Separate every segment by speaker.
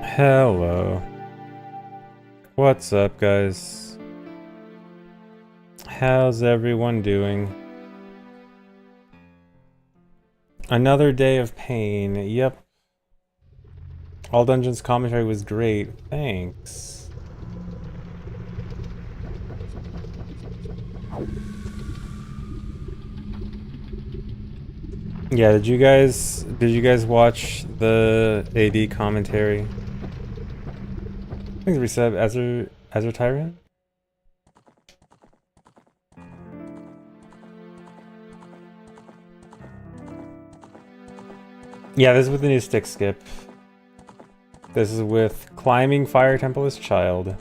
Speaker 1: Hello. What's up, guys? How's everyone doing? Another day of pain. Yep. All Dungeons commentary was great. Thanks. Yeah, did you guys watch the AD commentary? I think reset Azure Tyrant? Yeah, this is with the new stick skip. This is with Climbing Fire Temple as Child.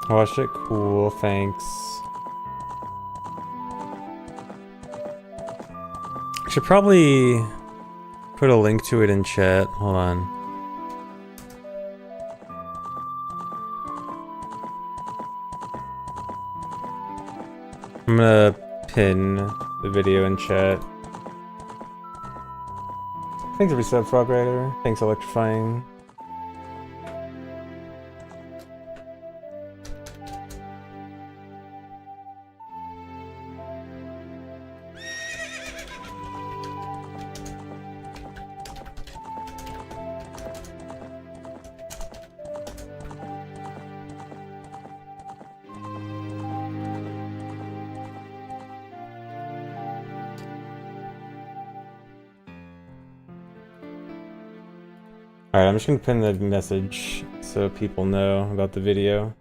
Speaker 1: Watched it? Cool, thanks. Should probably put a link to it in chat. Hold on. I'm gonna pin the video in chat. Thanks for resub, Frog Rider. Thanks, Electrifying. Alright, I'm just gonna pin the message so people know about the video.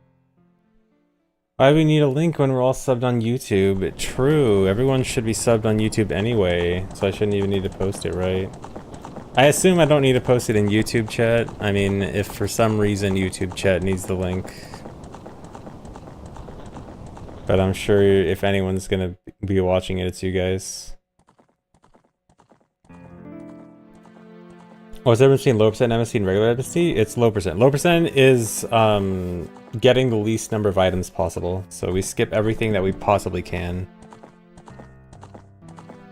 Speaker 1: Why do we need a link when we're all subbed on YouTube? True, everyone should be subbed on YouTube anyway, so I shouldn't even need to post it, right? I assume I don't need to post it in YouTube chat. I mean, if for some reason YouTube chat needs the link. But I'm sure if anyone's gonna be watching it, it's you guys. Oh, is there between low percent MST and regular MST? It's low percent. Low percent is getting the least number of items possible. So we skip everything that we possibly can.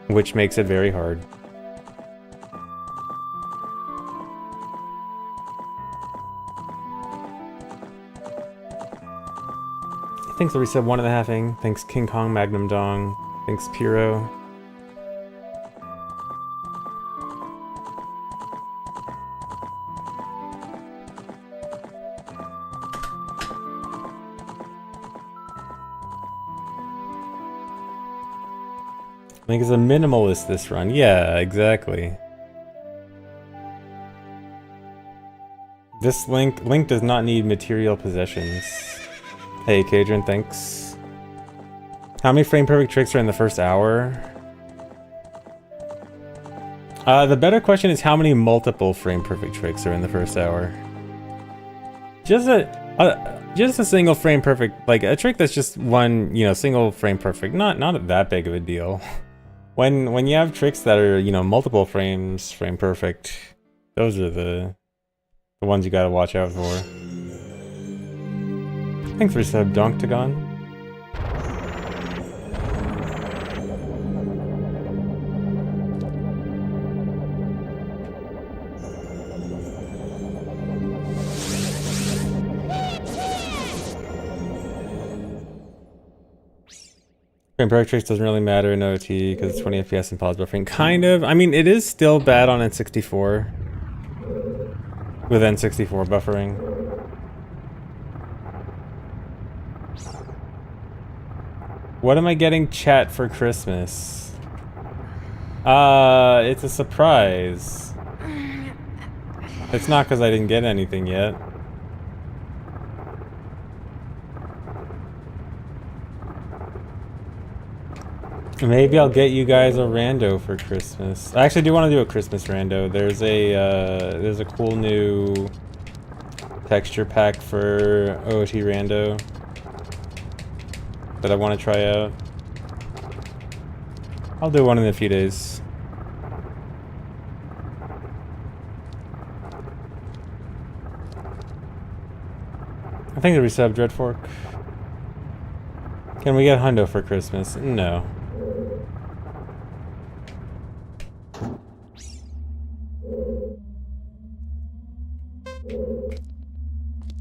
Speaker 1: Which makes it very hard. Thanks Larissa, 1.5ing. Thanks King Kong Magnum Dong. Thanks Piro. I think it's a minimalist this run. Yeah, exactly. This Link does not need material possessions. Hey, Kadrian, thanks. How many frame perfect tricks are in the first hour? The better question is how many multiple frame perfect tricks are in the first hour? Just a single frame perfect, like a trick that's just one, you know, single frame perfect. Not that big of a deal. When you have tricks that are, you know, multiple frames frame perfect, those are the ones you gotta watch out for. Thanks for sub, Donktagon. Frame perfect tricks doesn't really matter in OT because it's 20 FPS and pause buffering. Kind of. I mean, it is still bad on N64 with N64 buffering. What am I getting chat for Christmas? It's a surprise. It's not because I didn't get anything yet. Maybe I'll get you guys a rando for Christmas. I actually do want to do a Christmas rando. There's a cool new texture pack for OT rando that I want to try out. I'll do one in a few days. I think the resub Dreadfork. Can we get Hundo for Christmas? No.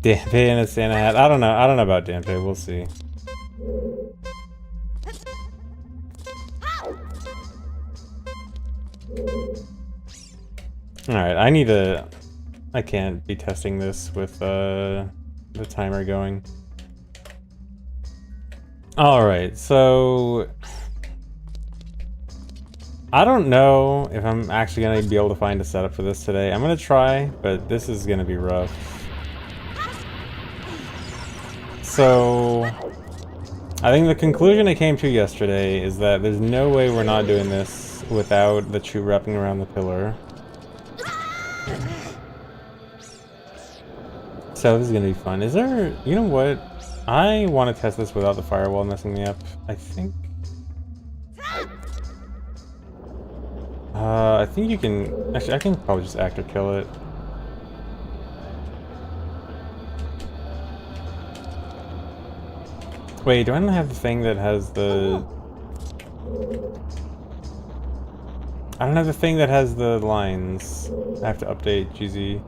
Speaker 1: Dampe and a Santa hat. I don't know. I don't know about Dampe. We'll see. Alright, I need to... I can't be testing this with the timer going. Alright, so... I don't know if I'm actually going to be able to find a setup for this today. I'm going to try, but this is going to be rough. So... I think the conclusion I came to yesterday is that there's no way we're not doing this without the chew wrapping around the pillar. So this is gonna be fun. Is there... You know what? I want to test this without the firewall messing me up. I think you can... Actually, I can probably just act or kill it. Wait, do I not have the thing that has the... I don't have the thing that has the lines. I have to update GZ.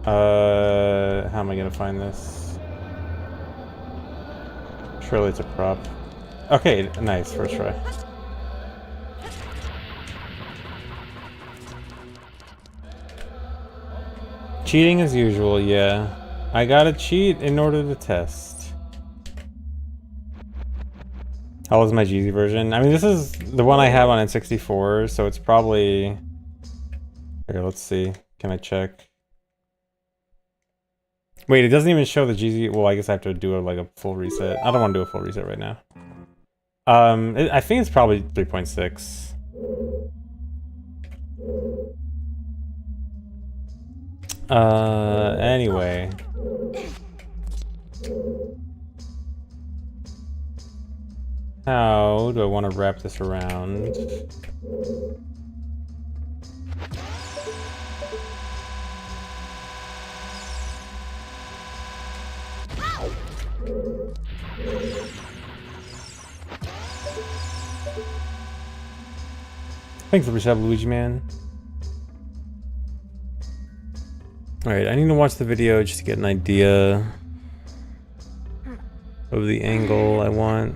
Speaker 1: How am I gonna find this? Surely it's a prop. Okay, nice, first try. Cheating as usual, yeah. I gotta cheat in order to test. How was my GZ version? I mean, this is the one I have on N64, so it's probably... Here, let's see. Can I check? Wait, it doesn't even show the GZ... Well, I guess I have to do like a full reset. I don't want to do a full reset right now. I think it's probably 3.6. Anyway. How do I want to wrap this around? Thanks for the resub, Luigi Man. Alright, I need to watch the video just to get an idea of the angle I want.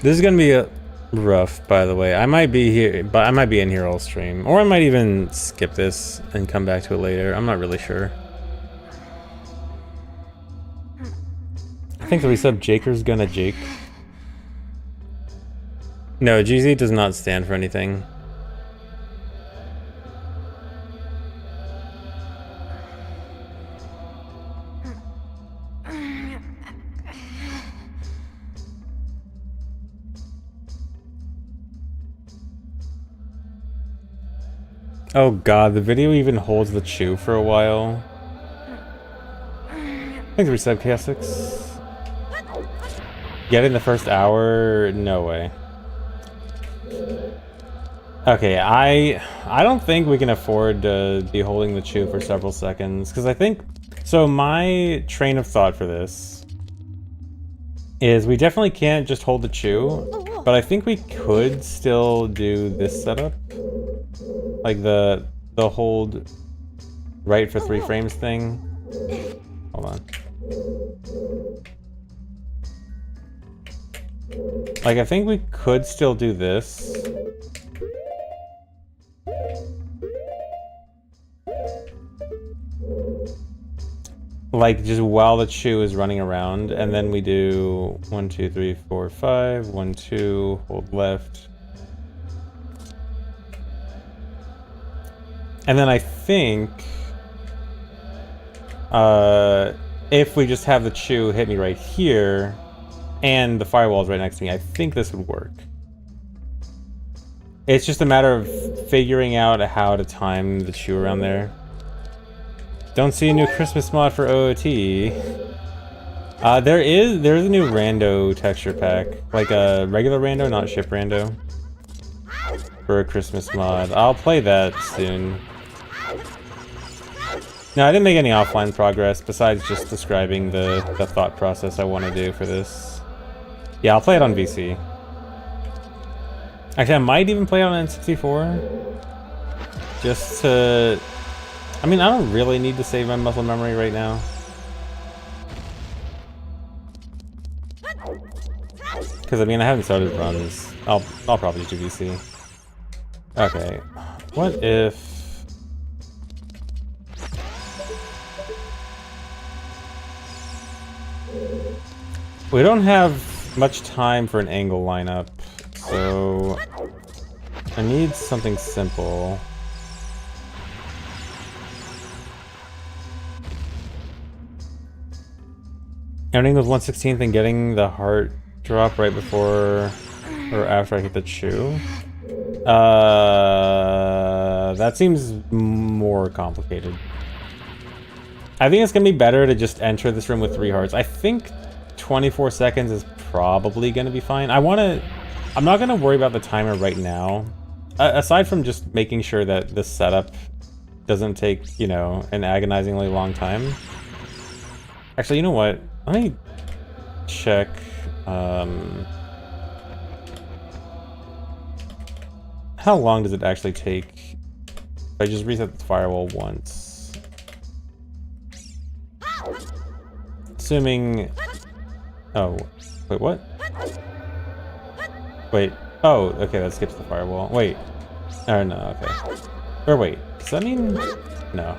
Speaker 1: This is gonna be a rough, by the way. I might be here, but I might be in here all stream, or I might even skip this and come back to it later. I'm not really sure. I think the resub Jaker's gonna Jake. No, GZ does not stand for anything. Oh god, the video even holds the chew for a while. Thanks for resub, Chaos6. Get in the first hour? No way. Okay, I don't think we can afford to be holding the chew for several seconds, because I think... So my train of thought for this is we definitely can't just hold the chew, but I think we could still do this setup. Like the hold right for 3 frames thing. Hold on. Like, I think we could still do this. Like, just while the chew is running around, and then we do 1, 2, 3, 4, 5, 1, 2, hold left. And then I think, if we just have the chew hit me right here, and the firewall's right next to me, I think this would work. It's just a matter of figuring out how to time the chew around there. Don't see a new Christmas mod for OOT. There's a new rando texture pack, like a regular rando, not ship rando, for a Christmas mod. I'll play that soon. No, I didn't make any offline progress besides just describing the thought process I want to do for this. Yeah, I'll play it on VC. Actually, I might even play it on N64. Just to... I mean, I don't really need to save my muscle memory right now. Because I mean I haven't started runs. I'll probably just do VC. Okay. What if we don't have much time for an angle lineup, so I need something simple. Ending with 1/16th and getting the heart drop right before or after I hit the chew. That seems more complicated. I think it's gonna be better to just enter this room with 3 hearts. I think 24 seconds is probably gonna be fine. I'm not gonna worry about the timer right now. Aside from just making sure that the setup doesn't take, you know, an agonizingly long time. Actually, you know what? Let me check. How long does it actually take if I just reset the firewall once? Assuming... Oh, wait, what? Wait, oh, okay, that skips the firewall. Wait, or no, okay. Or wait, does that mean... No.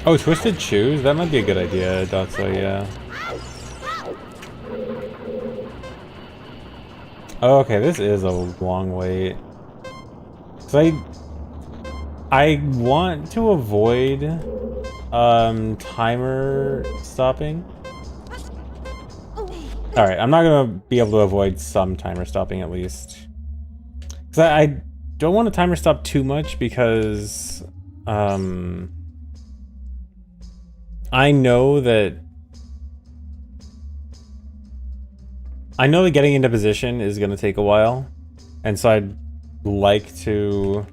Speaker 1: Oh, Twisted Shoes? That might be a good idea, Dotso, yeah. Oh, okay, this is a long wait. Cause I want to avoid timer stopping. Alright, I'm not gonna be able to avoid some timer stopping at least. Cause I don't want to timer stop too much because I know that getting into position is going to take a while, and so I'd like to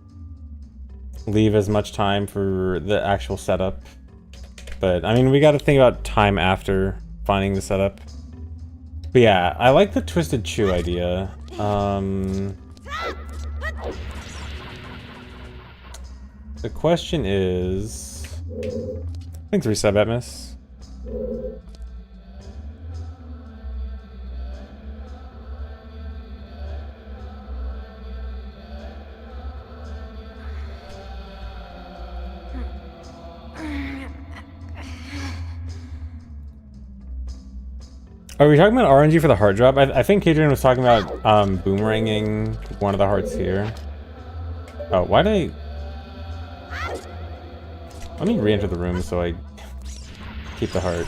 Speaker 1: leave as much time for the actual setup. But I mean, we got to think about time after finding the setup. But yeah, I like the Twisted Chew idea. The question is... Thanks, resub, Atmos. Are we talking about RNG for the heart drop? I think Adrian was talking about boomeranging one of the hearts here. Oh, why did I... Let me re-enter the room so I keep the heart.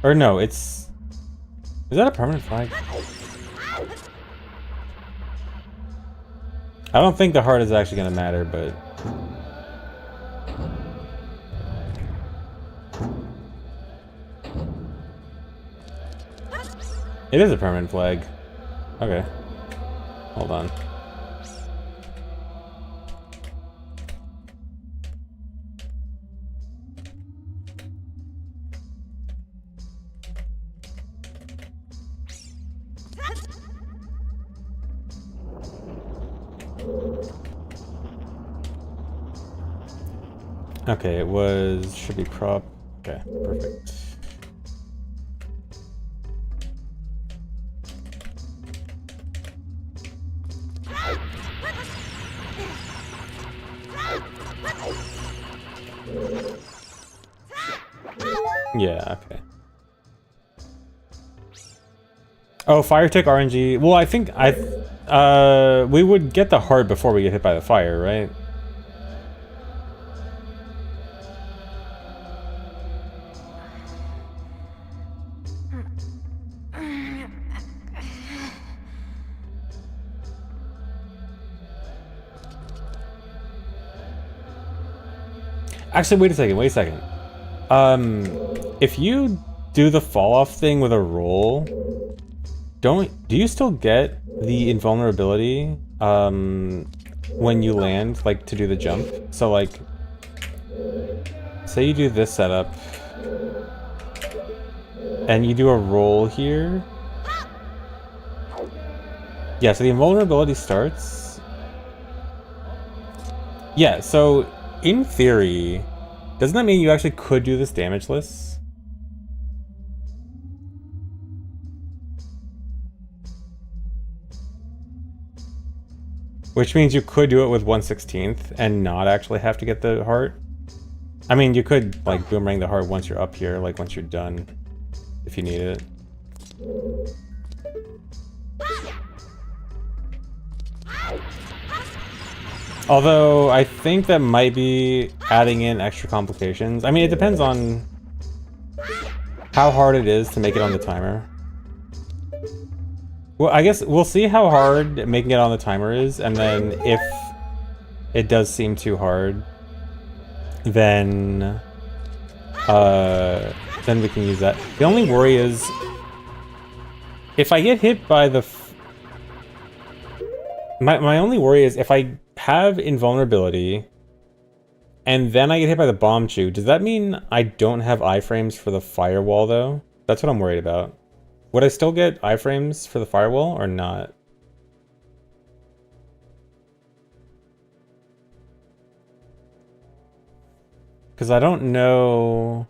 Speaker 1: Or no, it's... Is that a permanent flag? I don't think the heart is actually going to matter, but... It is a permanent flag. Okay. Hold on. Okay, it was... should be prop... Okay, perfect. Yeah, okay. Oh, fire tick RNG. Well, I think we would get the heart before we get hit by the fire, right? Actually, wait a second. If you do the fall off thing with a roll, do you still get the invulnerability when you land, like to do the jump? So like, say you do this setup and you do a roll here. Yeah, so the invulnerability starts. Yeah, so in theory, doesn't that mean you actually could do this damageless? Which means you could do it with 1/16 and not actually have to get the heart. I mean, you could like boomerang the heart once you're up here, like once you're done, if you need it. Although, I think that might be adding in extra complications. I mean, it depends on how hard it is to make it on the timer. Well, I guess we'll see how hard making it on the timer is, and then if it does seem too hard, then we can use that. The only worry is, if I get hit by the... My only worry is if I have invulnerability and then I get hit by the bomb chew, does that mean I don't have iframes for the firewall though? That's what I'm worried about. Would I still get iframes for the firewall or not? Because I don't know.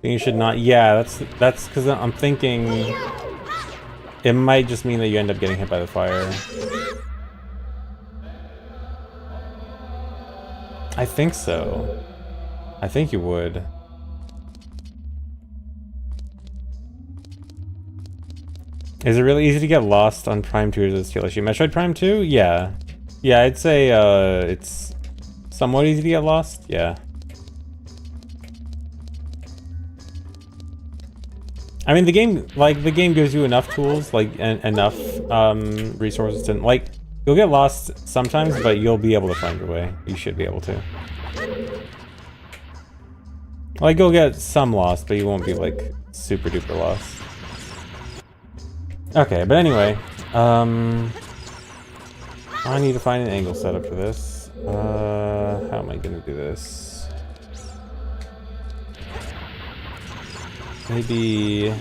Speaker 1: You should not. Yeah, that's because I'm thinking it might just mean that you end up getting hit by the fire. I think so. I think you would. Is it really easy to get lost on Prime 2 as a steel issue? Metroid Prime 2? Yeah. Yeah, I'd say it's somewhat easy to get lost. Yeah. I mean, the game gives you enough tools, like, enough resources to, like, you'll get lost sometimes, but you'll be able to find your way. You should be able to. Like, you'll get some lost, but you won't be, like, super duper lost. Okay, but anyway, I need to find an angle setup for this. How am I gonna do this? Maybe...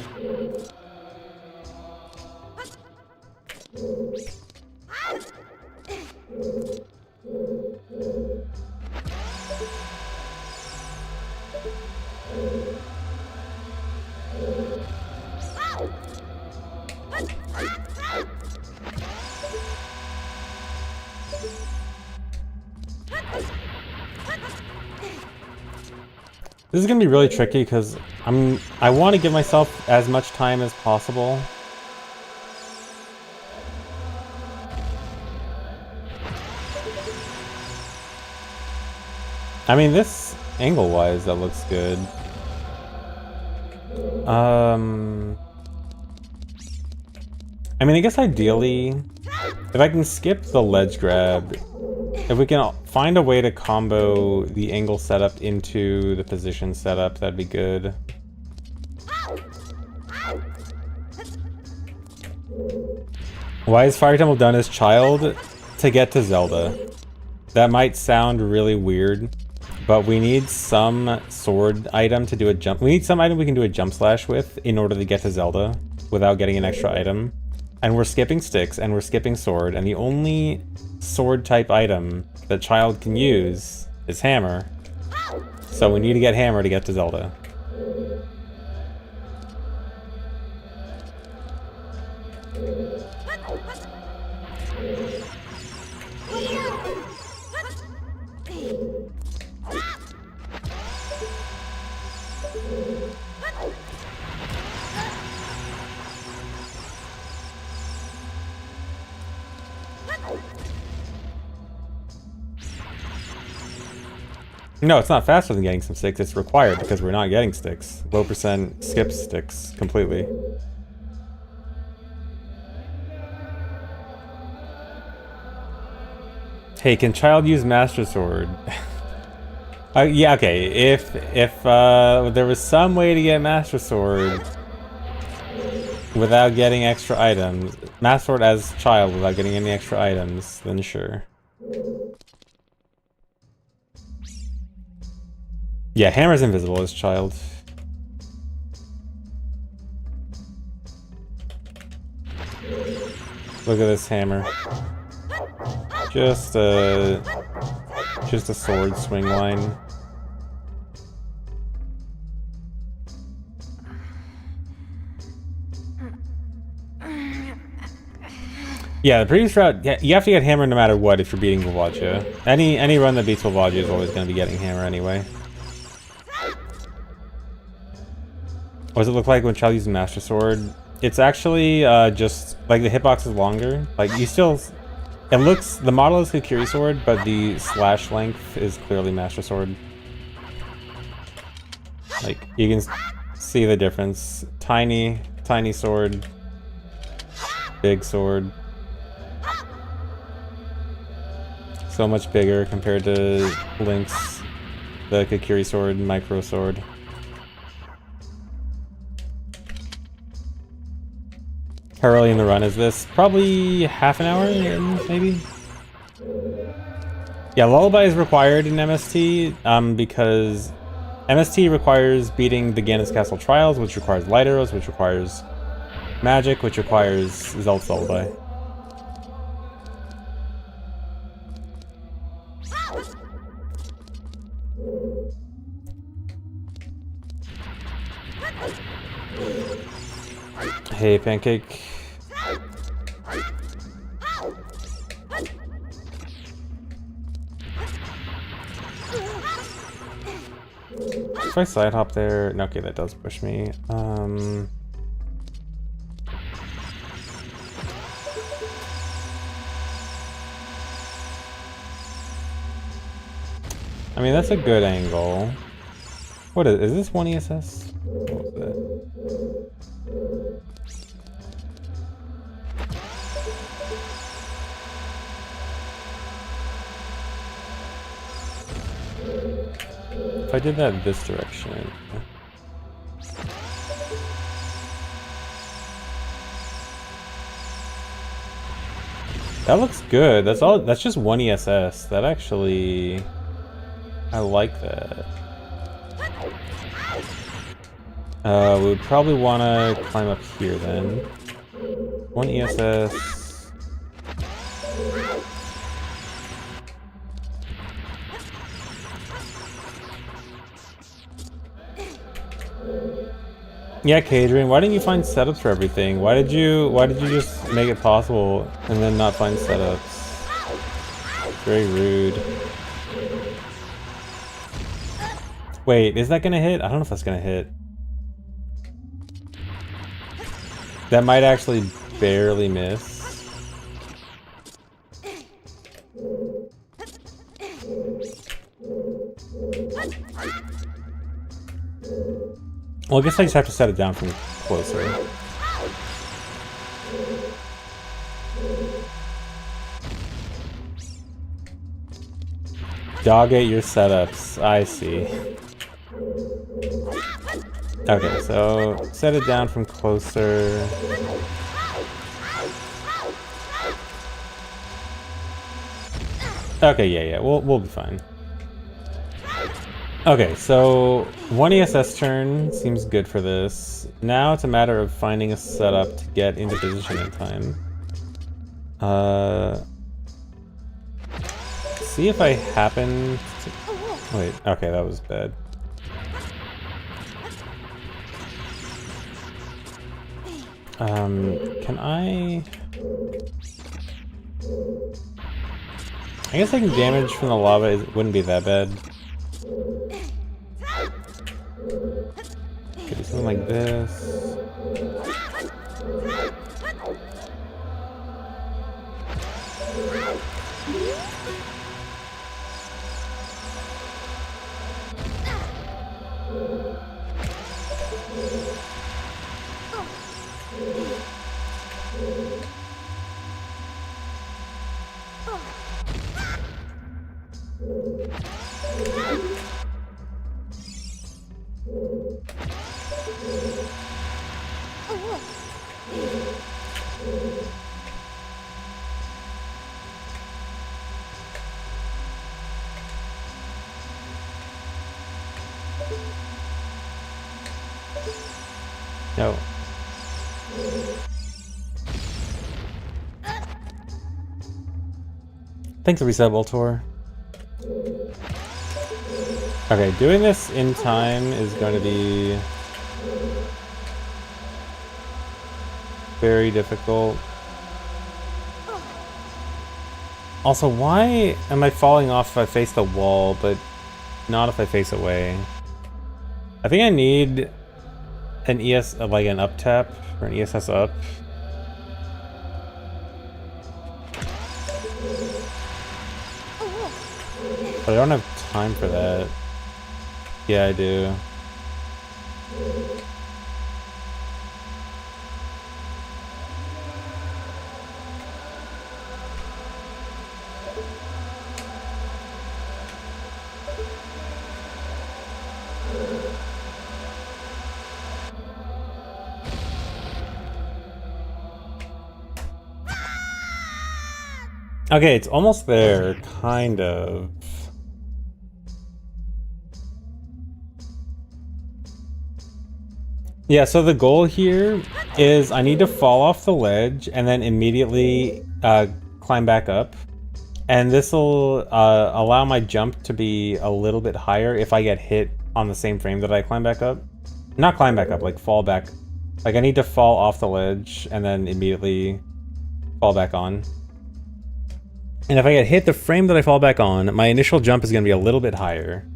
Speaker 1: This is gonna be really tricky because I want to give myself as much time as possible. I mean, this angle-wise, that looks good. I mean, I guess ideally, if I can skip the ledge grab, if we can find a way to combo the angle setup into the position setup, that'd be good. Why is Fire Temple done as child? To get to Zelda. That might sound really weird, but we need some sword item to do a jump. We need some item we can do a jump slash with in order to get to Zelda without getting an extra item. And we're skipping sticks and we're skipping sword, and the only sword type item that child can use is hammer. So we need to get hammer to get to Zelda. No, it's not faster than getting some sticks. It's required because we're not getting sticks. Low percent skips sticks completely. Hey, can child use Master Sword? Yeah, okay. If there was some way to get Master Sword without getting extra items, Master Sword as child without getting any extra items, then sure. Yeah, hammer's invisible as child. Look at this hammer. Just a sword swing line. Yeah, the previous route, you have to get hammer no matter what if you're beating Volvagia. Any run that beats Volvagia is always going to be getting hammer anyway. What does it look like when Child uses Master Sword? It's actually just, like, the hitbox is longer. Like, you still... It looks... The model is Kukuri Sword, but the slash length is clearly Master Sword. Like, you can see the difference. Tiny sword. Big sword. So much bigger compared to Link's, the Kukuri Sword, micro sword. How early in the run is this? Probably half an hour in, maybe? Yeah, Lullaby is required in MST, because MST requires beating the Ganon's Castle Trials, which requires Light Arrows, which requires Magic, which requires Zelda's Lullaby. Hey, Pancake. If I side hop there, no, okay, that does push me. I mean, that's a good angle. What is this 1 ESS? What was that? If I did that this direction. That looks good. That's all. That's just 1 ESS. That actually, I like that. We would probably want to climb up here then. 1 ESS. Yeah, Kadrian, why didn't you find setups for everything? Why did you just make it possible and then not find setups? Very rude. Wait, is that gonna hit? I don't know if that's gonna hit. That might actually barely miss. Well, I guess I just have to set it down from closer. Dog ate your setups. I see. Okay, so set it down from closer. Okay, yeah, we'll be fine. Okay, so 1 ESS turn seems good for this. Now it's a matter of finding a setup to get into position in time. See if I happen to... Wait, okay, that was bad. Can I guess I can damage from the lava, it wouldn't be that bad. Okay, do something like this. No. Thanks for resub, Ultor. Okay, doing this in time is going to be very difficult. Also, why am I falling off if I face the wall, but not if I face away? I think I need an ES, like an up tap, or an ESS up. But I don't have time for that. Yeah, I do. Okay, it's almost there, kind of. Yeah, so the goal here is I need to fall off the ledge and then immediately climb back up. And this will allow my jump to be a little bit higher if I get hit on the same frame that I climb back up. Not climb back up, like fall back. Like I need to fall off the ledge and then immediately fall back on. And if I get hit the frame that I fall back on, my initial jump is going to be a little bit higher.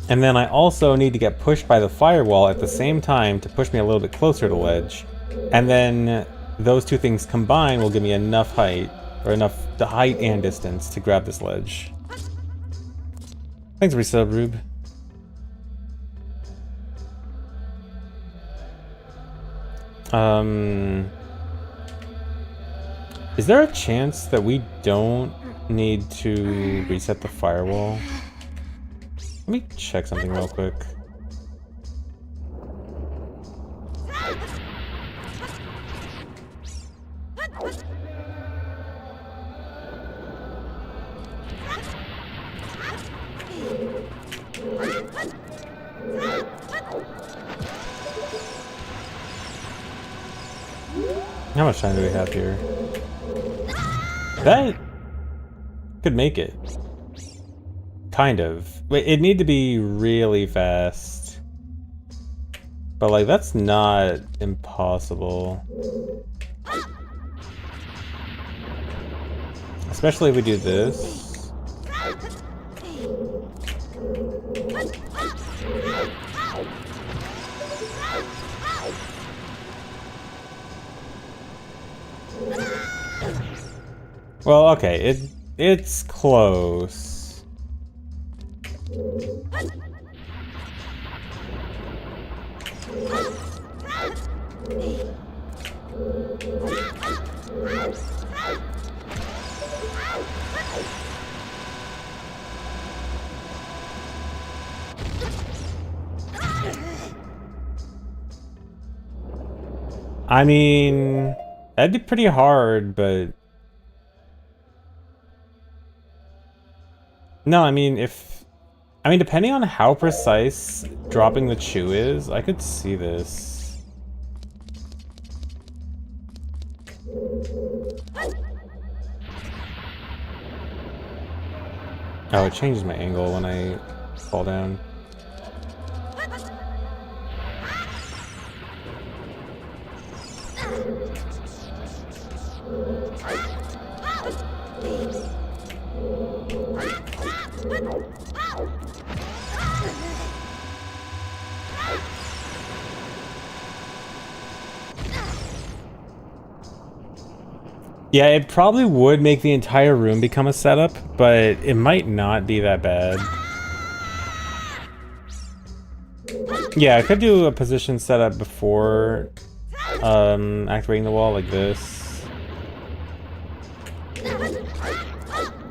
Speaker 1: And then I also need to get pushed by the firewall at the same time to push me a little bit closer to the ledge. And then those two things combined will give me enough height, or enough the height and distance to grab this ledge. Thanks for resub, Rube. Is there a chance that we don't need to reset the firewall? Let me check something real quick. How much time do we have here? That could make it. Kind of. Wait, it'd need to be really fast. But like, that's not impossible. Especially if we do this. Well, okay, it's close. I mean, that'd be pretty hard, but no, I mean, depending on how precise dropping the chew is, I could see this. Oh, it changes my angle when I fall down. Yeah, it probably would make the entire room become a setup, but it might not be that bad. Yeah, I could do a position setup before activating the wall like this.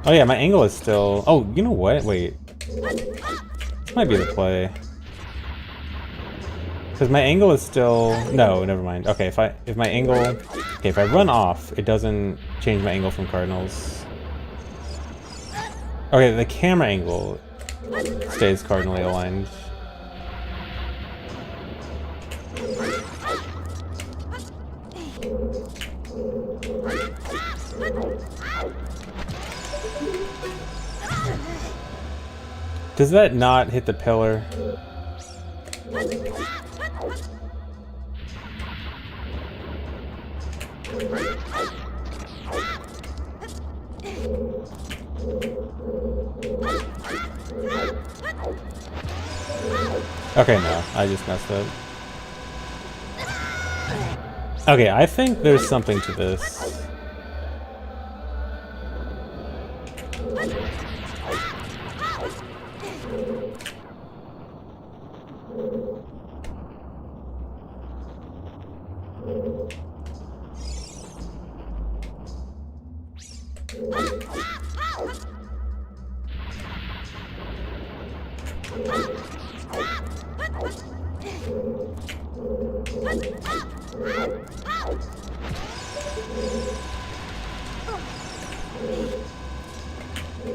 Speaker 1: Oh yeah, my angle is still... Oh, you know what? Wait. This might be the play. Because my angle is still... No, never mind. Okay, if my angle... Okay, if I run off, it doesn't change my angle from cardinals. Okay, the camera angle stays cardinally aligned. Does that not hit the pillar? Okay, no, I just messed up. Okay, I think there's something to this.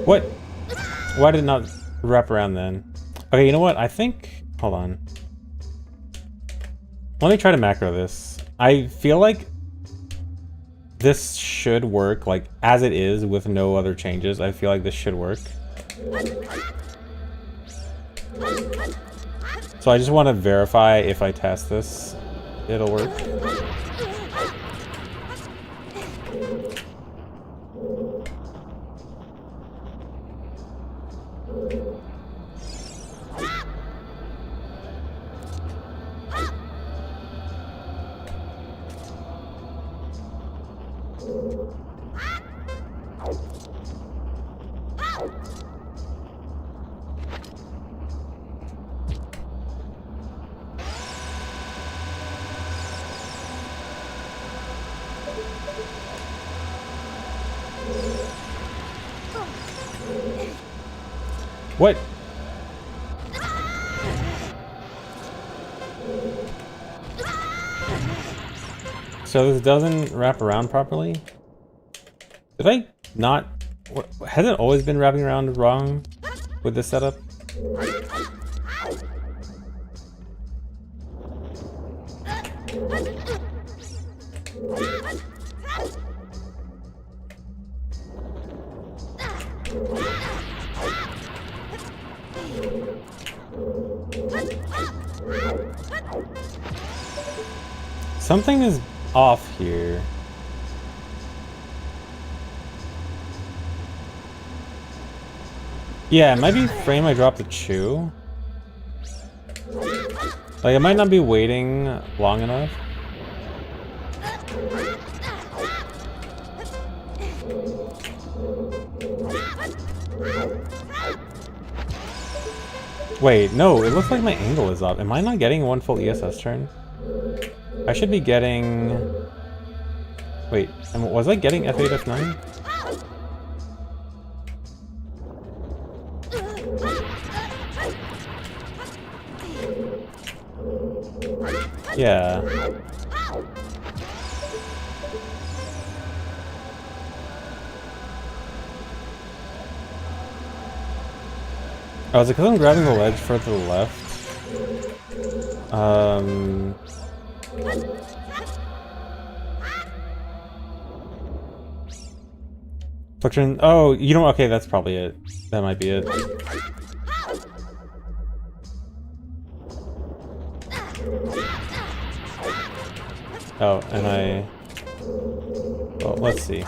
Speaker 1: What? Why did it not wrap around then? Okay, you know what? I think... Hold on. Let me try to macro this. I feel like this should work, like, as it is, with no other changes. I feel like this should work. So I just want to verify if I test this, it'll work. What? So this doesn't wrap around properly? Did I not... Has it always been wrapping around wrong with this setup? Something is off here. Yeah, it might be frame I dropped the chew. Like, it might not be waiting long enough. Wait, no, it looks like my angle is up. Am I not getting one full ESS turn? I should be getting... Wait, was I getting F8, F9? Yeah. Oh, is it because I'm grabbing the ledge further to the left? Fliction. Oh, you know, okay, that's probably it. That might be it. Oh, and I... Well, let's see.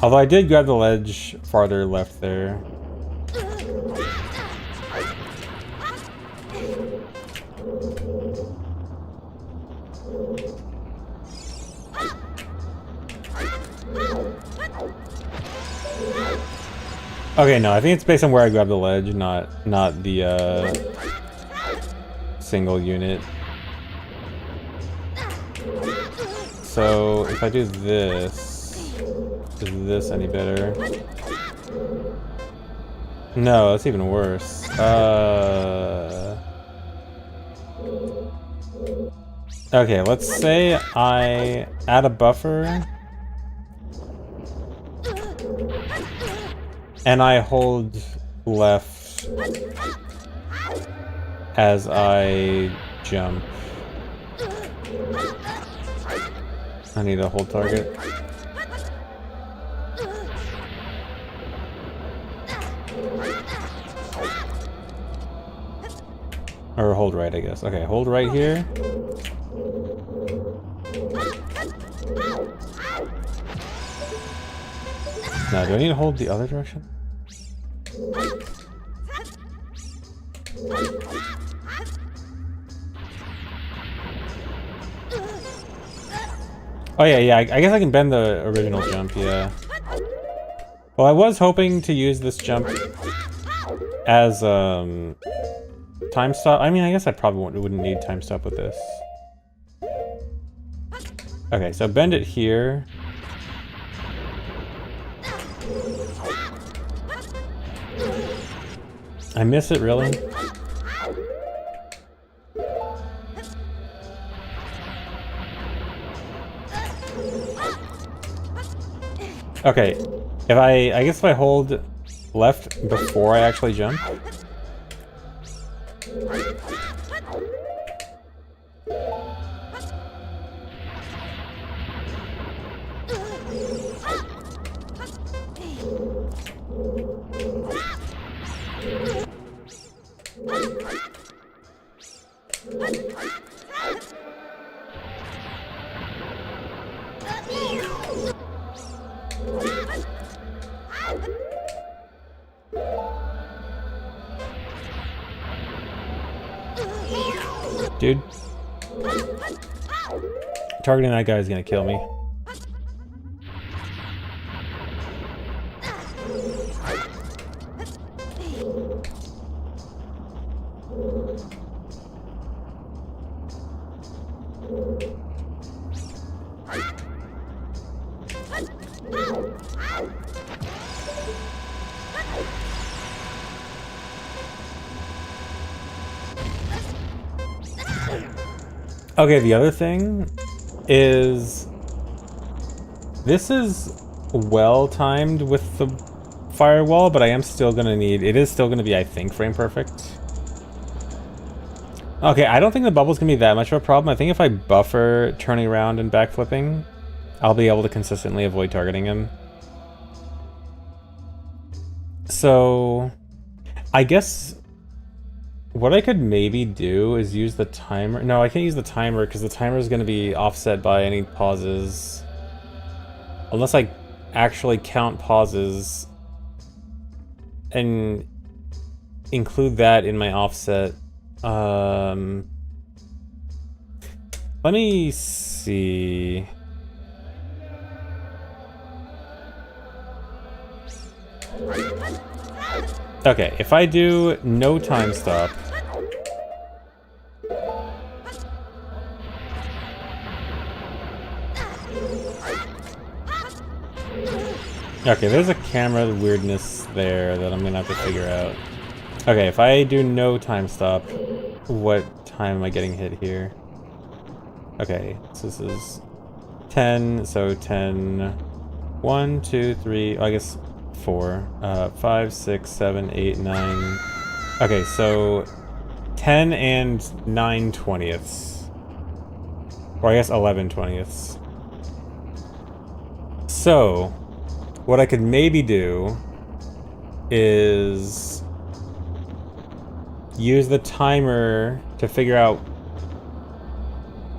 Speaker 1: Although I did grab the ledge farther left there. Okay, no, I think it's based on where I grabbed the ledge, not the single unit. So if I do this, is this any better? No, that's even worse. Okay, let's say I add a buffer and I hold left as I jump. I need a hold target. Or hold right, I guess. Okay, hold right here. Now, do I need to hold the other direction? Oh yeah, I guess I can bend the original jump, yeah. Well, I was hoping to use this jump as, time stop. I mean, I guess I probably wouldn't need time stop with this. Okay, so bend it here. I miss it, really? Okay, if I guess if I hold left before I actually jump. Dude. Targeting that guy is gonna kill me. Okay, the other thing is this is well timed with the firewall, but I am still gonna need, it is still gonna be, I think, frame perfect. Okay, I don't think the bubble's gonna be that much of a problem. I think if I buffer turning around and backflipping, I'll be able to consistently avoid targeting him. So I guess what I could maybe do is use the timer. No, I can't use the timer because the timer is going to be offset by any pauses. Unless I actually count pauses and include that in my offset. Let me see. Okay, if I do no time stop. Okay, there's a camera weirdness there that I'm gonna have to figure out. Okay, if I do no time stop, what time am I getting hit here? Okay, so this is 10, so 10, 1, 2, 3, I guess 4, 5, 6, 7, 8, 9. Okay, so 10 and 9/20ths. Or I guess 11/20ths. So, what I could maybe do is use the timer to figure out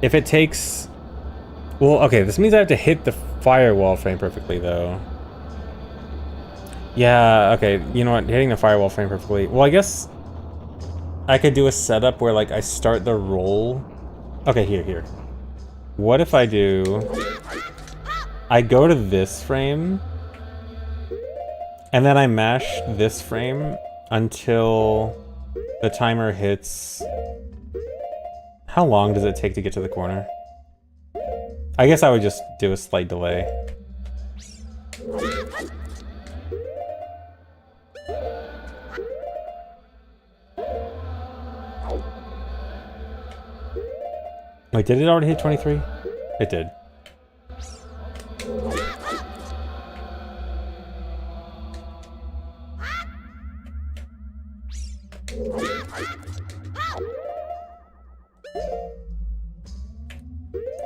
Speaker 1: if it takes... Well, okay, this means I have to hit the firewall frame perfectly, though. Yeah, okay, you know what, hitting the firewall frame perfectly. Well, I guess I could do a setup where, like, I start the roll. Okay, here. What if I do... I go to this frame, and then I mash this frame until the timer hits... How long does it take to get to the corner? I guess I would just do a slight delay. Wait, did it already hit 23? It did.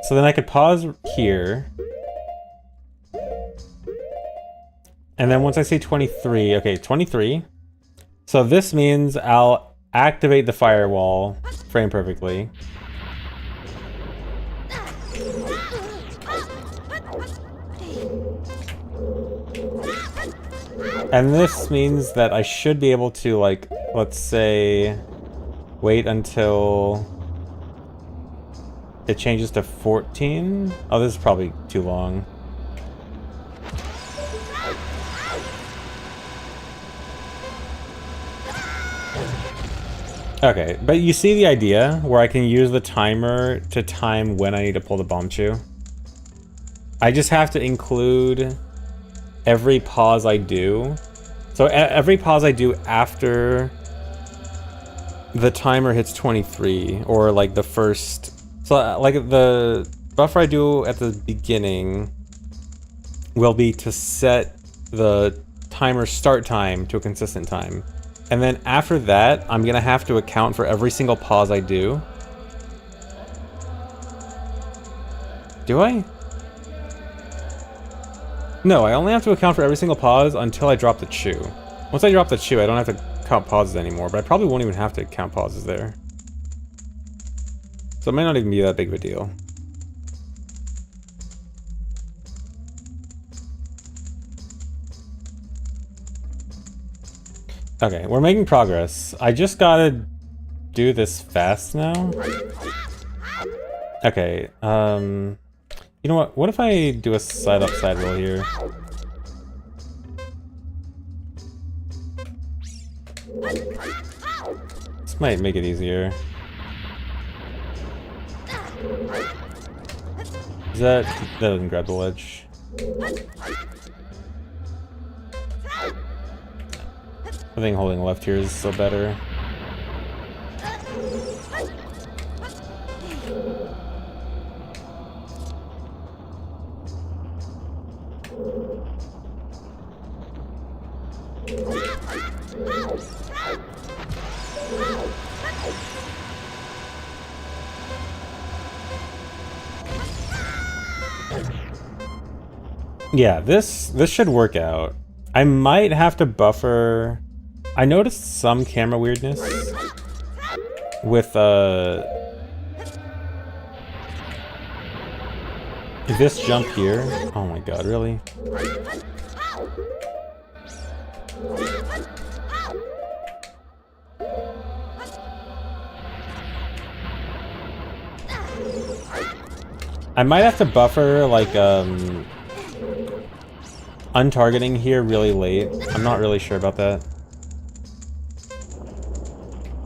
Speaker 1: So then I could pause here. And then once I say 23, okay, 23. So this means I'll activate the firewall frame perfectly. And this means that I should be able to, like, let's say, wait until it changes to 14. Oh, this is probably too long. Okay, but you see the idea where I can use the timer to time when I need to pull the bomb chew? I just have to include every pause I do. So every pause I do after the timer hits 23, or like the first... So like the buffer I do at the beginning will be to set the timer start time to a consistent time. And then after that, I'm gonna have to account for every single pause I do. Do I? No, I only have to account for every single pause until I drop the chew. Once I drop the chew, I don't have to count pauses anymore, but I probably won't even have to count pauses there. So it might not even be that big of a deal. Okay, we're making progress. I just gotta do this fast now. Okay, you know what? What if I do a side up side roll here? This might make it easier. That doesn't grab the ledge. I think holding left here is still better. Yeah, this should work out. I might have to buffer. I noticed some camera weirdness with this jump here. Oh my god, really? I might have to buffer, like, untargeting here really late. I'm not really sure about that.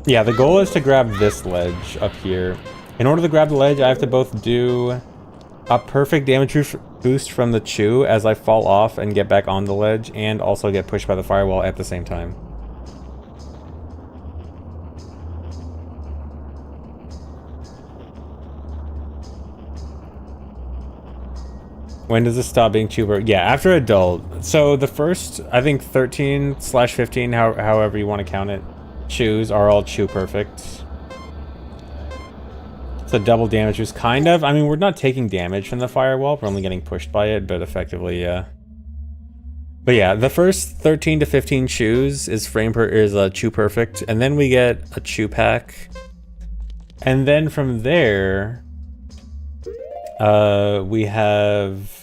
Speaker 1: Yeah, the goal is to grab this ledge up here. In order to grab the ledge, I have to both do a perfect damage boost from the chew as I fall off and get back on the ledge, and also get pushed by the firewall at the same time. When does this stop being chew? Yeah, after adult. So the first, I think 13/15, however you want to count it, chews are all chew perfect. So double damage is kind of, I mean, we're not taking damage from the firewall, we're only getting pushed by it, but effectively, yeah. But yeah, the first 13 to 15 chews is chew perfect, and then we get a chew pack. And then from there, we have...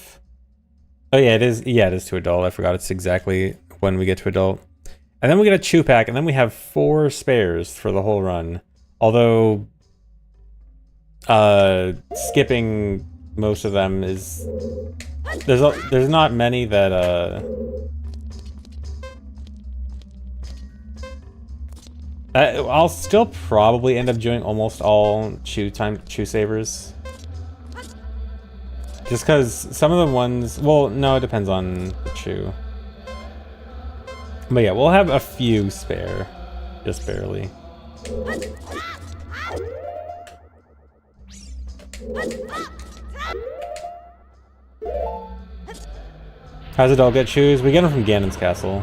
Speaker 1: Oh yeah, it is to adult. I forgot it's exactly when we get to adult. And then we get a chew pack, and then we have 4 spares for the whole run. Although, skipping most of them is... There's not many that, I'll still probably end up doing almost all chew savers. Just because some of the ones... Well, no, it depends on the chew. But yeah, we'll have a few spare. Just barely. How's it all get chews? We get them from Ganon's castle.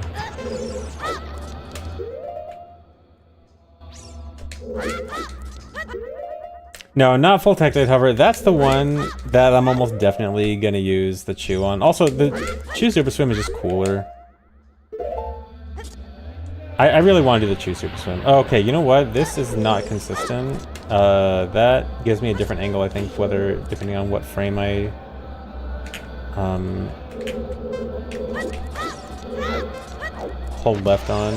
Speaker 1: No, not full tactile hover. That's the one that I'm almost definitely gonna use the chew on. Also, the chew super swim is just cooler. I really want to do the chew super swim. Oh, okay, you know what? This is not consistent. That gives me a different angle, I think, whether depending on what frame I hold left on.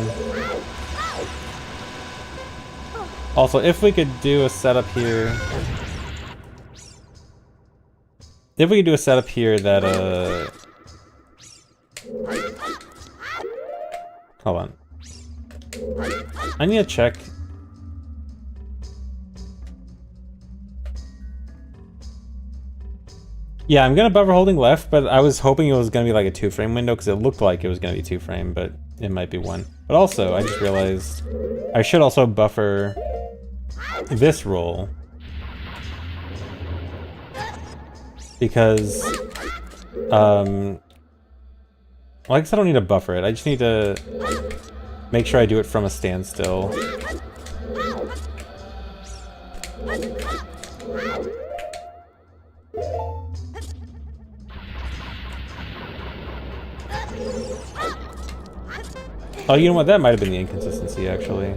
Speaker 1: Also, if we could do a setup here... If we could do a setup here that, hold on. I need to check... Yeah, I'm gonna buffer holding left, but I was hoping it was gonna be like a 2-frame window, because it looked like it was gonna be 2-frame, but it might be 1. But also, I just realized I should also buffer this roll. Because, well, I guess I don't need to buffer it. I just need to make sure I do it from a standstill. Oh, you know what? That might have been the inconsistency, actually.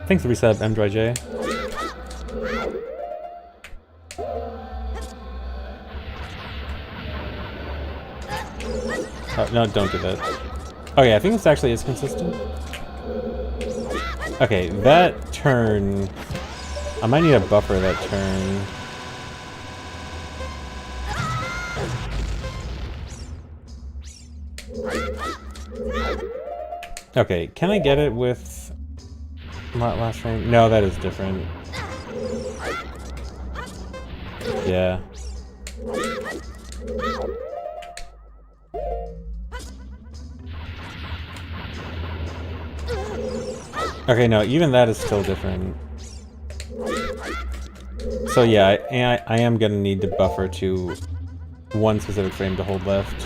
Speaker 1: Thanks for the resub, MDryJ. Oh, no, don't do that. Okay, I think this actually is consistent. Okay, that turn... I might need to buffer that turn. Okay, can I get it with... last frame? No, that is different. Yeah. Okay, no, even that is still different. So yeah, I am gonna need to buffer to one specific frame to hold left.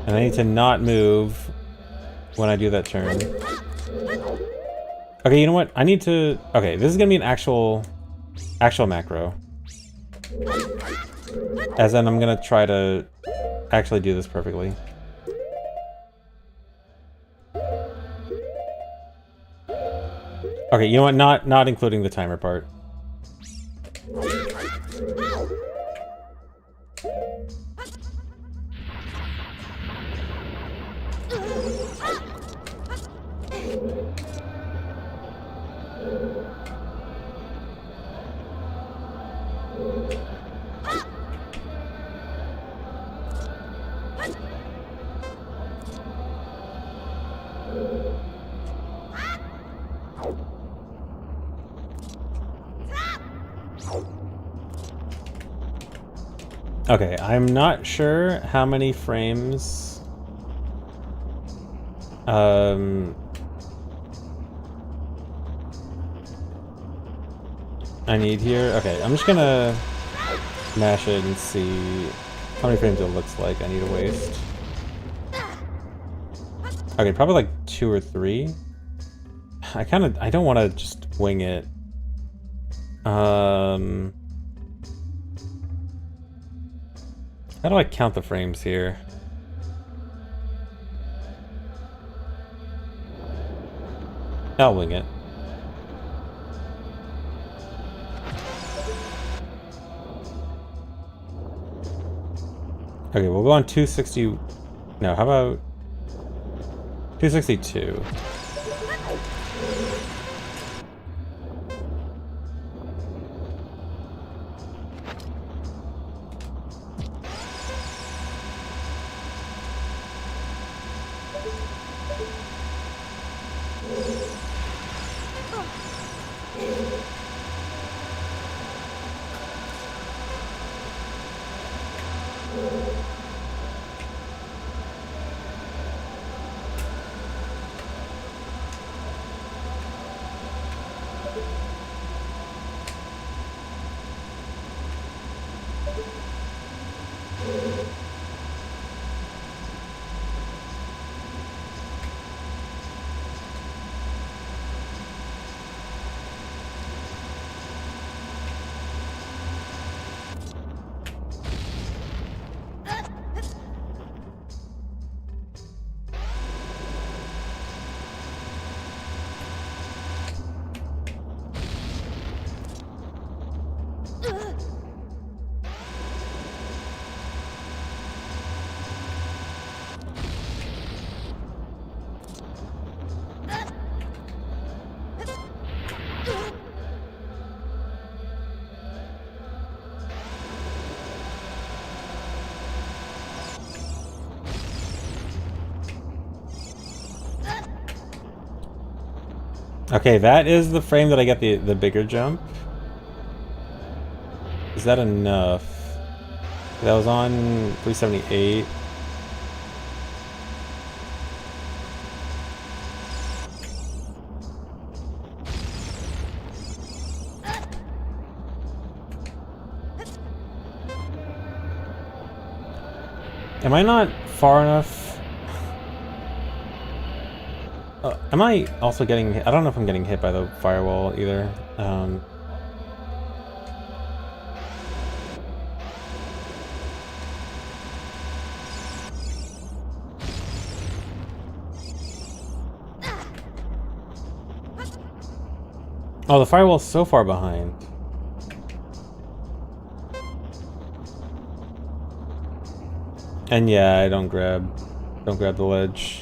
Speaker 1: And I need to not move when I do that turn. Okay, you know what? I need to... Okay, this is gonna be an actual macro. As in, I'm gonna try to actually do this perfectly. Okay, you know what? Not including the timer part. Okay, I'm not sure how many frames I need here. Okay, I'm just gonna mash it and see how many frames it looks like I need to waste. Okay, probably like 2 or 3. I don't want to just wing it. How do I count the frames here? I'll wing it. Okay, we'll go on 260... No, how about... 262. Okay, that is the frame that I get the bigger jump. Is that enough? That was on 378. Am I not far enough? Am I also getting hit? I don't know if I'm getting hit by the firewall either. Oh, the firewall's so far behind. And yeah, I don't grab the ledge.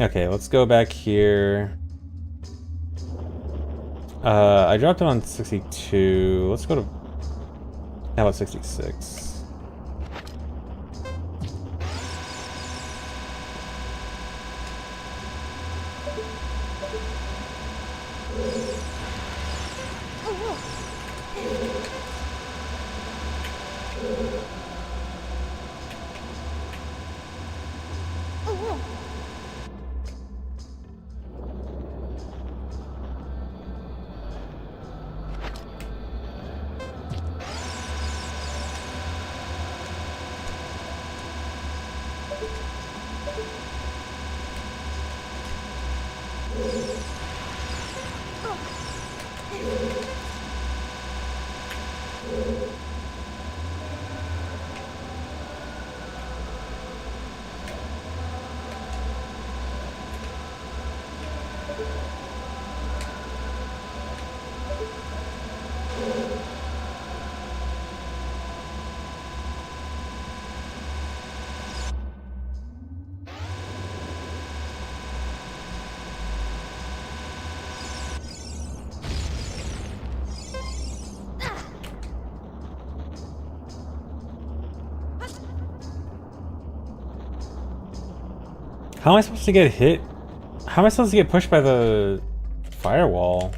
Speaker 1: Okay, let's go back here. I dropped it on 62. Let's go to, how about 66? How am I supposed to get hit? How am I supposed to get pushed by the firewall?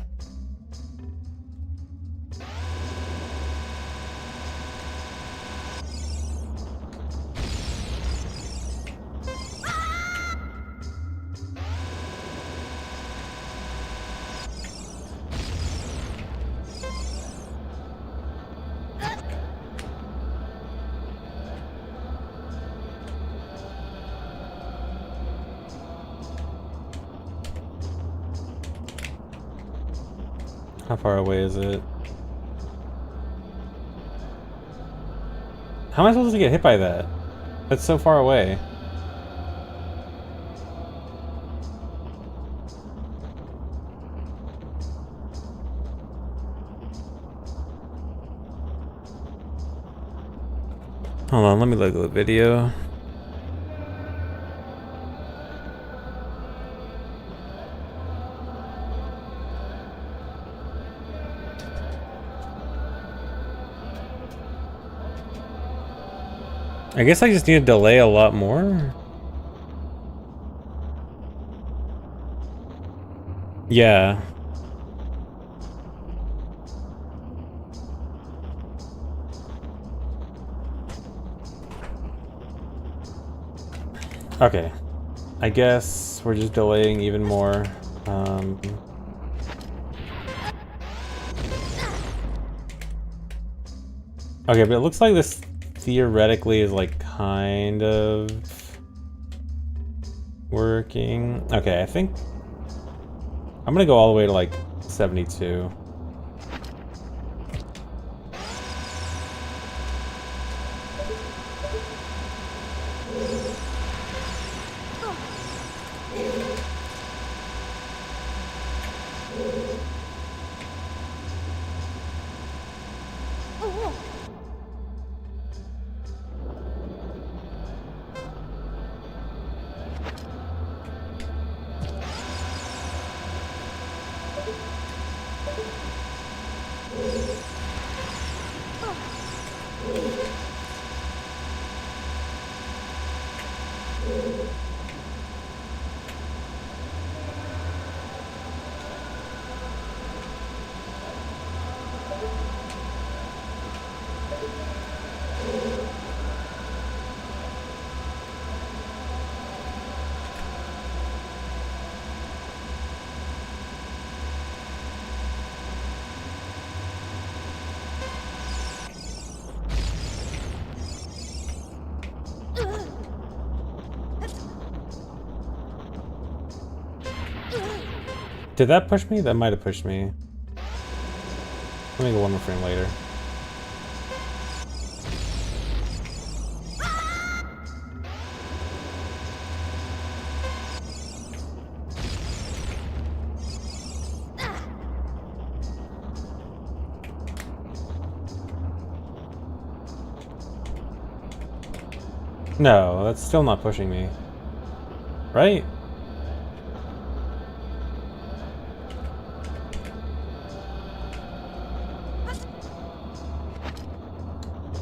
Speaker 1: How far away is it? How am I supposed to get hit by that? That's so far away. Hold on, let me look at the video. I guess I just need to delay a lot more. Yeah. Okay. I guess we're just delaying even more. Okay, but it looks like this theoretically is like kind of working. Okay, I think I'm gonna go all the way to like 72. Did that push me? That might have pushed me. Let me go one more frame later. No, that's still not pushing me. Right?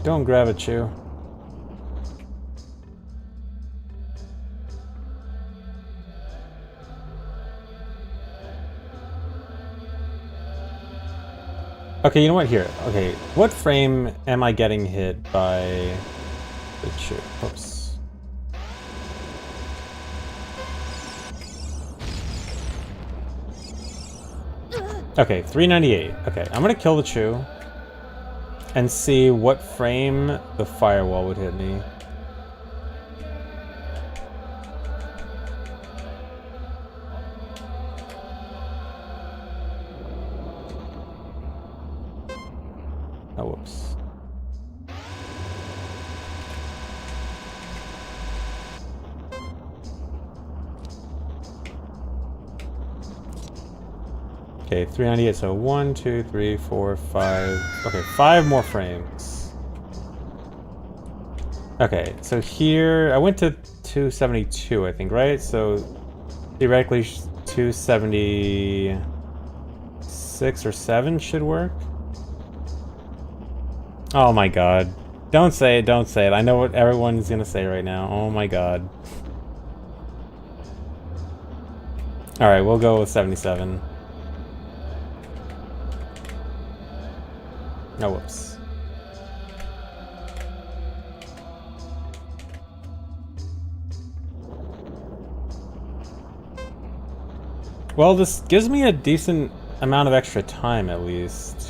Speaker 1: Don't grab it, Chew. Okay, you know what? Here. Okay, what frame am I getting hit by the Chew? Oops. Okay, 398. Okay, I'm gonna kill the Chew and see what frame the firewall would hit me. Oh, whoops. Okay, 398, so 1, 2, 3, 4, 5. Okay, 5 more frames. Okay, so here, I went to 272, I think, right? So, theoretically, 276 or 7 should work. Oh my god. Don't say it, don't say it. I know what everyone's gonna say right now. Oh my god. Alright, we'll go with 77. Oh, whoops. Well, this gives me a decent amount of extra time, at least.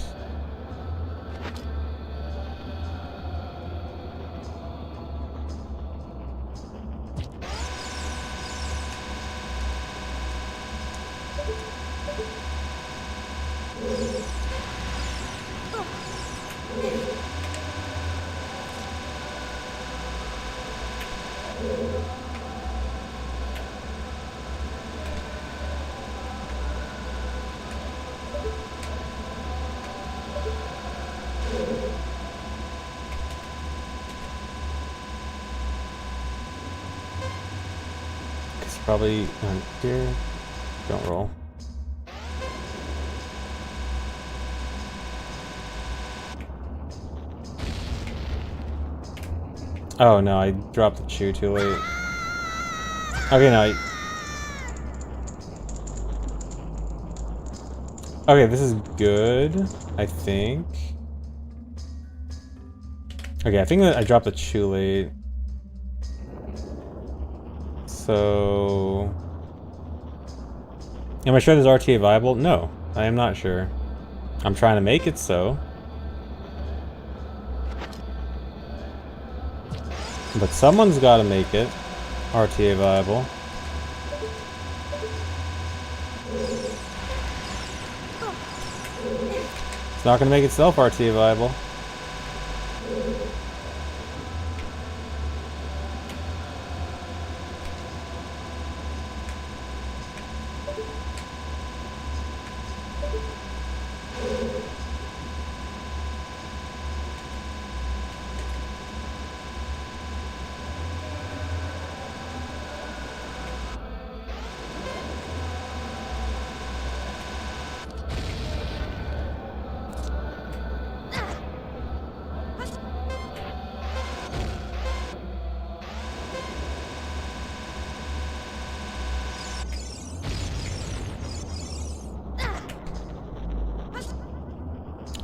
Speaker 1: Probably here. Don't roll. Oh no, I dropped the Chew too late. Okay, no. Okay, this is good, I think. Okay, I think that I dropped the Chew late. So, am I sure this RTA viable? No, I am not sure. I'm trying to make it so. But someone's got to make it RTA viable. It's not going to make itself RTA viable.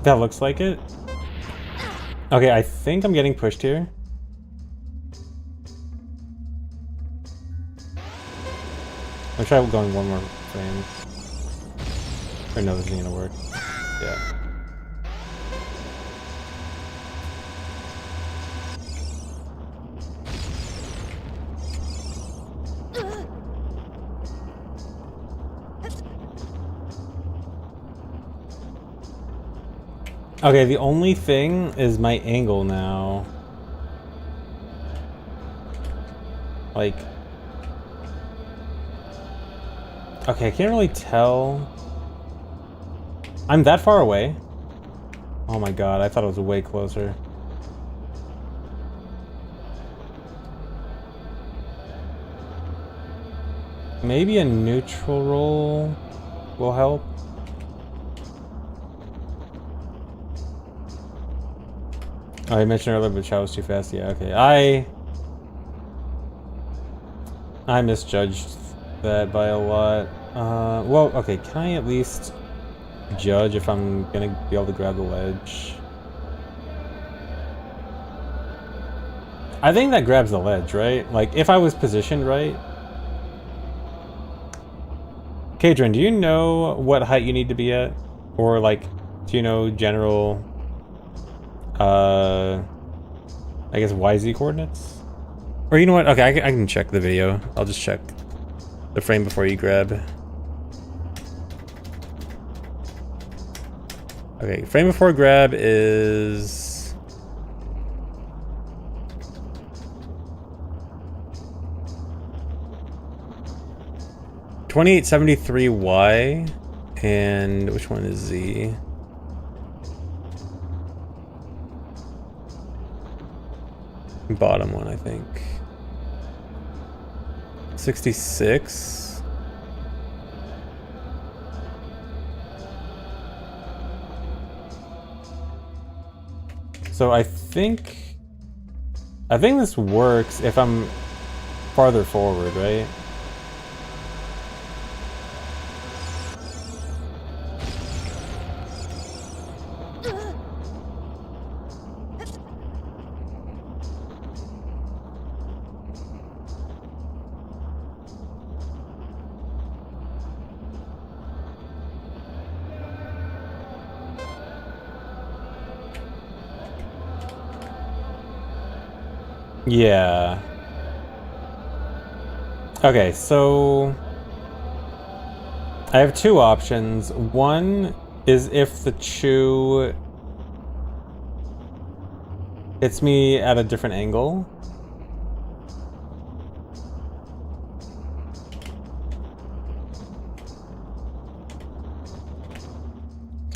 Speaker 1: That looks like it. Okay, I think I'm getting pushed here. I'll try going one more frame. Or no, this isn't gonna work. Yeah. Okay, the only thing is my angle now. Like... Okay, I can't really tell. I'm that far away? Oh my god, I thought it was way closer. Maybe a neutral roll will help. Oh, I mentioned earlier, but Chow was too fast. Yeah, okay. I misjudged that by a lot. Well, okay, can I at least judge if I'm gonna be able to grab the ledge? I think that grabs the ledge, right? Like, if I was positioned right. Kadrin, do you know what height you need to be at? Or, like, do you know general, I guess YZ coordinates? Or you know what? Okay, I can check the video. I'll just check the frame before you grab. Okay, frame before grab is... $28.73Y, and which one is Z? Bottom one, I think. 66. So I think this works if I'm farther forward, right? Yeah. Okay, so I have two options. One is if the chew hits me at a different angle.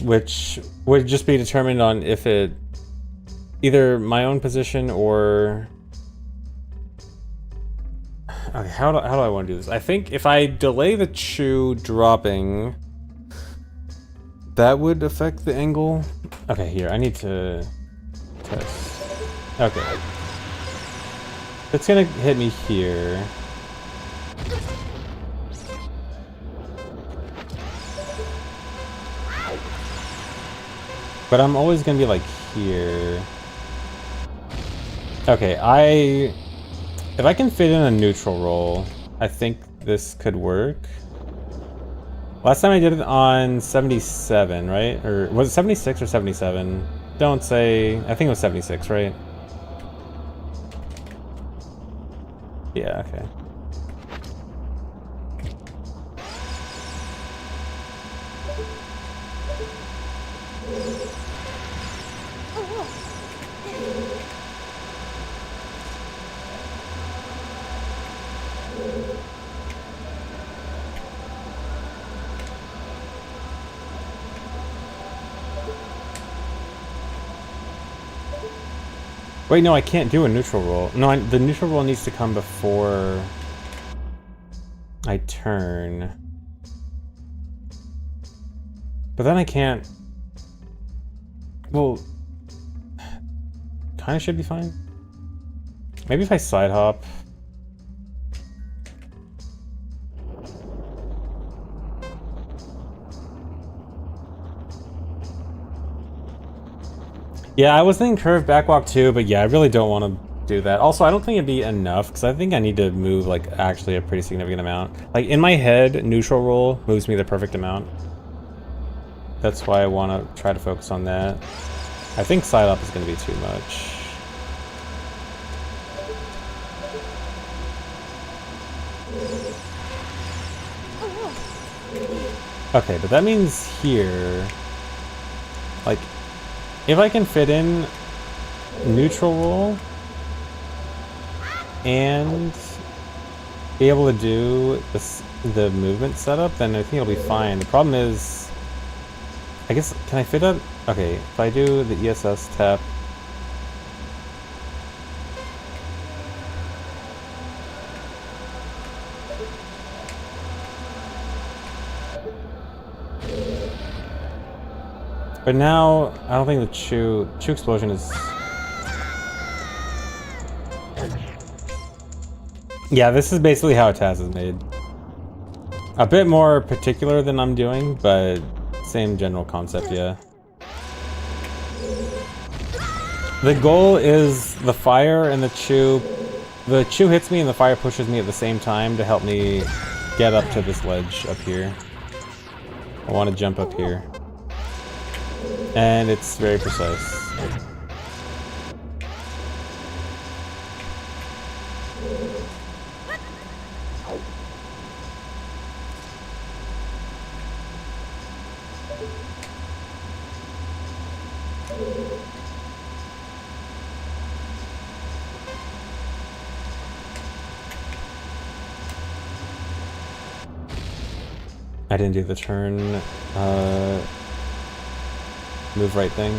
Speaker 1: Which would just be determined on if it either my own position or... Okay, how do I want to do this? I think if I delay the chew dropping, that would affect the angle. Okay, here, I need to test. Okay. It's gonna hit me here. But I'm always gonna be like here. Okay, if I can fit in a neutral roll, I think this could work. Last time I did it on 77, right? Or was it 76 or 77? Don't say... I think it was 76, right? Yeah, okay. Wait, no, I can't do a neutral roll. No, the neutral roll needs to come before I turn. But then I can't... Well... Kinda should be fine. Maybe if I side hop... Yeah, I was thinking curve backwalk too, but yeah, I really don't want to do that. Also, I don't think it'd be enough, because I think I need to move, like, actually a pretty significant amount. Like, in my head, neutral roll moves me the perfect amount. That's why I want to try to focus on that. I think side up is going to be too much. Okay, but that means here, like, If I can fit in neutral roll and be able to do the movement setup, then I think it'll be fine. The problem is, I guess, can I fit up? Okay, if I do the ESS tap. But now, I don't think the Chew explosion is... Yeah, this is basically how a Taz is made. A bit more particular than I'm doing, but same general concept, yeah. The goal is the fire and the Chew. The Chew hits me and the fire pushes me at the same time to help me get up to this ledge up here. I want to jump up here. And it's very precise. I didn't do the turn, move right thing.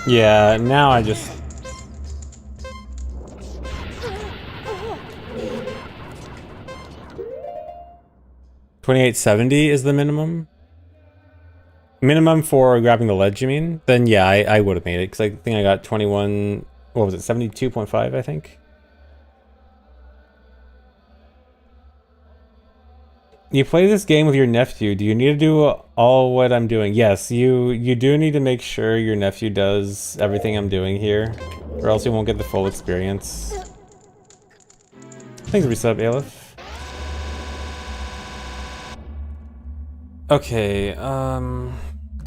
Speaker 1: Yeah, now I just... $28.70 is the minimum? Minimum for grabbing the ledge, you mean? Then yeah, I would have made it, because I think I got 21... What was it, 72.5, I think? You play this game with your nephew. Do you need to do all what I'm doing? Yes, you do need to make sure your nephew does everything I'm doing here, or else you won't get the full experience. Thanks for resub, Aleph. Okay, yeah,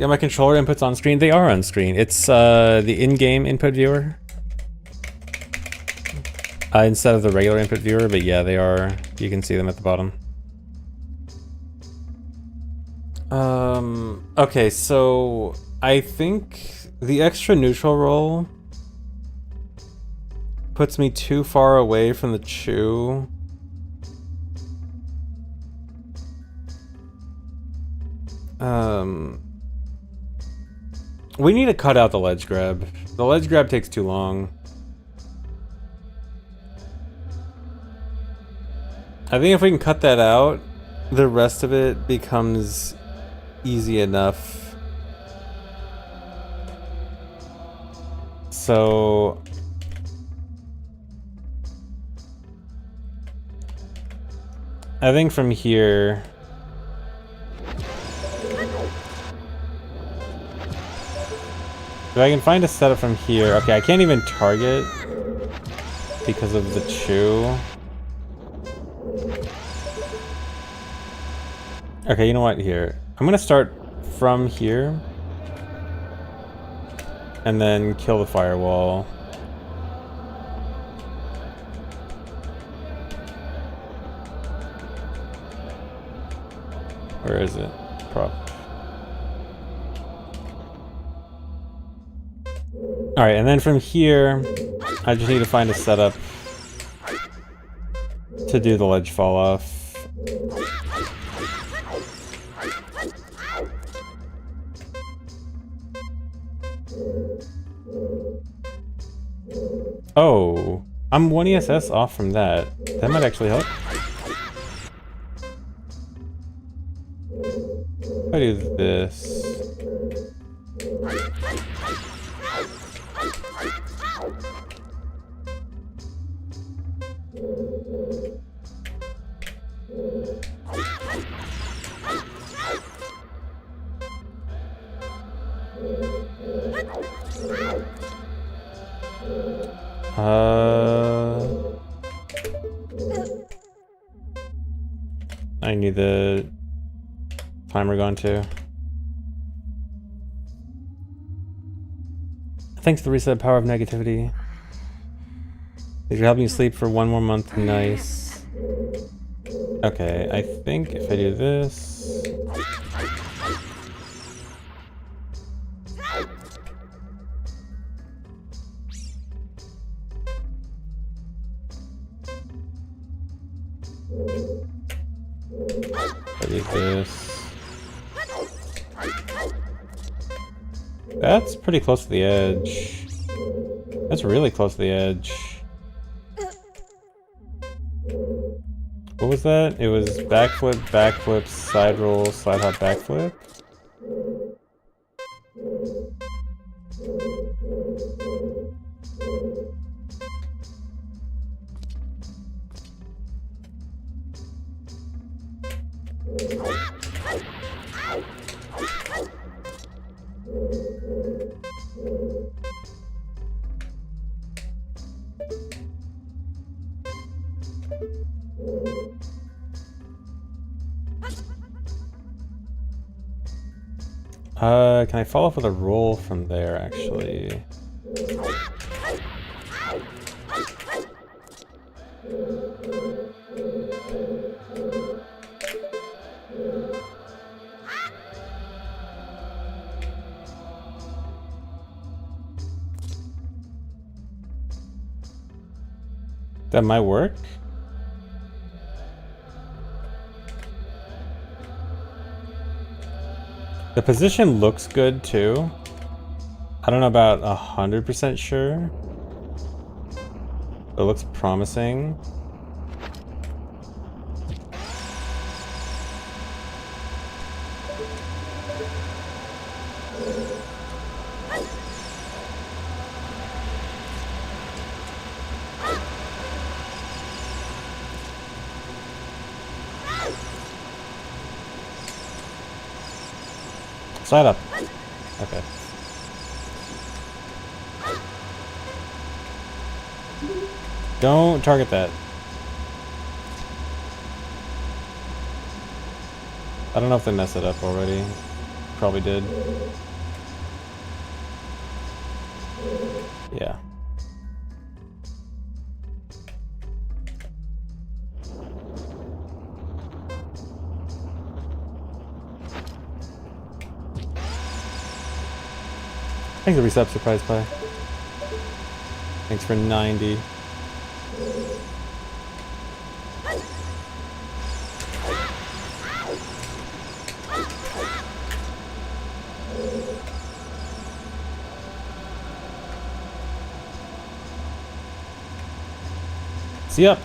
Speaker 1: my controller inputs on screen. They are on screen. It's the in-game input viewer. Instead of the regular input viewer, but yeah, they are. You can see them at the bottom. Okay, so I think the extra neutral roll puts me too far away from the Chew. We need to cut out the ledge grab. The ledge grab takes too long. I think if we can cut that out, the rest of it becomes easy enough. So I think from here, if I can find a setup from here. Okay, I can't even target because of the Chew. Okay, you know what? Here, I'm gonna start from here and then kill the firewall. Where is it? Prop. Alright, and then from here, I just need to find a setup to do the ledge fall off. Oh, I'm 1 ESS off from that. That might actually help. If I do this. need the timer gone too. Thanks for the reset power of negativity. If you're helping you sleep for 1 more month, nice. Okay, I think if I do this... I do this... That's pretty close to the edge. That's really close to the edge. What was that? It was backflip, backflip, side roll, slide hop, backflip. Can I follow up with a roll from there, actually? That might work. The position looks good too. I don't know about 100% sure. It looks promising. Slide up. Okay. Don't target that. I don't know if they messed it up already. Probably did. Yeah. Thanks for resub, Surprise Pie. Thanks for 90. See ya.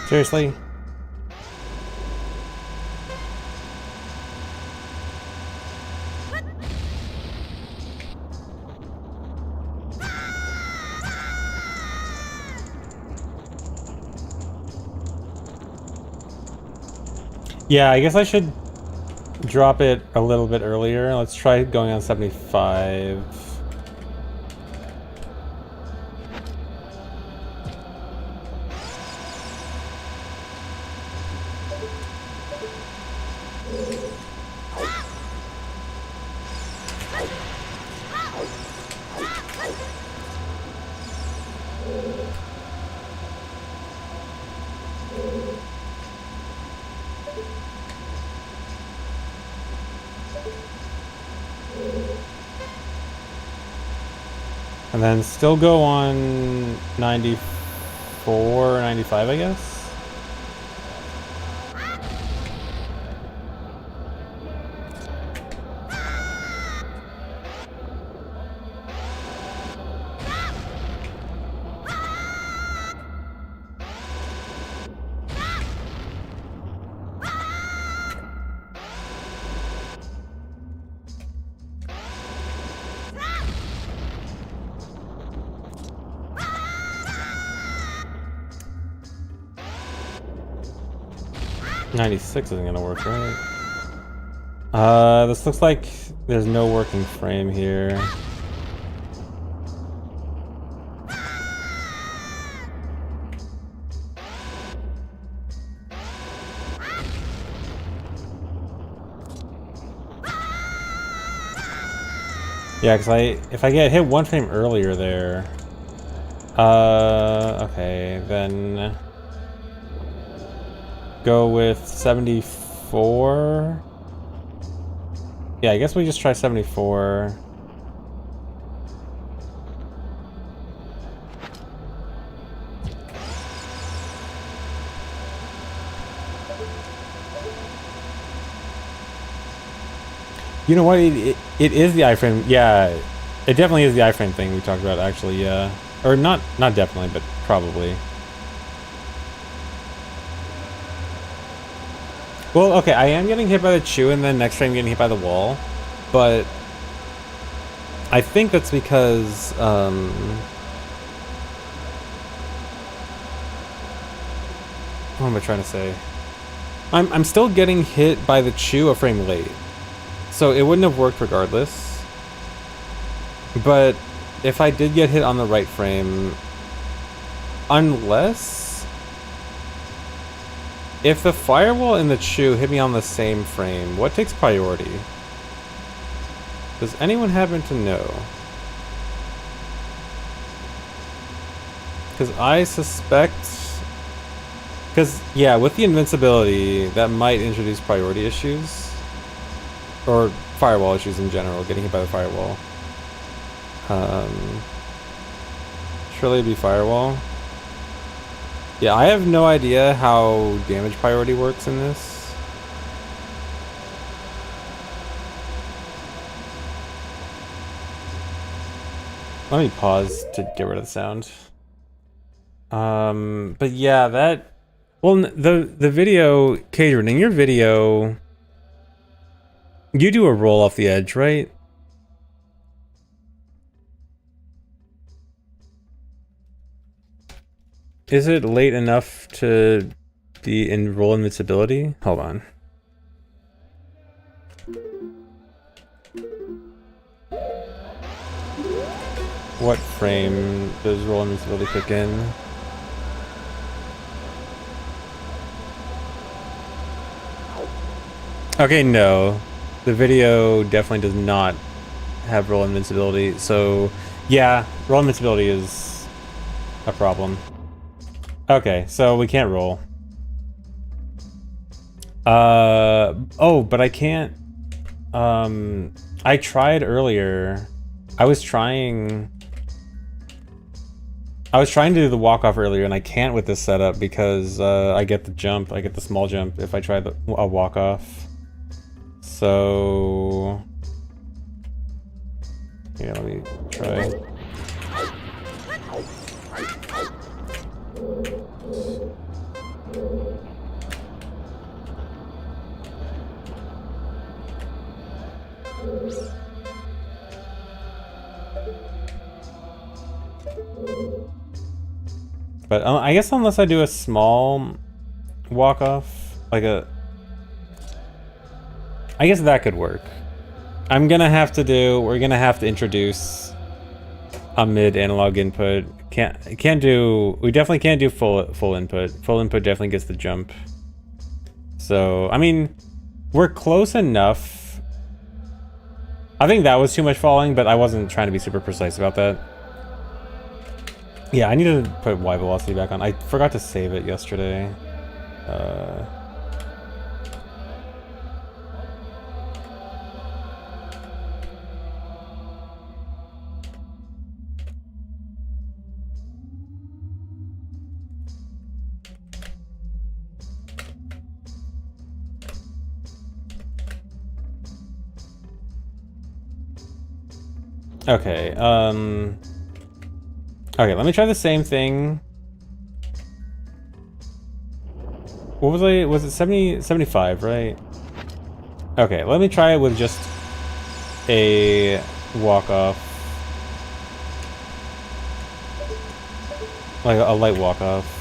Speaker 1: Seriously? Yeah, I guess I should drop it a little bit earlier. Let's try going on 75. And then still go on 94, 95, I guess? '96 isn't gonna work, right? This looks like there's no working frame here. Yeah, because if I get hit one frame earlier there, okay, then go with 74. Yeah, I guess we just try 74. You know what? It is the iframe. Yeah, it definitely is the iframe thing we talked about, actually. Yeah, or not definitely, but probably. Well, okay, I am getting hit by the chew, and then next frame getting hit by the wall, but I think that's because what am I trying to say? I'm still getting hit by the chew a frame late. So it wouldn't have worked regardless. But if I did get hit on the right frame, unless if the firewall and the chew hit me on the same frame, what takes priority? Does anyone happen to know? Because I suspect... Because, yeah, with the invincibility, that might introduce priority issues. Or firewall issues in general, getting hit by the firewall. Surely it'd be firewall. Yeah, I have no idea how damage priority works in this. Let me pause to get rid of the sound. But yeah, that... Well, the video... Cadron, in your video... You do a roll off the edge, right? Is it late enough to be in roll invincibility? Hold on. What frame does roll invincibility kick in? Okay, no. The video definitely does not have roll invincibility, so yeah, roll invincibility is a problem. Okay, so we can't roll. Oh, but I can't. I tried earlier. I was trying to do the walk-off earlier, and I can't with this setup because I get the jump. I get the small jump if I try a walk-off. So... yeah, let me try. But I guess unless I do a small walk-off, like a... I guess that could work. We're gonna have to introduce a mid analog input. We definitely can't do full input. Full input definitely gets the jump. So, I mean, we're close enough. I think that was too much falling, but I wasn't trying to be super precise about that. Yeah, I need to put Y velocity back on. I forgot to save it yesterday. Okay, okay, let me try the same thing. What was was it 70, 75, right? Okay, let me try it with just a walk-off. Like a light walk-off.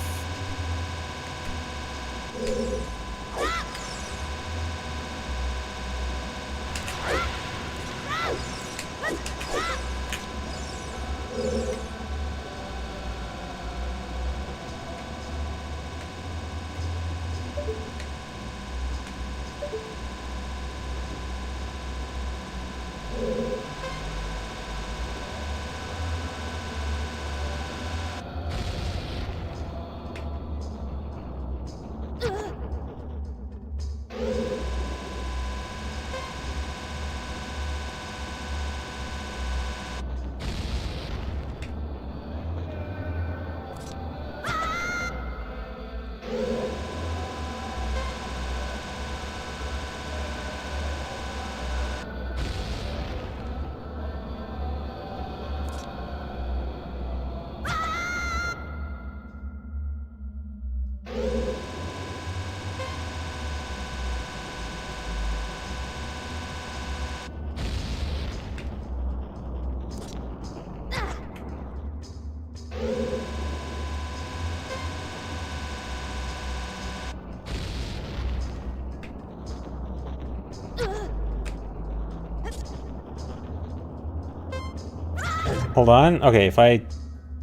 Speaker 1: Hold on. Okay, if I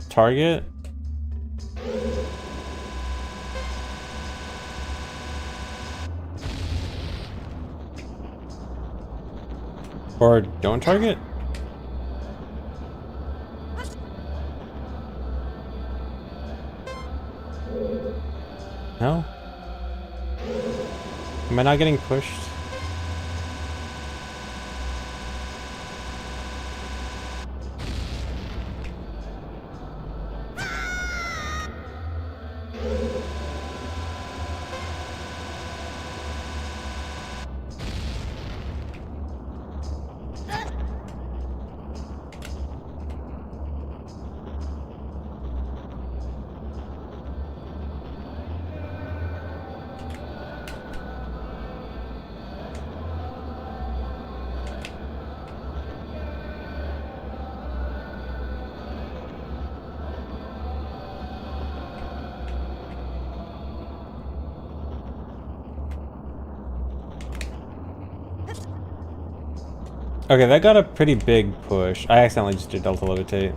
Speaker 1: target. Or don't target? No? Am I not getting pushed? Okay, that got a pretty big push. I accidentally just did Delta Levitate.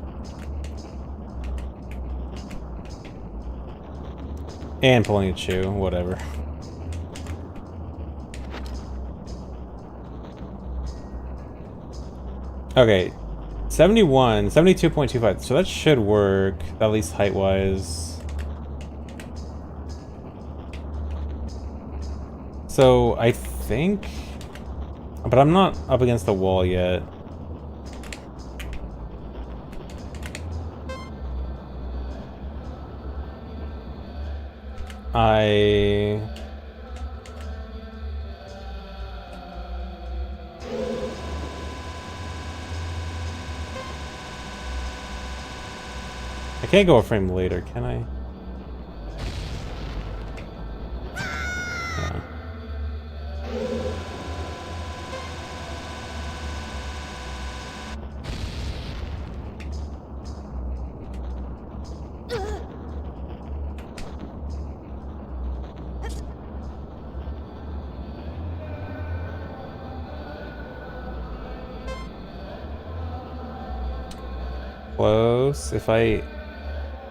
Speaker 1: And pulling a chew, whatever. Okay, 71, 72.25. So that should work, at least height-wise. So I think... But I'm not up against the wall yet. I can't go a frame later, can I? Yeah. Close. If I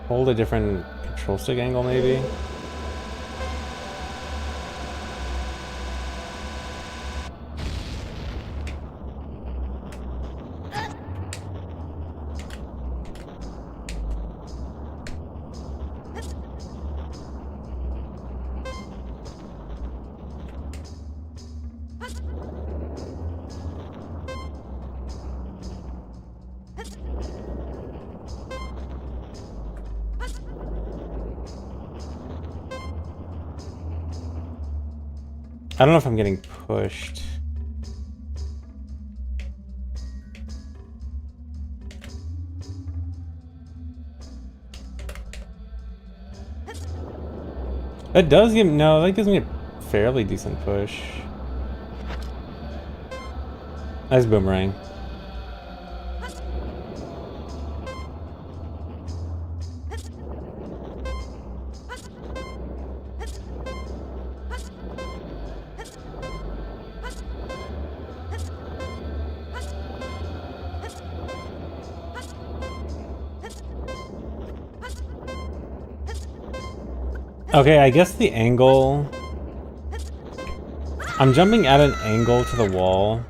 Speaker 1: hold a different control stick angle, maybe. I don't know if I'm getting pushed. That does give no, that gives me a fairly decent push. Nice boomerang. Okay, I guess the angle... I'm jumping at an angle to the wall.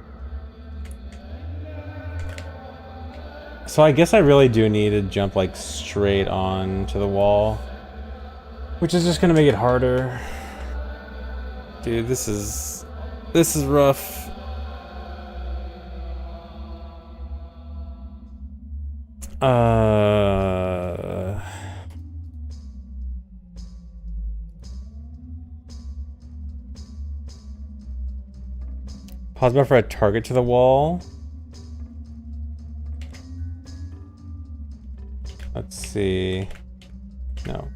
Speaker 1: So I guess I really do need to jump like straight on to the wall. Which is just gonna make it harder. Dude, this is rough. Pause bar for a target to the wall. Let's see. No.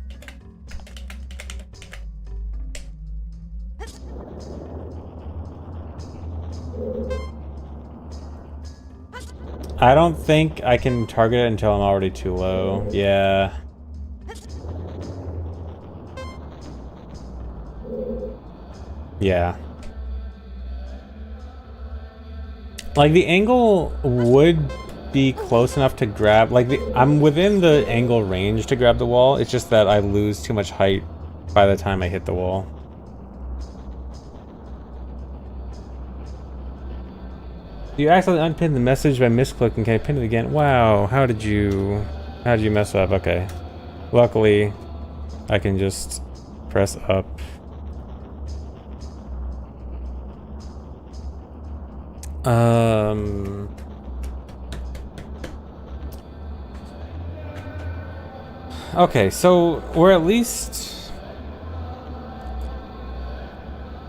Speaker 1: I don't think I can target it until I'm already too low. Yeah. Yeah. Like, the angle would be close enough to grab, like, I'm within the angle range to grab the wall. It's just that I lose too much height by the time I hit the wall. You accidentally unpinned the message by misclicking. Can I pin it again? Wow, how did you mess up? Okay. Luckily, I can just press up. Okay, so we're at least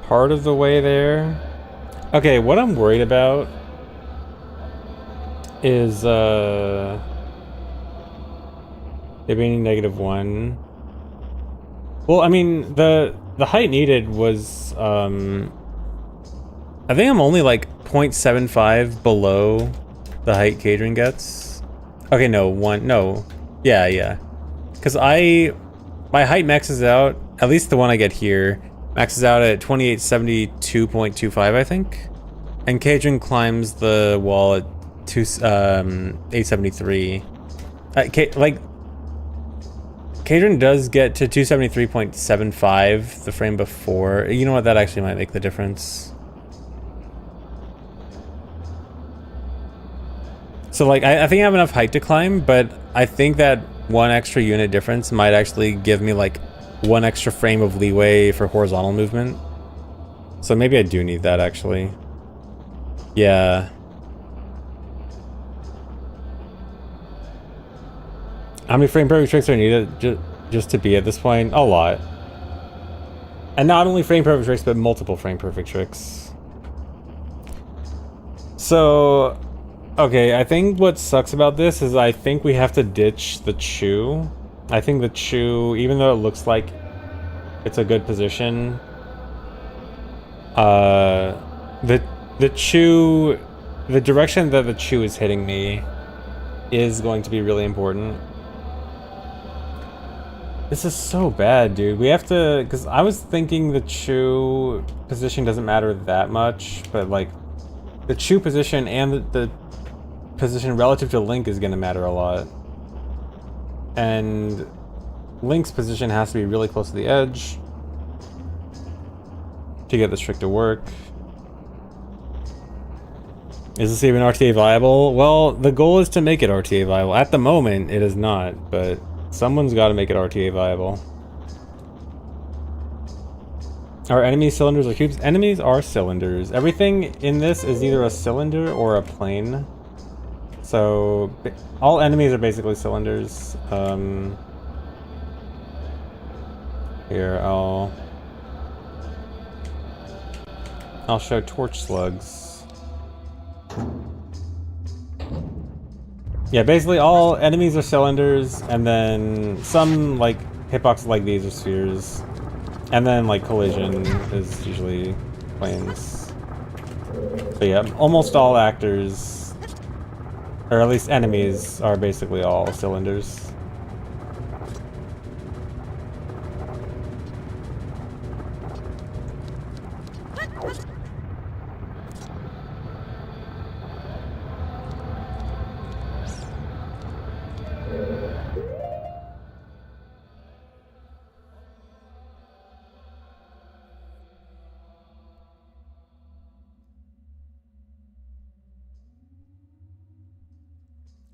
Speaker 1: part of the way there. Okay, what I'm worried about is it being -1. Well, I mean, the height needed was I think I'm only like 0.75 below the height Cadron gets. Okay, no, yeah. Because my height maxes out, at least the one I get here, maxes out at 2872.25, I think. And Cadron climbs the wall at 873. Like, Cadron does get to 273.75 the frame before. You know what, that actually might make the difference. So like, I think I have enough height to climb, but I think that one extra unit difference might actually give me like one extra frame of leeway for horizontal movement. So maybe I do need that actually. Yeah. How many frame perfect tricks are needed just to be at this point? A lot. And not only frame perfect tricks, but multiple frame perfect tricks. So, okay, I think what sucks about this is I think we have to ditch the chew. I think the chew, even though it looks like it's a good position, the chew, the direction that the chew is hitting me is going to be really important. This is so bad, dude. We have to, because I was thinking the chew position doesn't matter that much, but like the chew position and the position relative to Link is going to matter a lot. And Link's position has to be really close to the edge to get this trick to work. Is this even RTA viable? Well, the goal is to make it RTA viable. At the moment, it is not, but someone's got to make it RTA viable. Are enemies cylinders or cubes? Enemies are cylinders. Everything in this is either a cylinder or a plane. So all enemies are basically cylinders. Here, I'll show torch slugs. Yeah, basically all enemies are cylinders, and then some like hitboxes like these are spheres. And then like collision is usually planes. But yeah, almost all actors, or at least enemies, are basically all cylinders.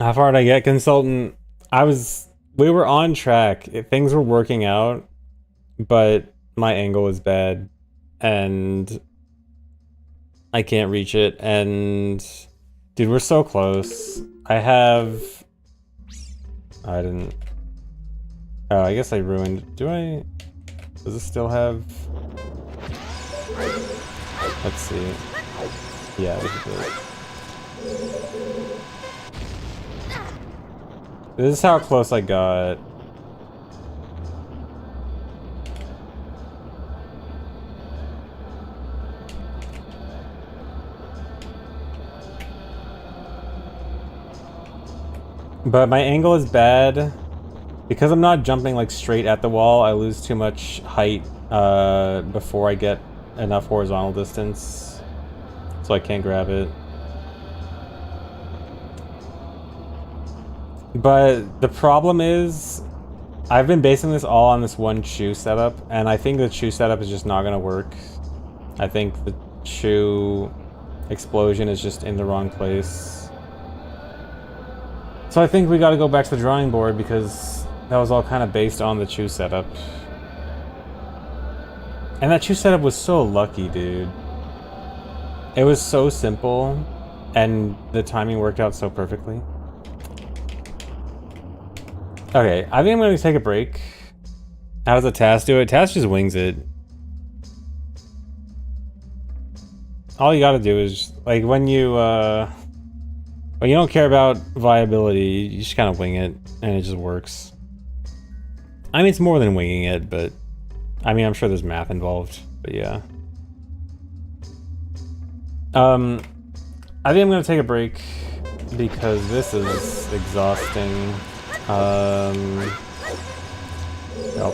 Speaker 1: How far did I get, consultant? We were on track. Things were working out, but my angle was bad, and I can't reach it. And dude, we're so close. I didn't. Oh, I guess I ruined. Does it still have? Let's see. Yeah, this is it. This is how close I got. But my angle is bad. Because I'm not jumping like straight at the wall, I lose too much height before I get enough horizontal distance. So I can't grab it. But the problem is, I've been basing this all on this one shoe setup, and I think the shoe setup is just not gonna work. I think the shoe explosion is just in the wrong place. So I think we gotta go back to the drawing board, because that was all kind of based on the shoe setup. And that shoe setup was so lucky, dude. It was so simple, and the timing worked out so perfectly. Okay, I think I'm gonna take a break. How does the task do it? Task just wings it. All you gotta do is, like, when you don't care about viability, you just kind of wing it, and it just works. I mean, it's more than winging it, but I mean, I'm sure there's math involved, but yeah. I think I'm gonna take a break because this is exhausting. I'll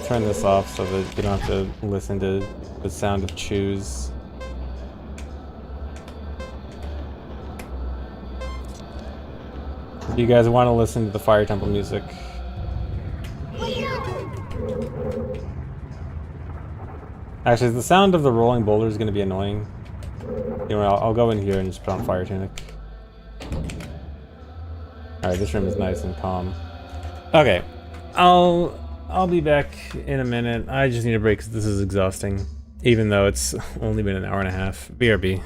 Speaker 1: turn this off so that you don't have to listen to the sound of chews. You guys want to listen to the Fire Temple music? Actually, the sound of the rolling boulder is going to be annoying. You know, I'll go in here and just put on Fire Tunic. Alright, this room is nice and calm. Okay, I'll be back in a minute. I just need a break because this is exhausting. Even though it's only been an hour and a half. BRB.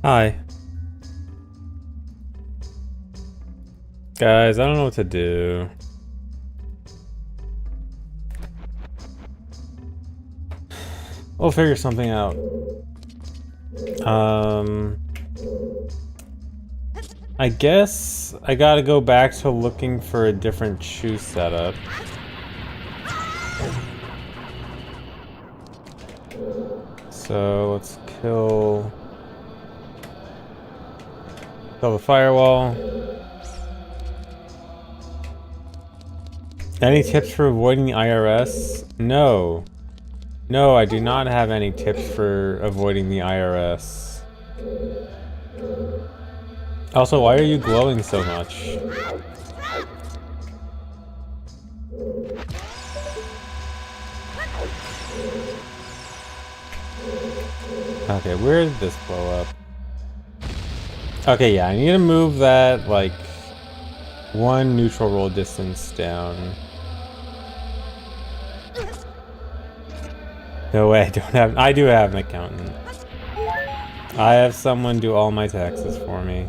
Speaker 1: Hi. Guys, I don't know what to do. We'll figure something out. I guess I gotta go back to looking for a different shoe setup. So let's kill the firewall. Any tips for avoiding the IRS? No. No, I do not have any tips for avoiding the IRS. Also, why are you glowing so much? Okay, where did this blow up? Okay, yeah, I need to move that, like, one neutral roll distance down. No way, I do have an accountant. I have someone do all my taxes for me.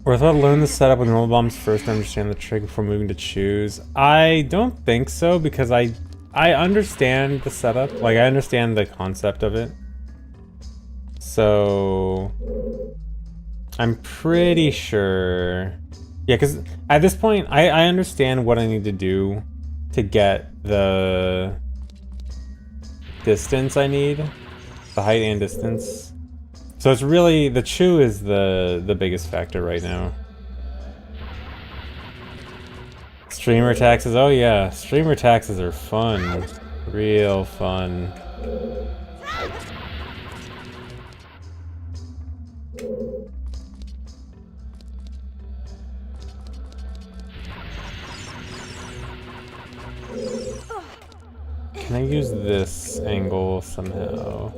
Speaker 1: Or I thought learn the setup with normal bombs first to understand the trick before moving to choose. I don't think so, because I understand the setup. Like, I understand the concept of it. So I'm pretty sure. Yeah, because at this point, I understand what I need to do to get the distance I need. The height and distance. So it's really, the chew is the biggest factor right now. Streamer taxes, oh yeah, streamer taxes are fun. Real fun. Can I use this angle somehow?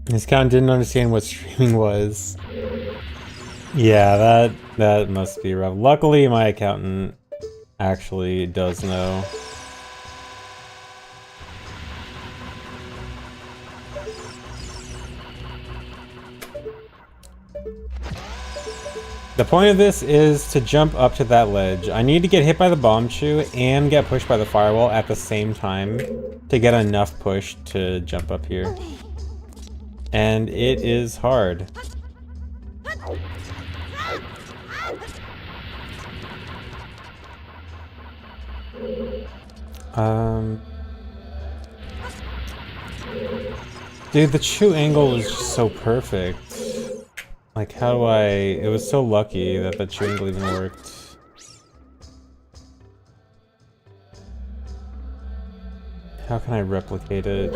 Speaker 1: This count didn't understand what streaming was. Yeah, that must be rough. Luckily, my accountant actually does know. The point of this is to jump up to that ledge. I need to get hit by the bomb chew and get pushed by the firewall at the same time to get enough push to jump up here. And it is hard. Dude, the chew angle was just so perfect. Like, how do I... It was so lucky that the chew angle even worked. How can I replicate it?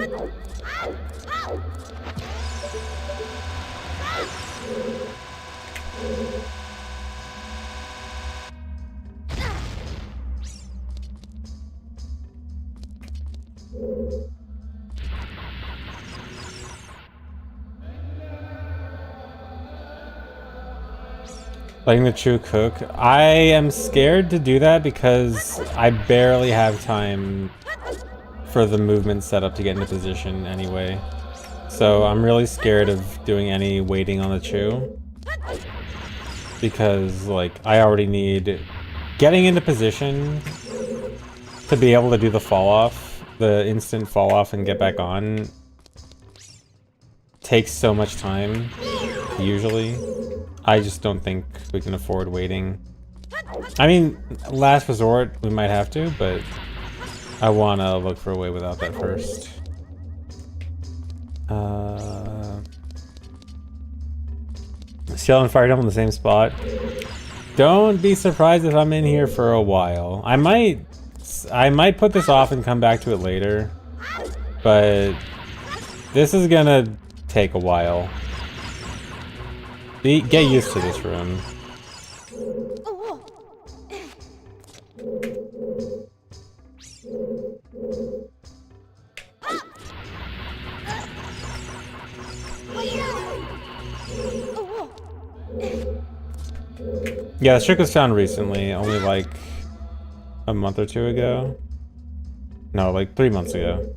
Speaker 1: Letting the chew cook. I am scared to do that because I barely have time for the movement setup to get into position anyway. So I'm really scared of doing any waiting on the chew. Because, like, I already need getting into position to be able to do the fall off, the instant fall off and get back on takes so much time, usually. I just don't think we can afford waiting. I mean, last resort, we might have to, but I want to look for a way without that first. Shell and Fire Temple in the same spot. don't be surprised if I'm in here for a while. I might put this off and come back to it later, but this is gonna take a while. Get used to this room. Yeah, this trick was found recently, only like a month or two ago. No, like 3 months ago.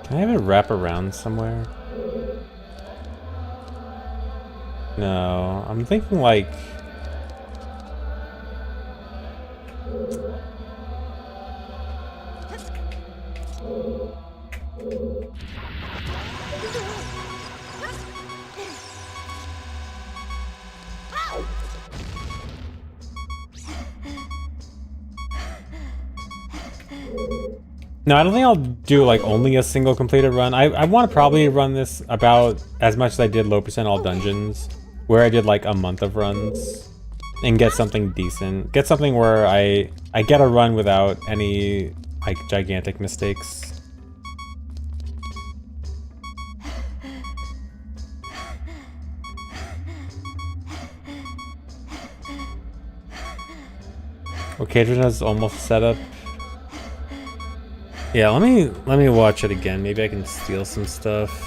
Speaker 1: Can I have it wrap around somewhere? No, I'm thinking like... No, I don't think I'll do like only a single completed run. I want to probably run this about as much as I did low percent all dungeons, where I did like a month of runs and get something decent. Get something where I get a run without any like gigantic mistakes. Ocarina's almost set up. Yeah, let me watch it again. Maybe I can steal some stuff.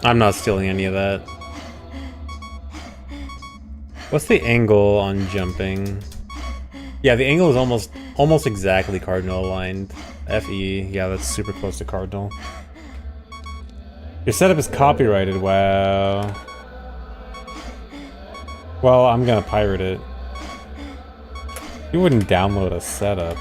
Speaker 1: I'm not stealing any of that. What's the angle on jumping? Yeah, the angle is almost exactly cardinal aligned. FE, yeah, that's super close to cardinal. Your setup is copyrighted, wow. Well, I'm gonna pirate it. You wouldn't download a setup.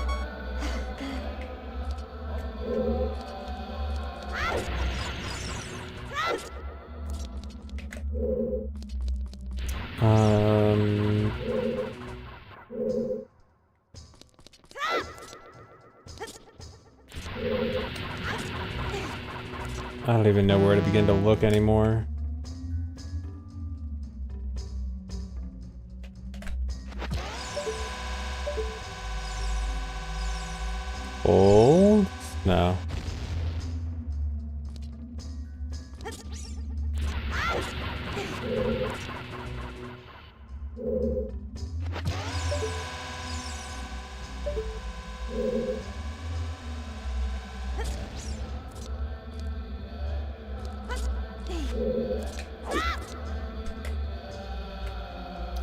Speaker 1: I don't even know where to begin to look anymore. Hold? No.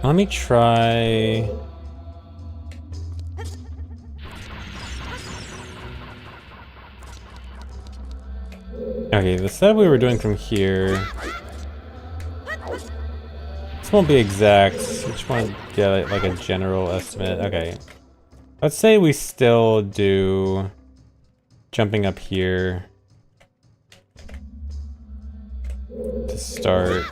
Speaker 1: Let me try... Okay, the setup we were doing from here... This won't be exact, I just want to get like a general estimate. Okay. Let's say we still do... jumping up here... to start.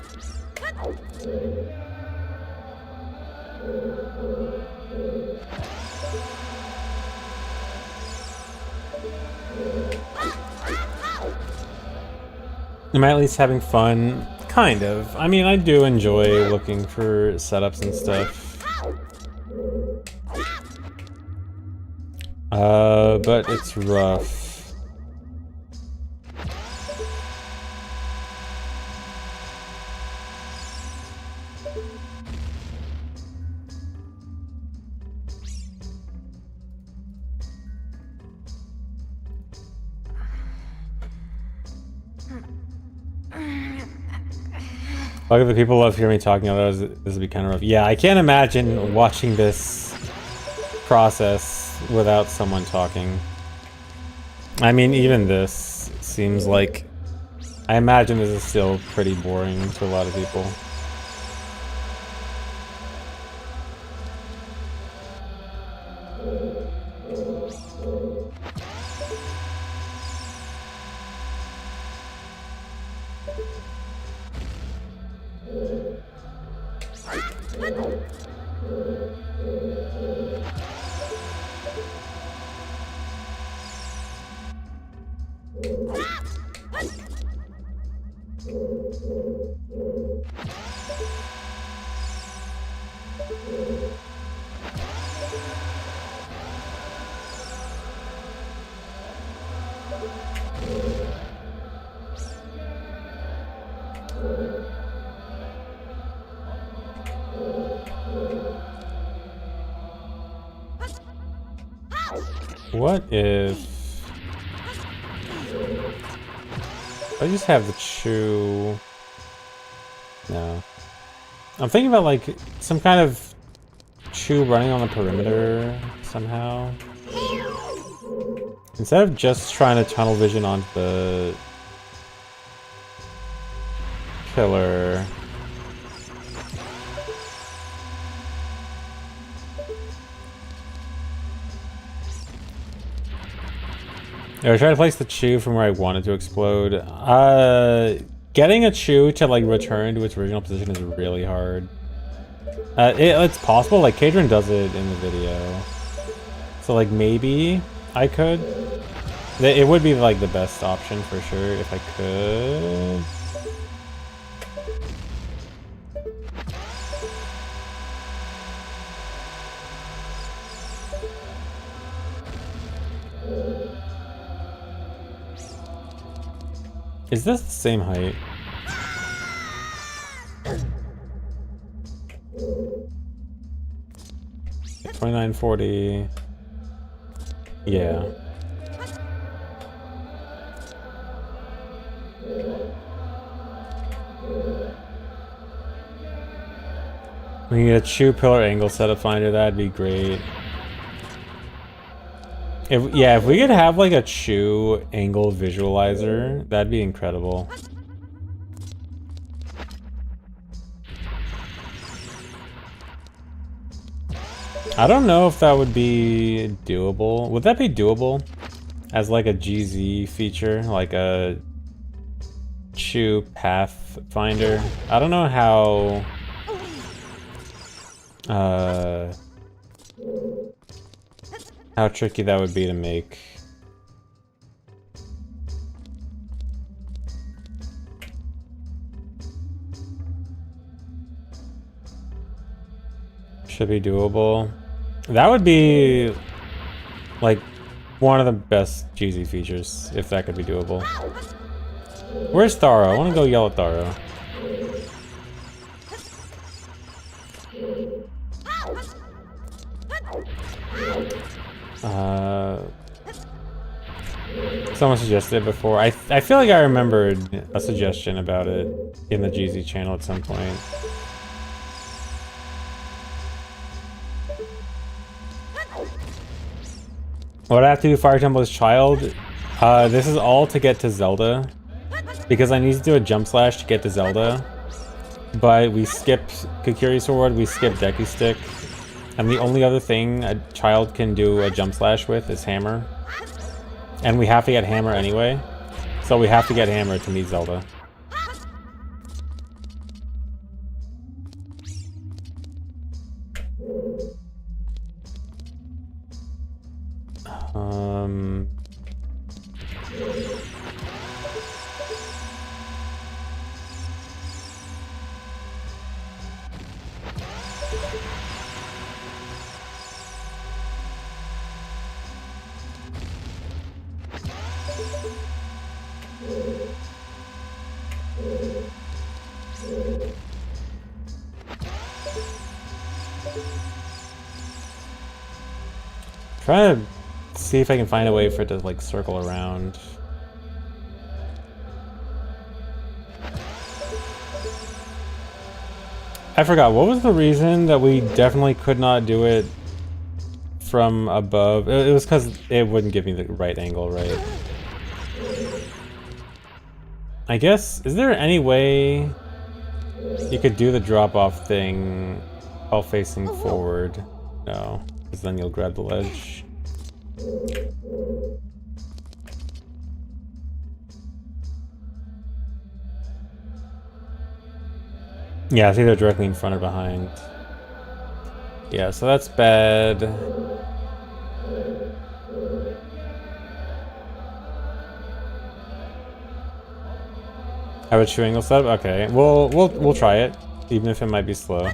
Speaker 1: Am I at least having fun? Kind of. I mean, I do enjoy looking for setups and stuff. But it's rough. Like if the people love hearing me talking, otherwise this would be kind of rough. Yeah, I can't imagine watching this process without someone talking. I mean, even this seems like... I imagine this is still pretty boring to a lot of people. What if I just have the chew? No. I'm thinking about like some kind of chew running on the perimeter somehow. Instead of just trying to tunnel vision onto the pillar. Yeah, I tried to place the chew from where I wanted to explode. Getting a chew to like return to its original position is really hard. It's possible, like Kadron does it in the video. So like maybe I could. It would be like the best option for sure if I could. Is this the same height? $29.40. Yeah. We need a chew pillar angle setup finder, that'd be great. If we could have like a chew angle visualizer, that'd be incredible. I don't know if that would be doable. Would that be doable as like a GZ feature, like a chew path finder? I don't know how tricky that would be to make. Should be doable. That would be like one of the best GZ features if that could be doable. Where's Tharo? I want to go yell at Tharo. Someone suggested it before. I feel like I remembered a suggestion about it in the GZ channel at some point. What I have to do Fire Temple as child? This is all to get to Zelda. Because I need to do a jump slash to get to Zelda. But we skipped Kukuri Sword, we skipped Deku Stick. And the only other thing a child can do a jump slash with is Hammer. And we have to get Hammer anyway. So we have to get Hammer to meet Zelda. Try to see if I can find a way for it to like circle around. I forgot, what was the reason that we definitely could not do it from above? It was because it wouldn't give me the right angle, right? I guess, is there any way you could do the drop-off thing while facing forward? No, because then you'll grab the ledge. Yeah, it's either directly in front or behind. Yeah, so that's bad. Have a 2-angle setup? Okay, we'll try it, even if it might be slow.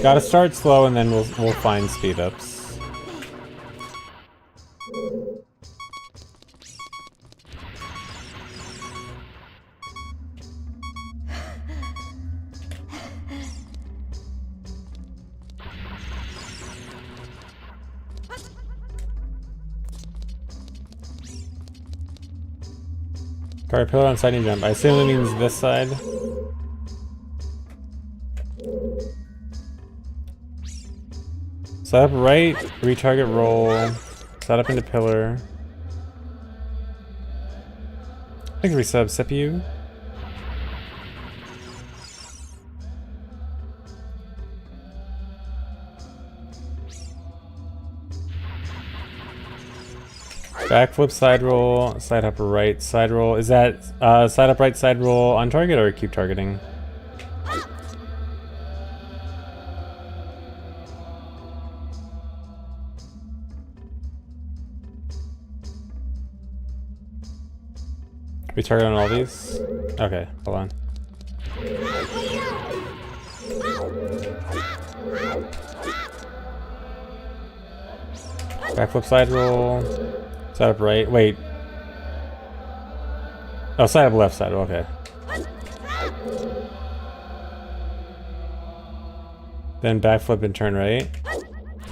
Speaker 1: Gotta start slow and then we'll find speed ups. Guard pillar on sliding jump. I assume it means this side. Set up right, retarget roll, set up into pillar. I think resub CPU. Backflip side roll, side up right side roll. Is that side up right side roll on target or keep targeting? We target on all these? Okay, hold on. Backflip side roll. Side up right. Wait. Oh, side up left side. Okay. Then backflip and turn right.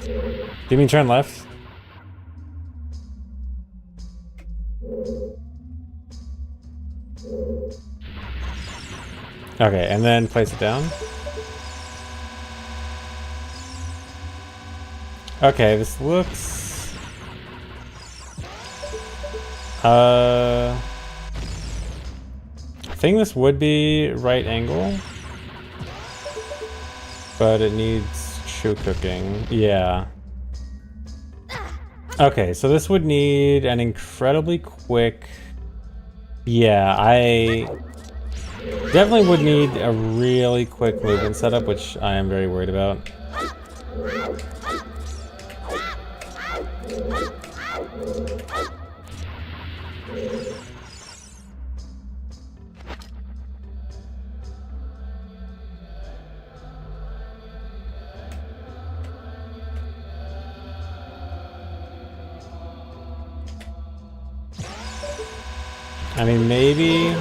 Speaker 1: Do you mean turn left? Okay, and then place it down. Okay, this looks... I think this would be right angle, but it needs shoe cooking. Yeah. Okay, so this would need an incredibly quick... Yeah, I definitely would need a really quick movement setup, which I am very worried about. I mean, maybe...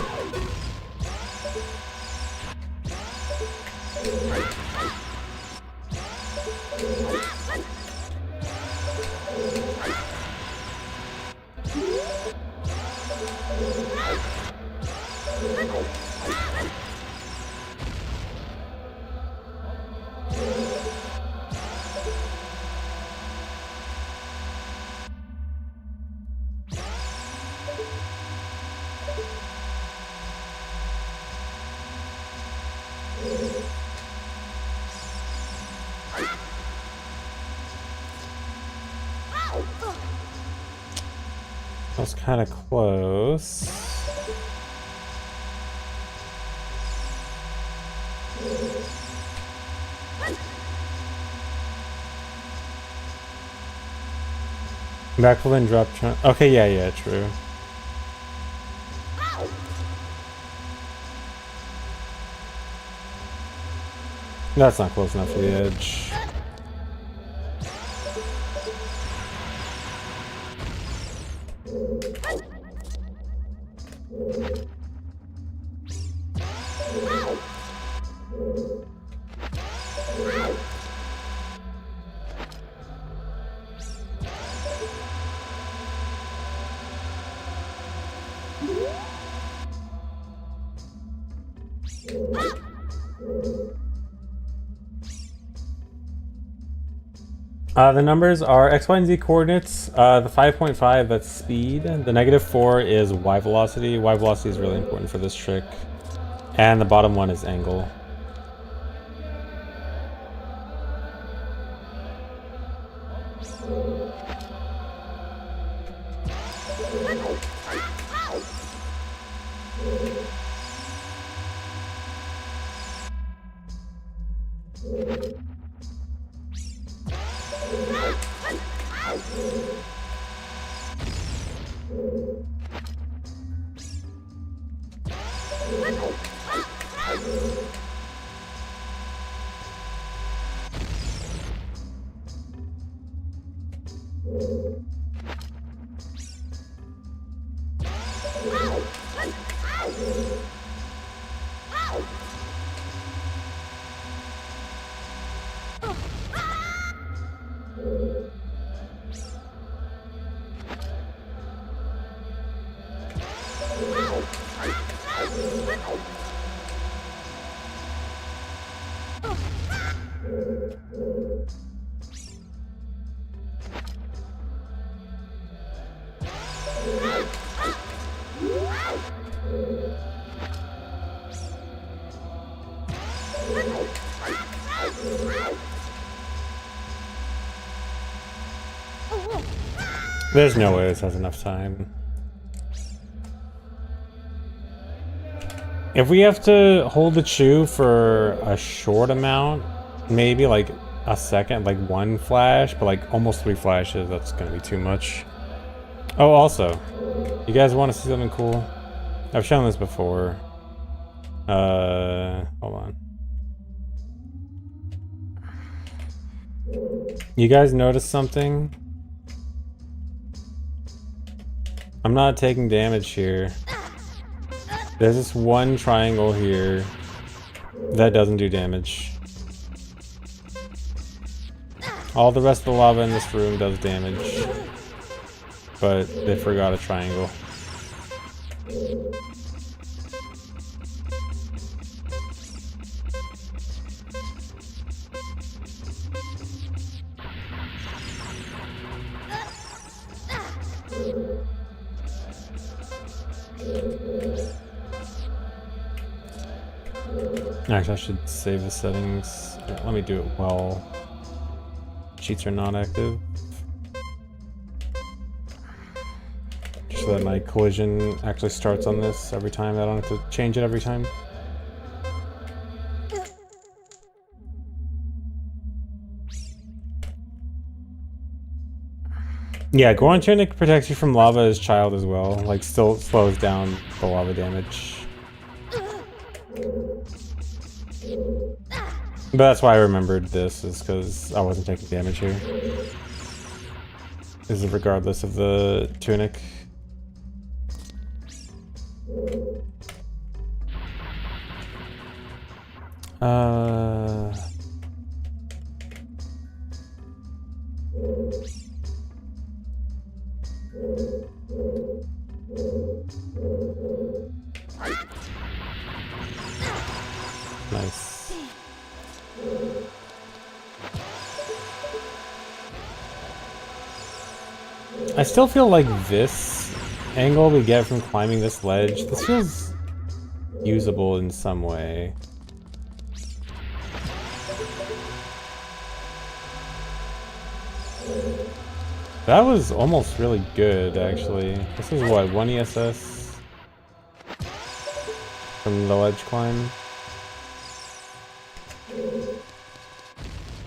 Speaker 1: That was kind of close. Backflip and drop. Okay, yeah, true. That's not close enough for the edge. The numbers are X, Y, and Z coordinates. The 5.5, that's speed. The -4 is Y velocity. Y velocity is really important for this trick. And the bottom one is angle. There's no way this has enough time. If we have to hold the chew for a short amount, maybe like a second, like one flash, but like almost 3 flashes, that's gonna be too much. Oh, also, you guys want to see something cool? I've shown this before. Hold on. You guys notice something? I'm not taking damage here. There's this one triangle here that doesn't do damage. All the rest of the lava in this room does damage, but they forgot a triangle. Actually, I should save the settings. Let me do it while cheats are not active. Just so that my collision actually starts on this every time. I don't have to change it every time. Yeah, Goron Tunic protects you from lava as child as well. Like, still slows down the lava damage. But that's why I remembered this, is because I wasn't taking damage here. This is regardless of the tunic. Nice. I still feel like this angle we get from climbing this ledge, this feels usable in some way. That was almost really good, actually. This is what, 1 ESS from the ledge climb?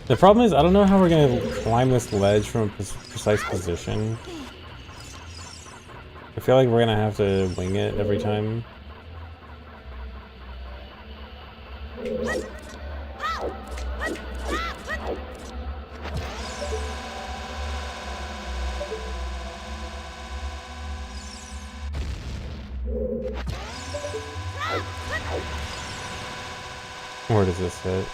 Speaker 1: The problem is, I don't know how we're gonna climb this ledge from a precise position. I feel like we're gonna have to wing it every time. Where does this hit?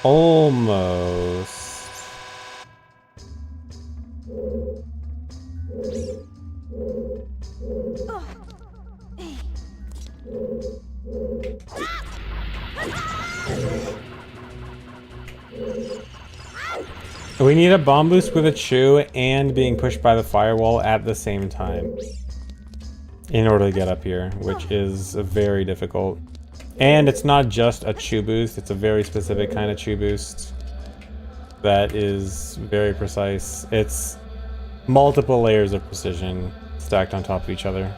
Speaker 1: Almost. We need a bomb boost with a chew and being pushed by the firewall at the same time in order to get up here, which is very difficult. And it's not just a chew boost, it's a very specific kind of chew boost that is very precise. It's multiple layers of precision stacked on top of each other.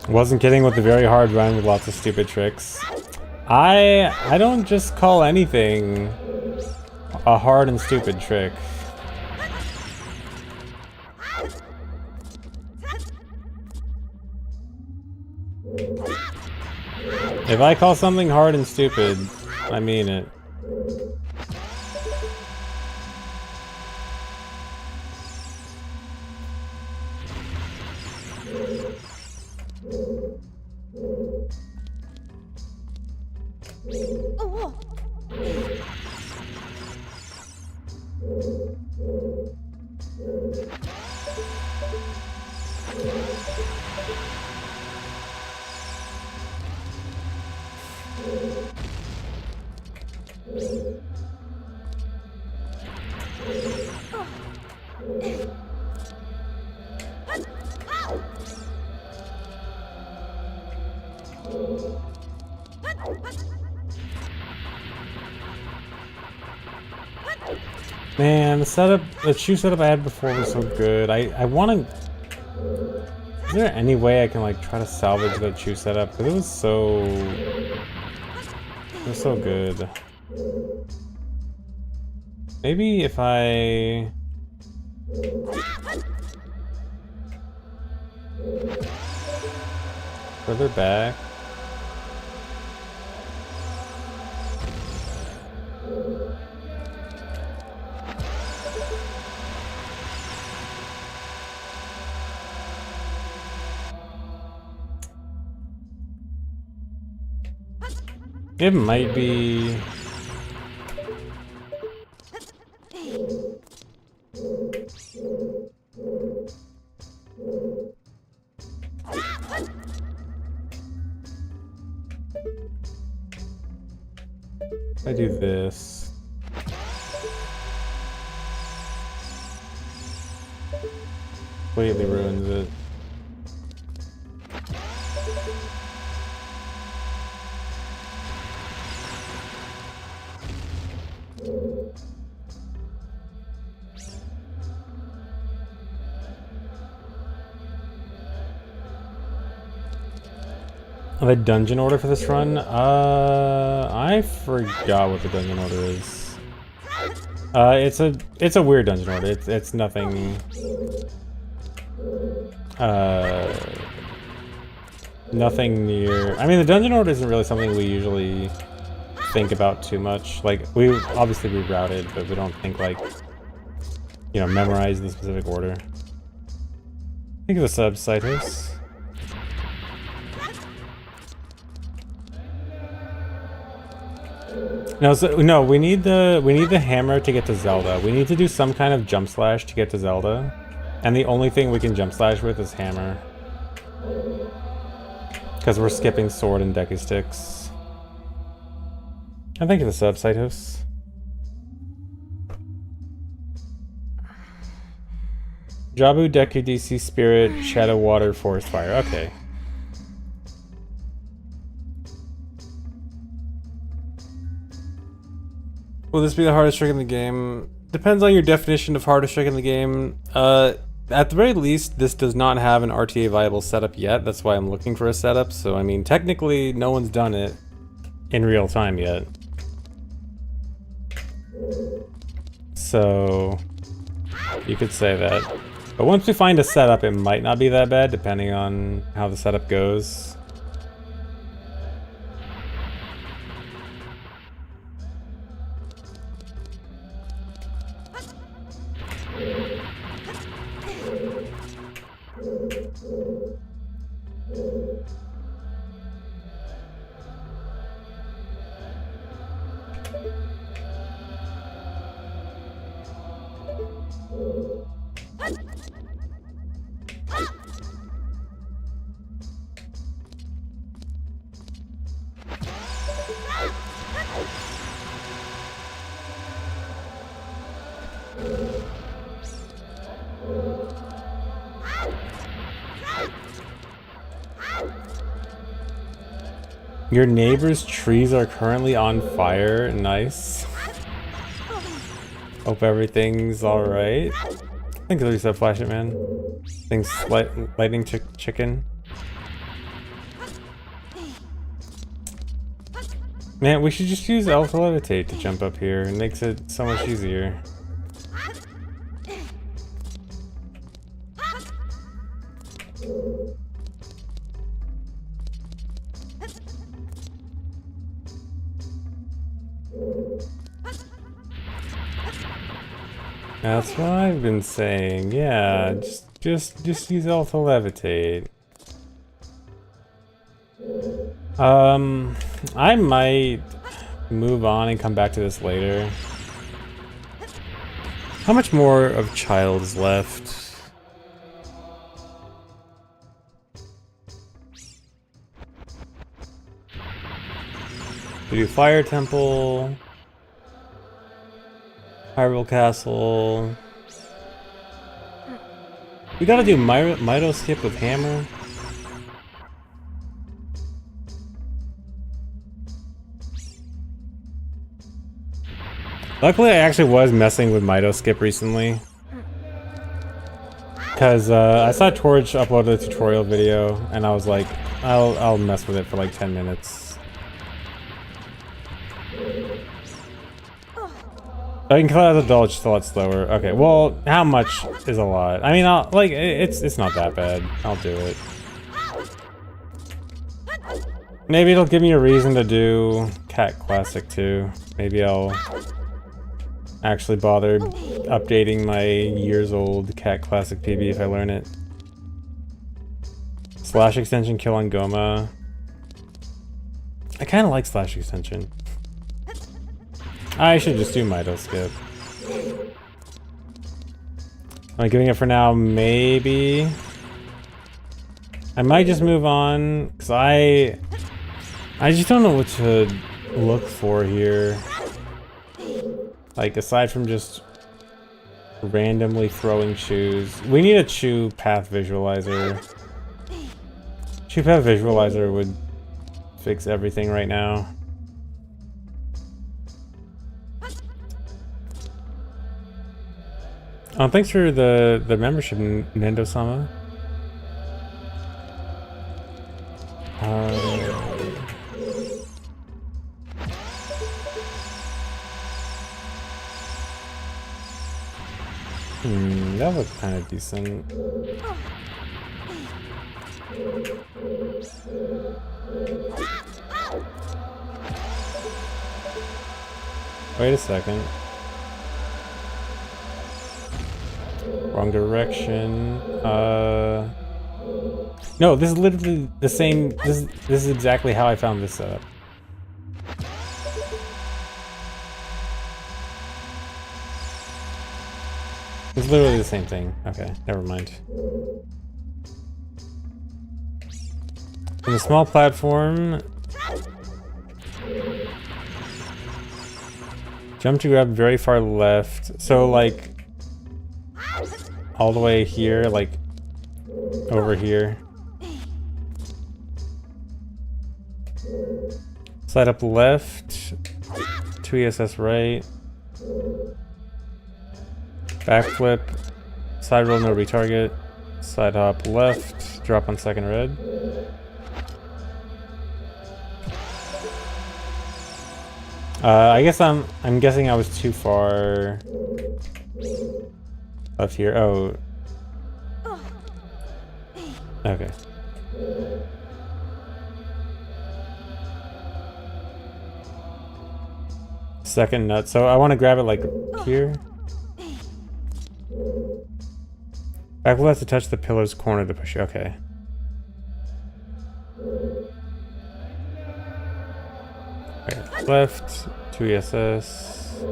Speaker 1: Wasn't kidding with the very hard run with lots of stupid tricks. I don't just call anything a hard and stupid trick. If I call something hard and stupid, I mean it. Man, the setup, the shoe setup I had before was so good. I want to... Is there any way I can like try to salvage that shoe setup? Because it was so... It was so good. Maybe if I... Further back. It might be... I do this. Completely ruins it. The dungeon order for this run? I forgot what the dungeon order is. It's a weird dungeon order. It's nothing. Nothing near. I mean, the dungeon order isn't really something we usually think about too much. Like we obviously rerouted, but we don't think like, you know, memorize the specific order. Think of the sub Cytos. No, no, we need the hammer to get to Zelda. We need to do some kind of jump slash to get to Zelda. And the only thing we can jump slash with is hammer. Because we're skipping sword and deku sticks. And thank you for the sub, Cytos. Jabu, Deku, DC, Spirit, Shadow, Water, Forest, Fire. Okay. Will this be the hardest trick in the game? Depends on your definition of hardest trick in the game. At the very least, this does not have an RTA viable setup yet. That's why I'm looking for a setup. So, I mean, technically, no one's done it in real time yet. So, you could say that. But once we find a setup, it might not be that bad, depending on how the setup goes. Your neighbor's trees are currently on fire. Nice. Hope everything's alright. Thanks for the flash it, man. Thanks, lightning chicken. Man, we should just use L to levitate to jump up here. It makes it so much easier. That's what I've been saying. Yeah, just use L to levitate. I might move on and come back to this later. How much more of Child is left? We do Fire Temple, Hyrule Castle. We gotta do Mito skip with Hammer. Luckily, I actually was messing with Mito skip recently. Because I saw Torch upload a tutorial video, and I was like, I'll mess with it for like 10 minutes. I can cut out the dodge just a lot slower. Okay, well, how much is a lot? I mean, it's not that bad. I'll do it. Maybe it'll give me a reason to do Cat Classic too. Maybe I'll actually bother updating my years-old Cat Classic PB if I learn it. Slash extension kill on Goma. I kind of like slash extension. I should just do Mito skip. Am I giving it for now? Maybe. I might just move on because I just don't know what to look for here. Like, aside from just randomly throwing chews. We need a chew path visualizer. Chew path visualizer would fix everything right now. Thanks for the membership, Nendo-sama. That looked kind of decent. Wait a second. Wrong direction. No, this is literally the same. This is exactly how I found this setup. It's literally the same thing. Okay, never mind. On the small platform, jump to grab very far left. So like all the way here, like over here. Slide up left, 2 ESS right. Backflip, side roll, no retarget. Side hop left, drop on second red. I guess I'm guessing I was too far left here. Oh. Okay. Second nut. So I want to grab it like here. Back left to touch the pillar's corner to push. Okay. Right, left, 2 ESS.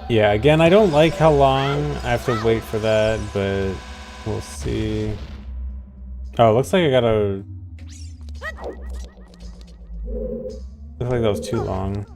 Speaker 1: Yeah, again, I don't like how long I have to wait for that, but we'll see. Oh, it looks like I gotta... Looks like that was too long.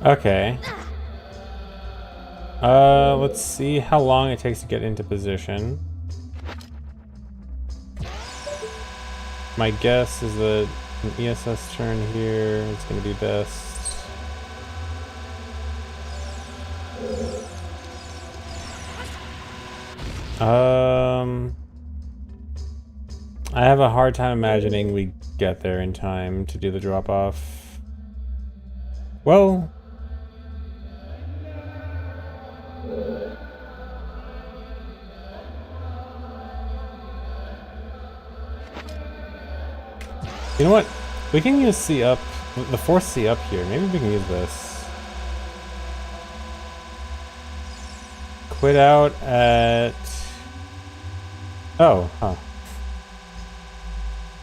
Speaker 1: Okay. Let's see how long it takes to get into position. My guess is that an ESS turn here is going to be best. I have a hard time imagining we get there in time to do the drop-off. Well... You know what? We can use C up, the force C up here. Maybe we can use this. Quit out at... Oh, huh.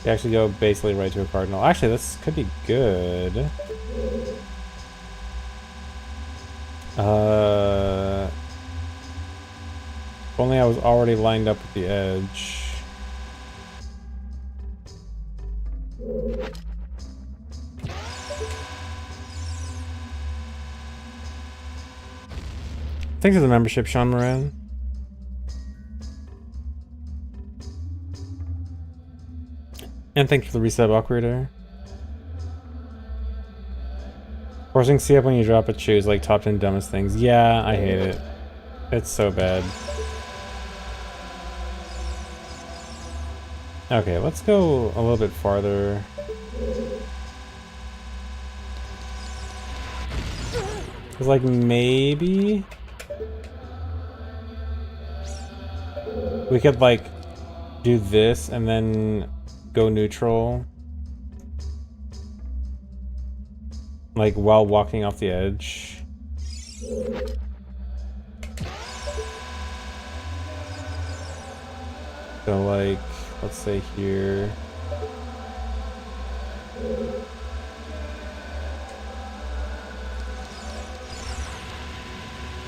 Speaker 1: You actually go basically right to a cardinal. Actually, this could be good. If only I was already lined up at the edge. Thanks for the membership, Sean Moran. And thanks for the resub, Ocarina. Forcing C up when you drop a choose, like top 10 dumbest things. Yeah, I hate it. It's so bad. Okay, let's go a little bit farther. Cause like maybe we could like do this and then go neutral. Like while walking off the edge. So like, let's say here.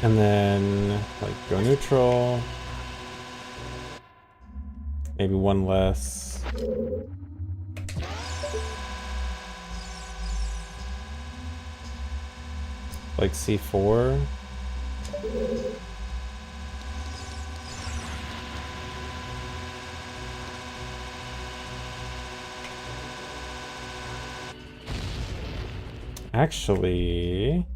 Speaker 1: And then like go neutral. Maybe one less. Like C4. Actually...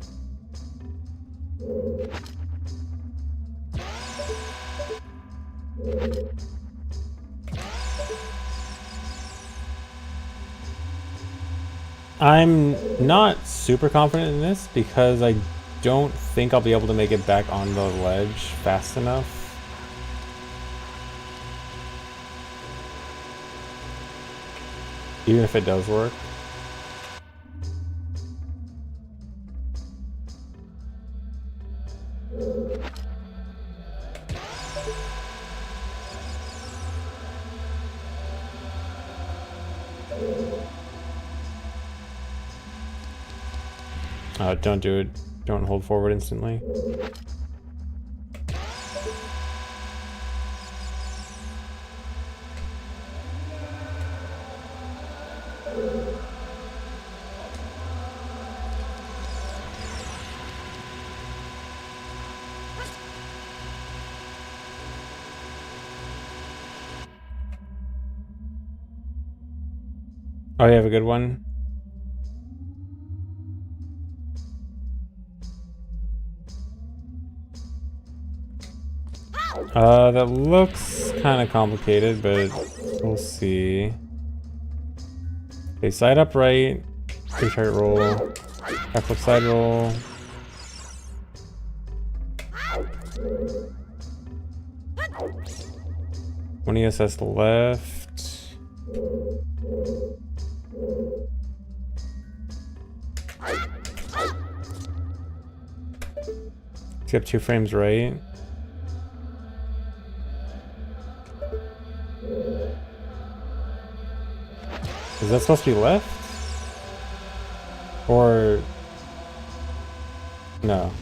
Speaker 1: I'm not super confident in this because I don't think I'll be able to make it back on the ledge fast enough. Even if it does work. Don't do it. Don't hold forward instantly. Oh, you have a good one? That looks kind of complicated, but we'll see. Okay, side up right, pre-chart roll, back flip side roll. One ESS left. Skip 2 frames right. Is that supposed to be left? Or... no.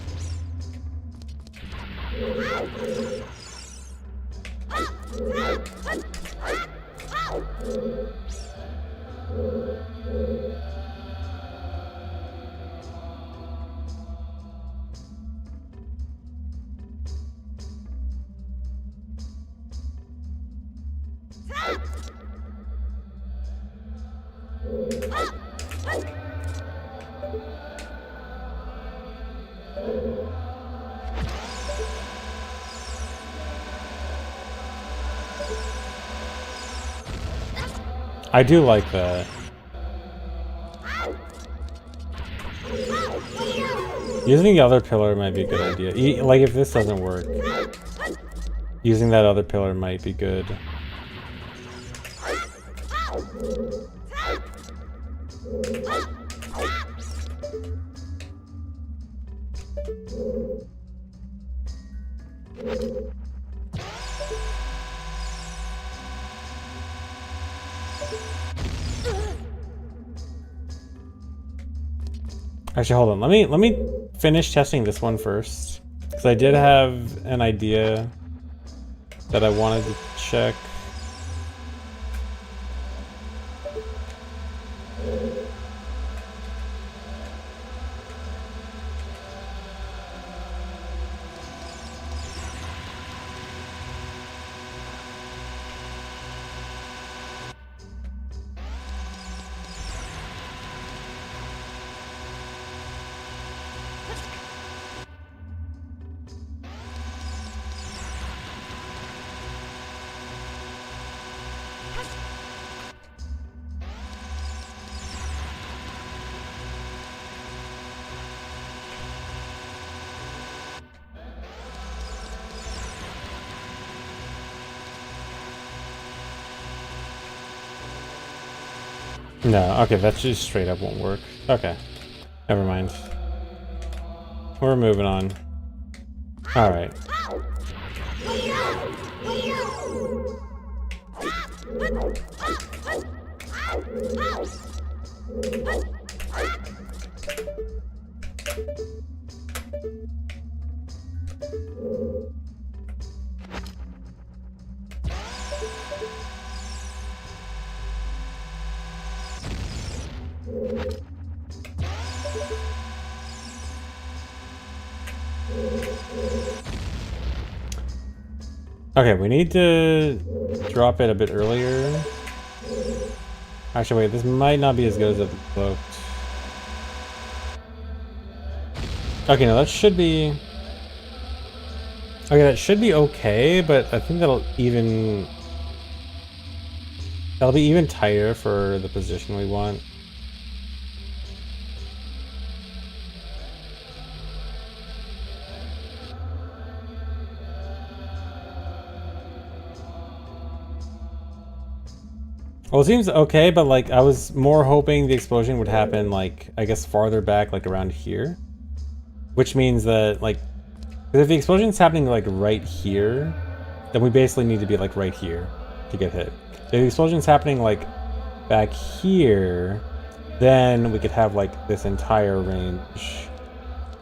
Speaker 1: I do like that. Using the other pillar might be a good idea. Like if this doesn't work, using that other pillar might be good. Actually, hold on. Let me finish testing this one first, because I did have an idea that I wanted to check. No, okay, that just straight up won't work. Okay, never mind. We're moving on. Alright. Okay, we need to drop it a bit earlier. Actually, wait, this might not be as good as it looked. Okay, no, that should be... okay, that should be okay, but I think that'll be even tighter for the position we want. Well, it seems okay, but like I was more hoping the explosion would happen like, I guess farther back, like around here. Which means that like, because if the explosion's happening like right here, then we basically need to be like right here to get hit. If the explosion's happening like back here, then we could have like this entire range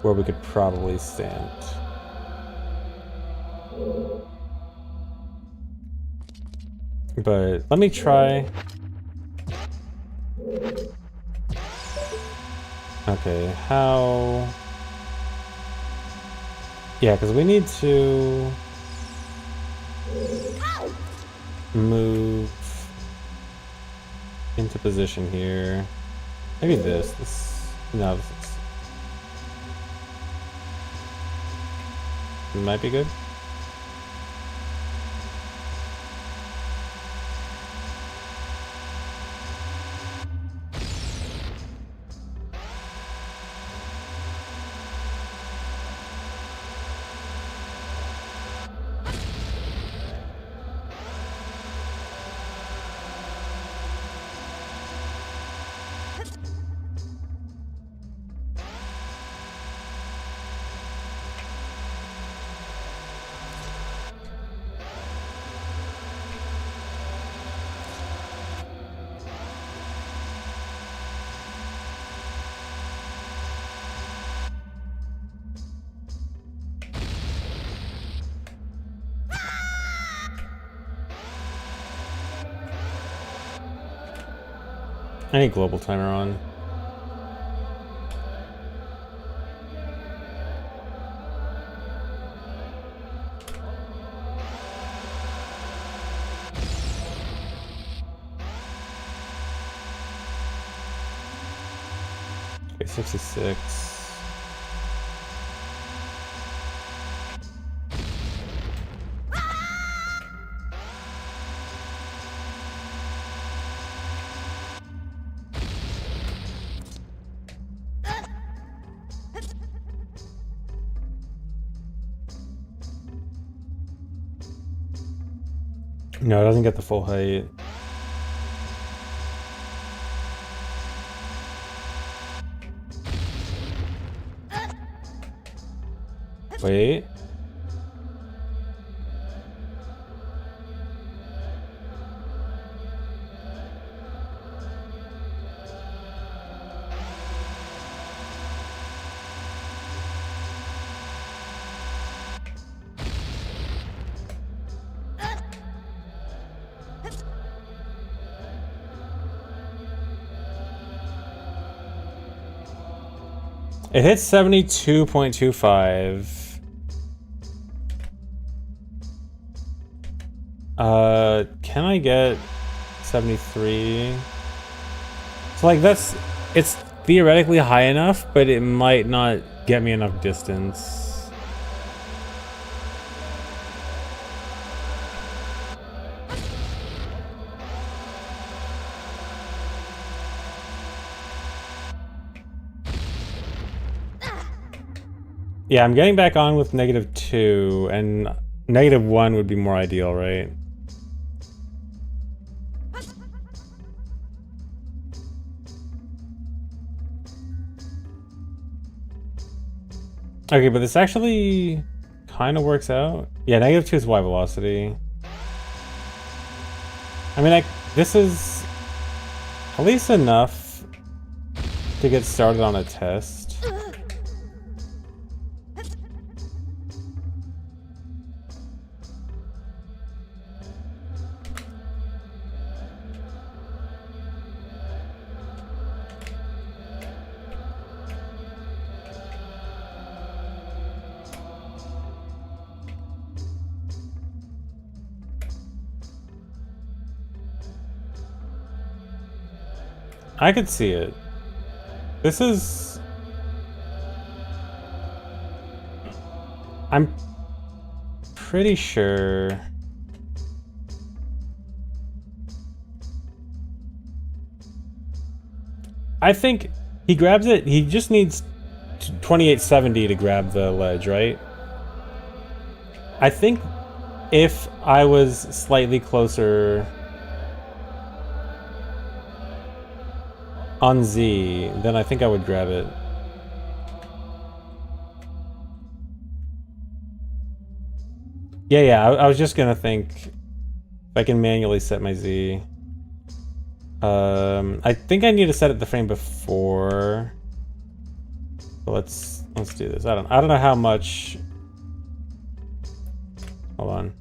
Speaker 1: where we could probably stand. But let me try. Okay, how... yeah, because we need to move into position here. Maybe this. No, this might be good. I need global timer on. Okay, 66. No, it doesn't get the full height. Wait. It hits 72.25. Can I get 73? So like it's theoretically high enough, but it might not get me enough distance. Yeah, I'm getting back on with -2, and -1 would be more ideal, right? Okay, but this actually kind of works out. Yeah, -2 is Y velocity. I mean, this is at least enough to get started on a test. I could see it. This is... I'm pretty sure... I think he grabs it, he just needs 2870 to grab the ledge, right? I think if I was slightly closer on Z, then I think I would grab it. Yeah, I was just gonna think if I can manually set my Z. I think I need to set it the frame before. But let's do this. I don't know how much. Hold on.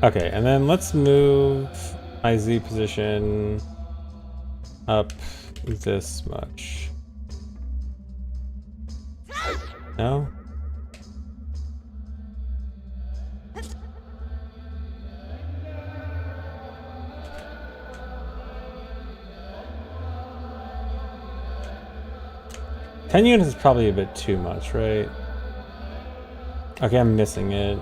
Speaker 1: Okay, and then let's move my Z position up this much. No? Ten units is probably a bit too much, right? Okay, I'm missing it.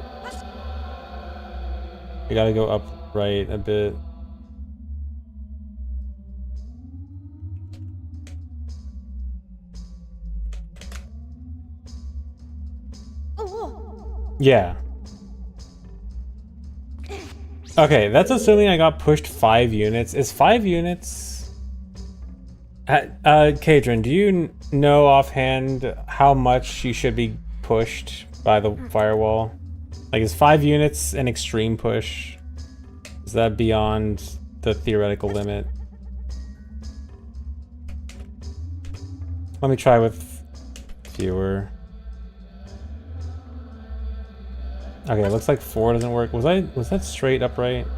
Speaker 1: We gotta go up right a bit. Yeah. Okay, that's assuming I got pushed 5 units. Is 5 units... Kadrin, do you know offhand how much she should be pushed by the firewall? Like, is 5 units an extreme push? Is that beyond the theoretical limit? Let me try with fewer. Okay, it looks like 4 doesn't work. Was that straight upright?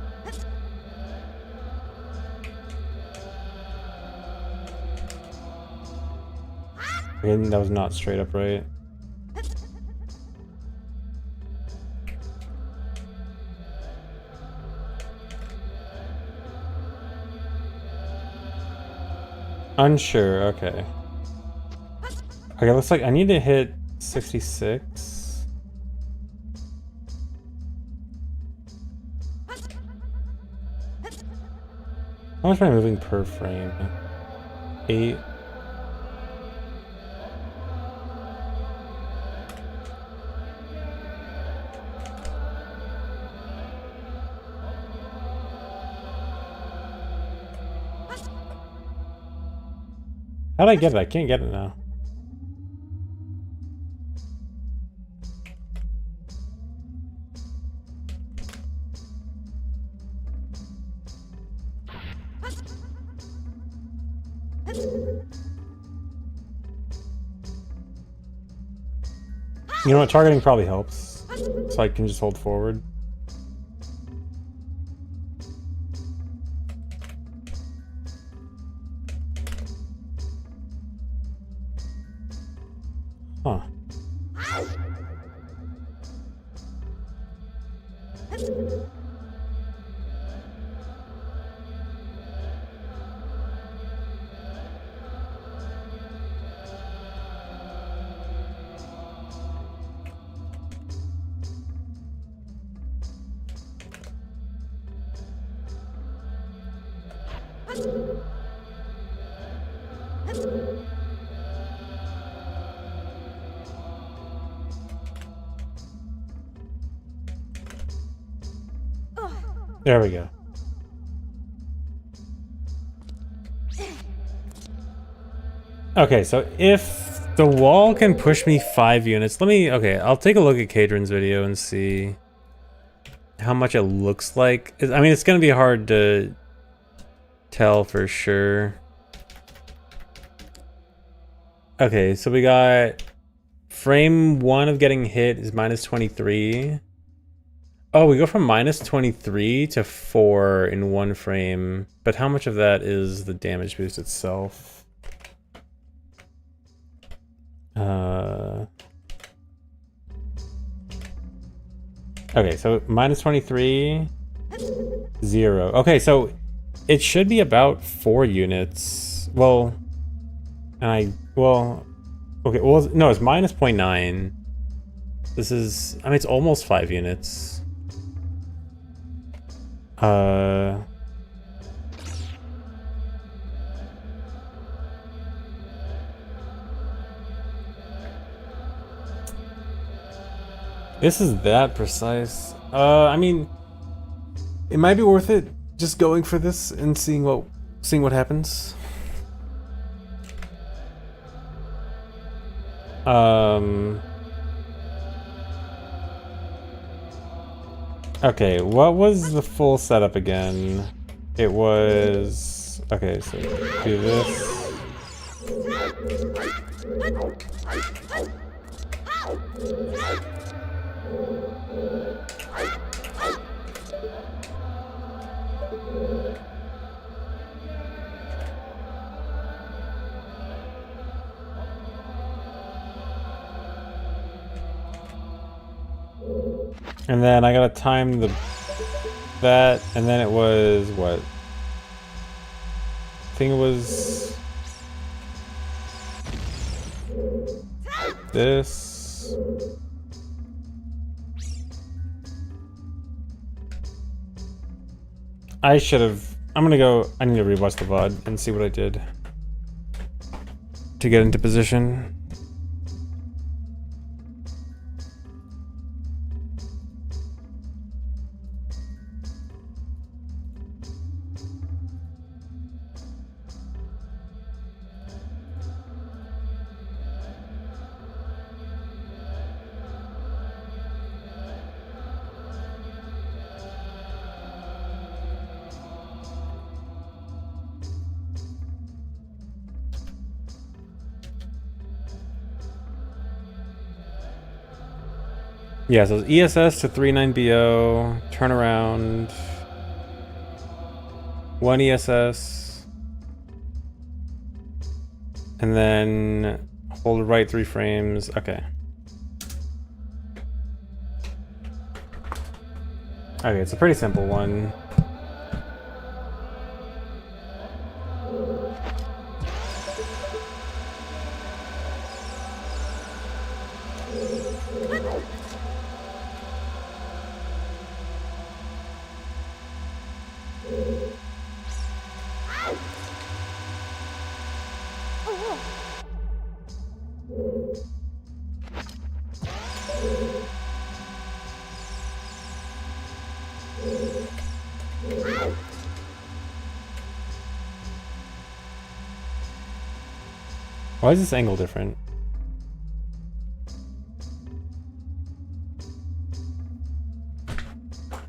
Speaker 1: Okay, that was not straight upright. Unsure, okay. Okay, looks like I need to hit 66. How much am I moving per frame? 8. How'd I get it? I can't get it now. You know what? Targeting probably helps. So I can just hold forward. Huh. There we go. Okay, so if the wall can push me 5 units, okay, I'll take a look at Kadrin's video and see how much it looks like. I mean, it's gonna be hard to tell for sure. Okay, so we got frame 1 of getting hit is -23. Oh, we go from -23 to 4 in 1 frame, but how much of that is the damage boost itself? Okay, so -23, 0. Okay, so it should be about 4 units. Well, okay, well, no, it's -0.9. This is, I mean, it's almost 5 units. This is that precise. I mean, it might be worth it just going for this and seeing what happens. Okay, what was the full setup again? It was... Okay, so do this. And then I gotta time that, and then it was what? I think it was this. I should have. I need to rewatch the VOD and see what I did to get into position. Yeah, so it's ESS to 39BO, turn around, 1 ESS, and then hold right 3 frames. Okay. Okay, it's a pretty simple one. Why is this angle different?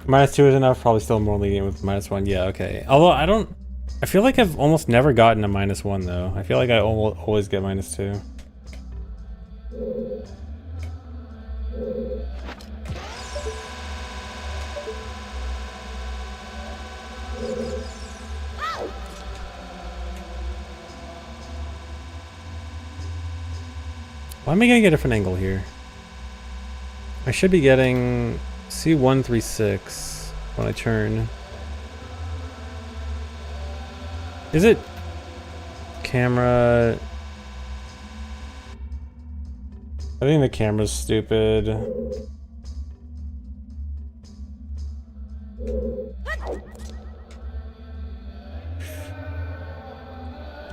Speaker 1: -2 is enough, probably still more lenient with -1. Yeah, okay. Although I feel like I've almost never gotten a -1 though. I feel like I always get -2. Why am I getting a different angle here? I should be getting C136 when I turn. Is it camera? I think the camera's stupid.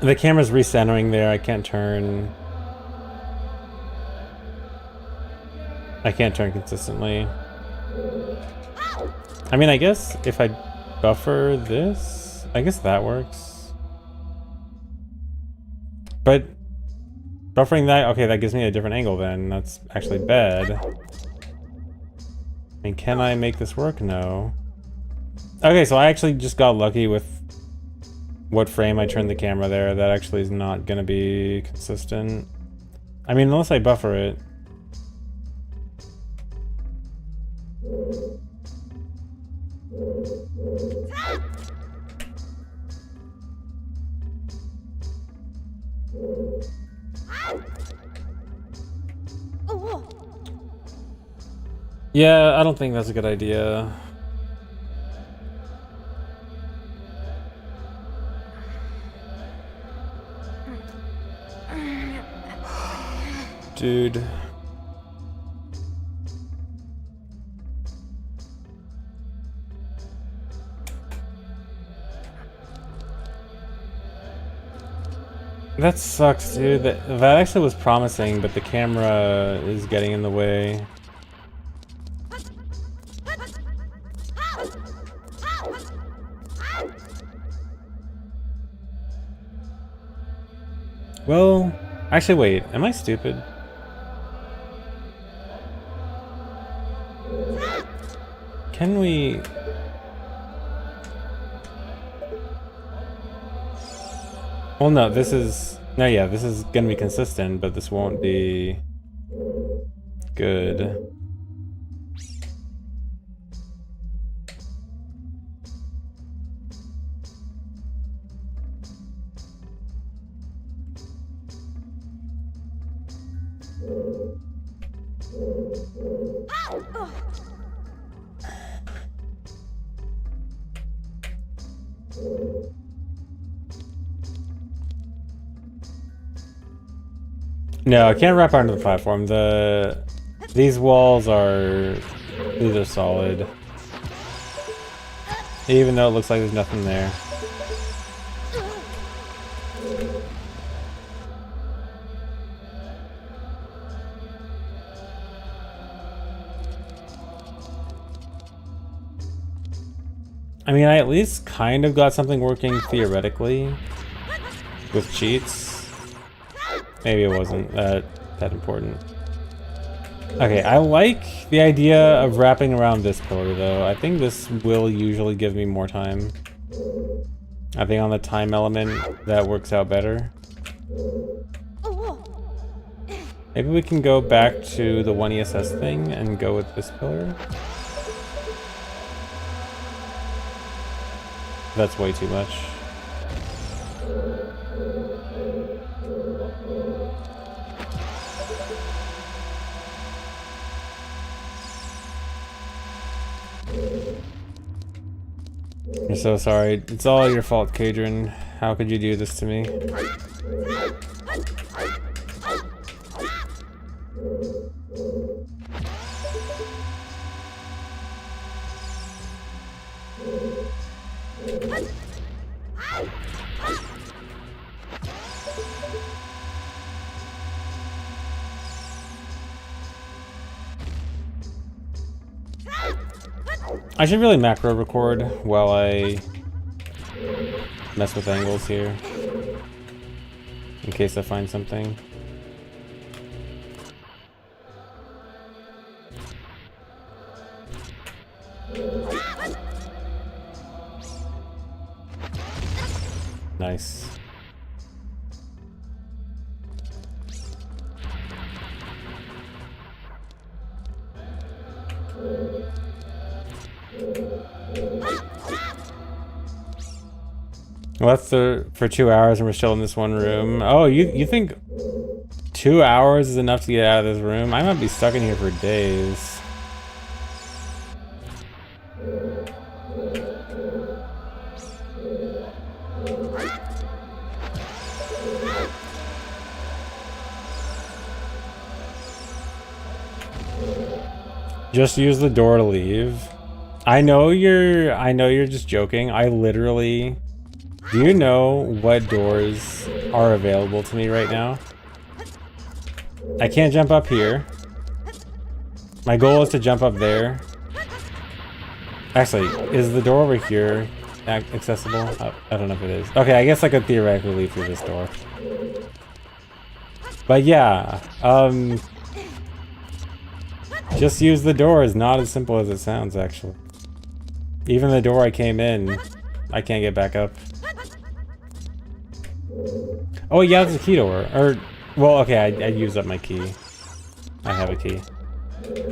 Speaker 1: The camera's recentering there, I can't turn. I can't turn consistently. I mean, I guess if I buffer this, I guess that works. But buffering that, okay, that gives me a different angle then. That's actually bad. I mean, can I make this work? No. Okay, so I actually just got lucky with what frame I turned the camera there. That actually is not gonna be consistent. I mean, unless I buffer it. Yeah, I don't think that's a good idea. Dude. That sucks, dude. That actually was promising, but the camera is getting in the way. Well, actually wait, am I stupid? Can we... Well, no, this is... No, yeah, this is gonna be consistent, but this won't be... good. No, I can't wrap onto the platform. These walls are... these are solid. Even though it looks like there's nothing there. I mean, I at least kind of got something working theoretically with cheats. Maybe it wasn't that important. Okay, I like the idea of wrapping around this pillar though. I think this will usually give me more time. I think on the time element that works out better. Maybe we can go back to the 1ESS thing and go with this pillar. That's way too much. I'm so sorry. It's all your fault, Kadrin. How could you do this to me? I should really macro record while I mess with angles here, in case I find something. Nice. Well, that's for 2 hours and we're still in this one room. Oh, you think 2 hours is enough to get out of this room? I might be stuck in here for days. Just use the door to leave. I know you're just joking. I literally... Do you know what doors are available to me right now? I can't jump up here. My goal is to jump up there. Actually, is the door over here accessible? I don't know if it is. Okay, I guess I could theoretically leave through this door. But yeah, just use the door is not as simple as it sounds, actually. Even the door I came in, I can't get back up. Oh yeah, it's a key door. Or, well, okay, I used up my key. I have a key.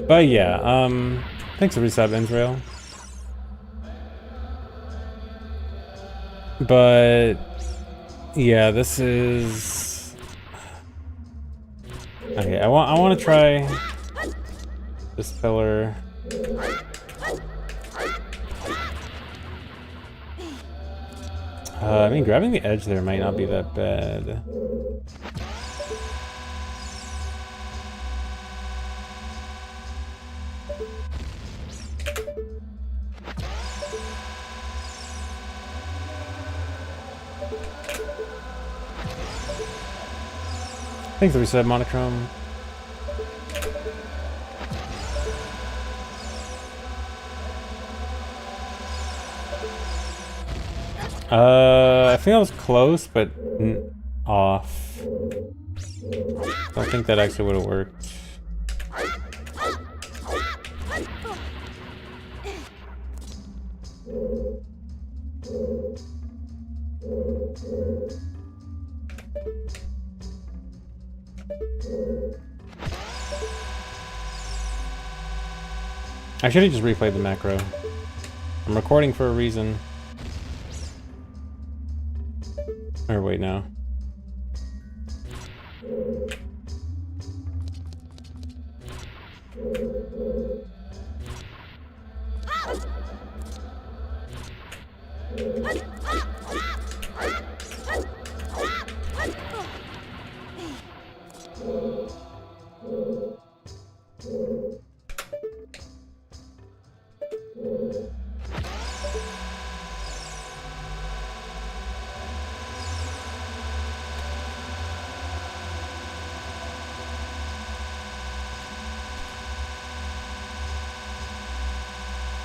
Speaker 1: But yeah, thanks for resub, Israel. But yeah, this is... Okay, I want to try this pillar. I mean, grabbing the edge there might not be that bad. Thanks for reset, Monochrome. I think I was close, but off. I don't think that actually would have worked. I should have just replayed the macro. I'm recording for a reason. Or wait, no.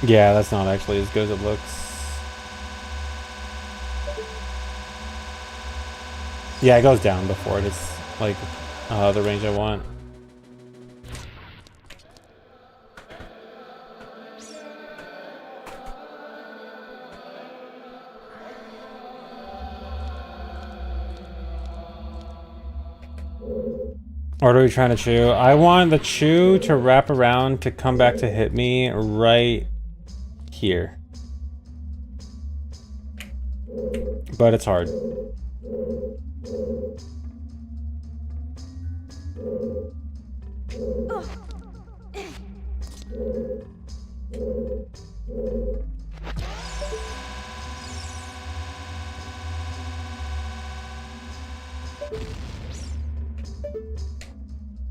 Speaker 1: Yeah, that's not actually as good as it looks. Yeah, it goes down before it is like the range I want. What are we trying to chew? I want the chew to wrap around to come back to hit me right here. But it's hard.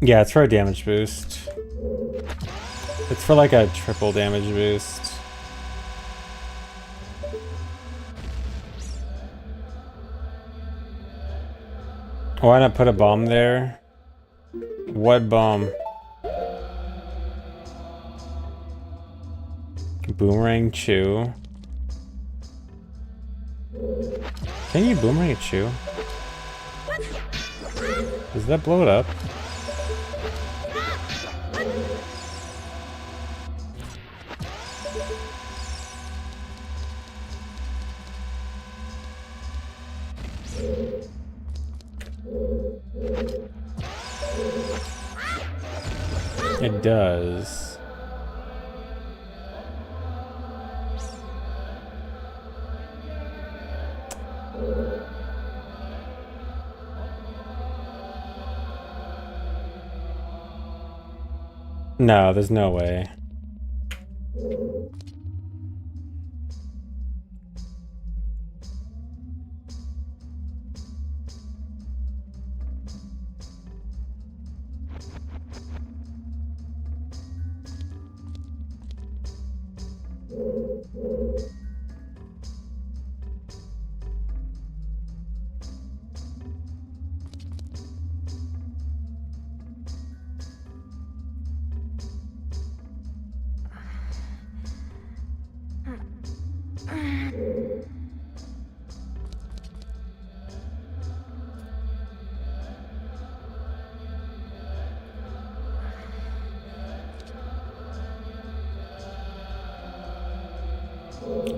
Speaker 1: Yeah, it's for a damage boost. It's for like a triple damage boost. Why not put a bomb there? What bomb? Boomerang chew. Can you boomerang a chew? Does that blow it up? It does. No, there's no way.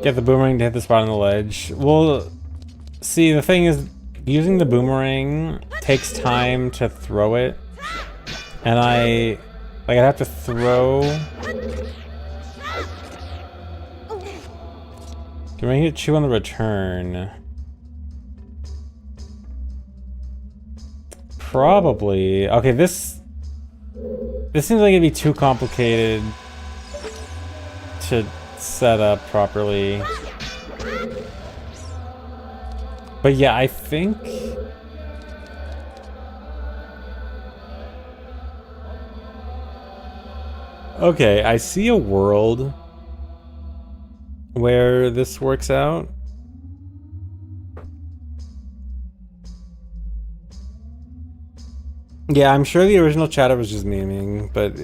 Speaker 1: Get the boomerang to hit the spot on the ledge. Well, see, the thing is, using the boomerang takes time to throw it. And I'd have to throw... Can I hit chew on the return? Probably. Okay, this seems like it'd be too complicated to set up properly. But yeah, I think... Okay, I see a world where this works out. Yeah, I'm sure the original chatter was just memeing, but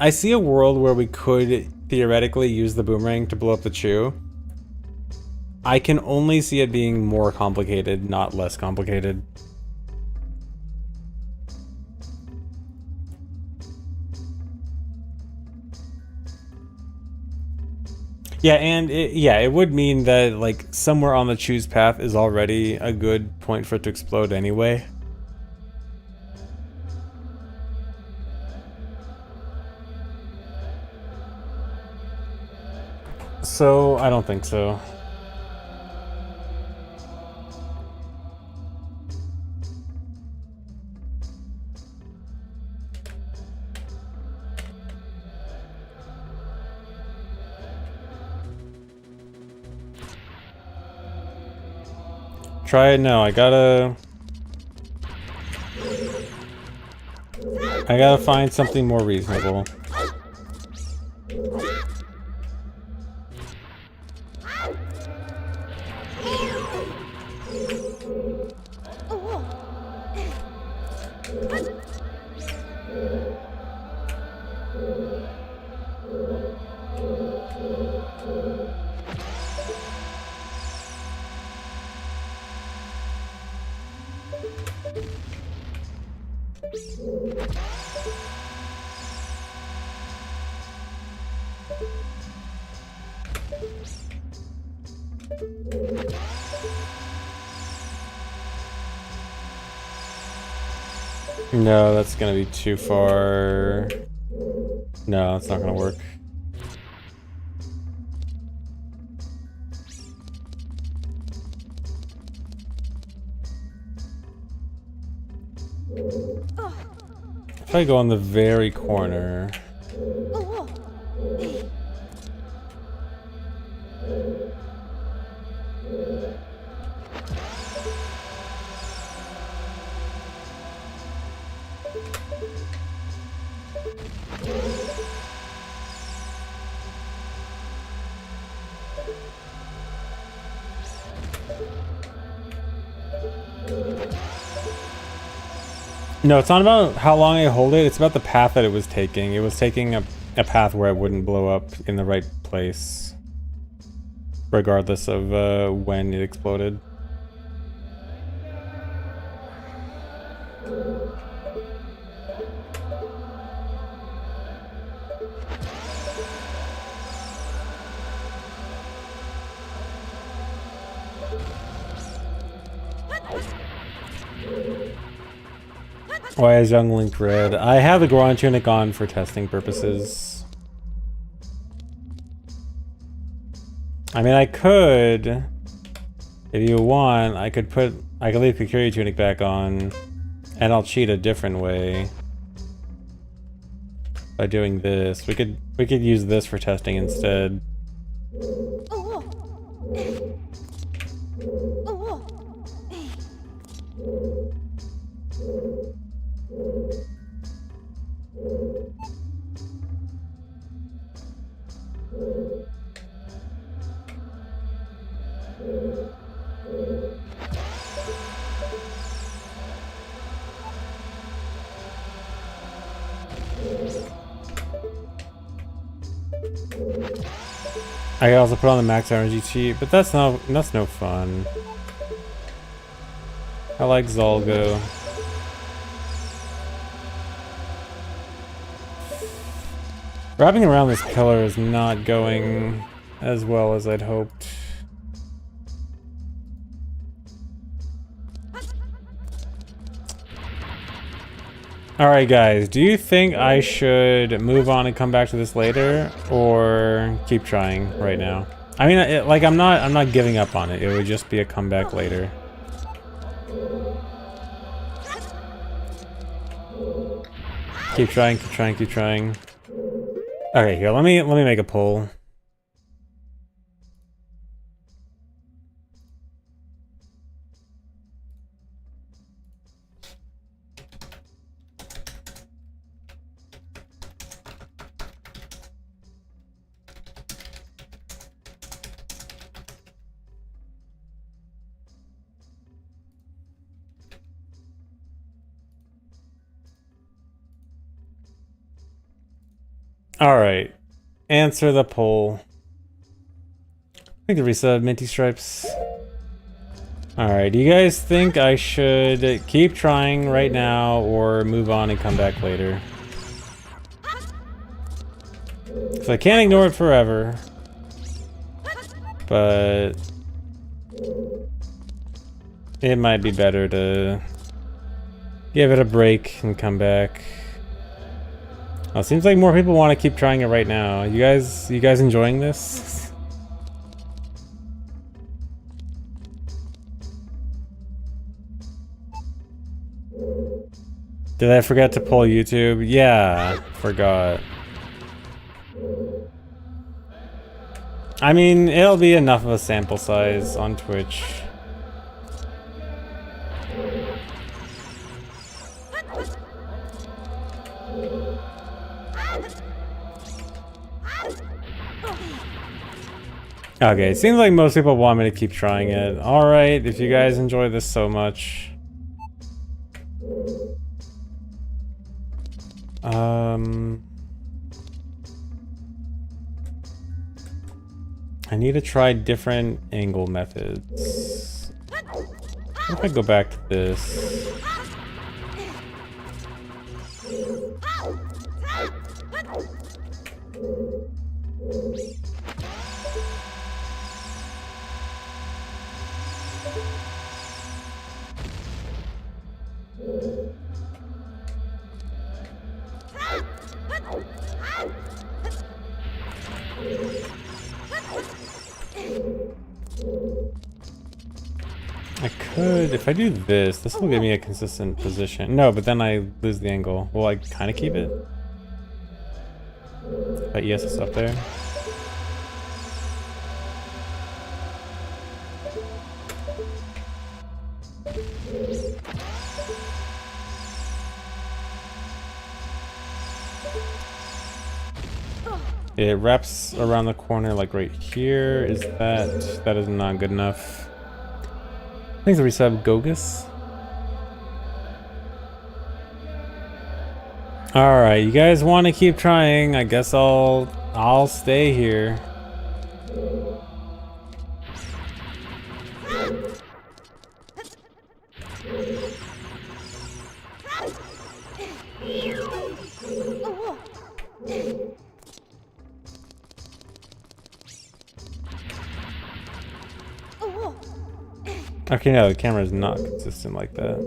Speaker 1: I see a world where we could theoretically use the boomerang to blow up the chew. I can only see it being more complicated, not less complicated. Yeah, and it would mean that like somewhere on the chew's path is already a good point for it to explode anyway. So, I don't think so. Try it now. I gotta find something more reasonable. No, that's gonna be too far. No, it's not gonna work. If I go on the very corner. No, it's not about how long I hold it, it's about the path that it was taking. It was taking a path where it wouldn't blow up in the right place, regardless of when it exploded. Why is Young Link red? I have the Goron tunic on for testing purposes. I mean, I could, if you want, I could leave Kukuri tunic back on, and I'll cheat a different way by doing this. We could use this for testing instead. I could also put on the max energy cheat, but that's no fun. I like Zolgo. Wrapping around this pillar is not going as well as I'd hoped. Alright guys, do you think I should move on and come back to this later, or keep trying right now? I mean, I'm not giving up on it. It would just be a comeback later. Keep trying, keep trying, keep trying. Okay, here, let me make a poll. Alright. Answer the poll. Thank you, resub, Minty Stripes. Alright, do you guys think I should keep trying right now or move on and come back later? Because I can't ignore it forever. But it might be better to give it a break and come back. Oh, seems like more people want to keep trying it right now. You guys enjoying this? Did I forget to poll YouTube? Yeah, forgot. I mean, it'll be enough of a sample size on Twitch. Okay, it seems like most people want me to keep trying it. Alright, if you guys enjoy this so much. I need to try different angle methods. What if I go back to this? I could, if I do this, this will give me a consistent position. No, but then I lose the angle. Will I kind of keep it? If I ES this up there. It wraps around the corner like right here. Is that is not good enough. Thanks for resub, Gogus. Alright, you guys want to keep trying. I guess I'll stay here. Okay, no, the camera is not consistent like that.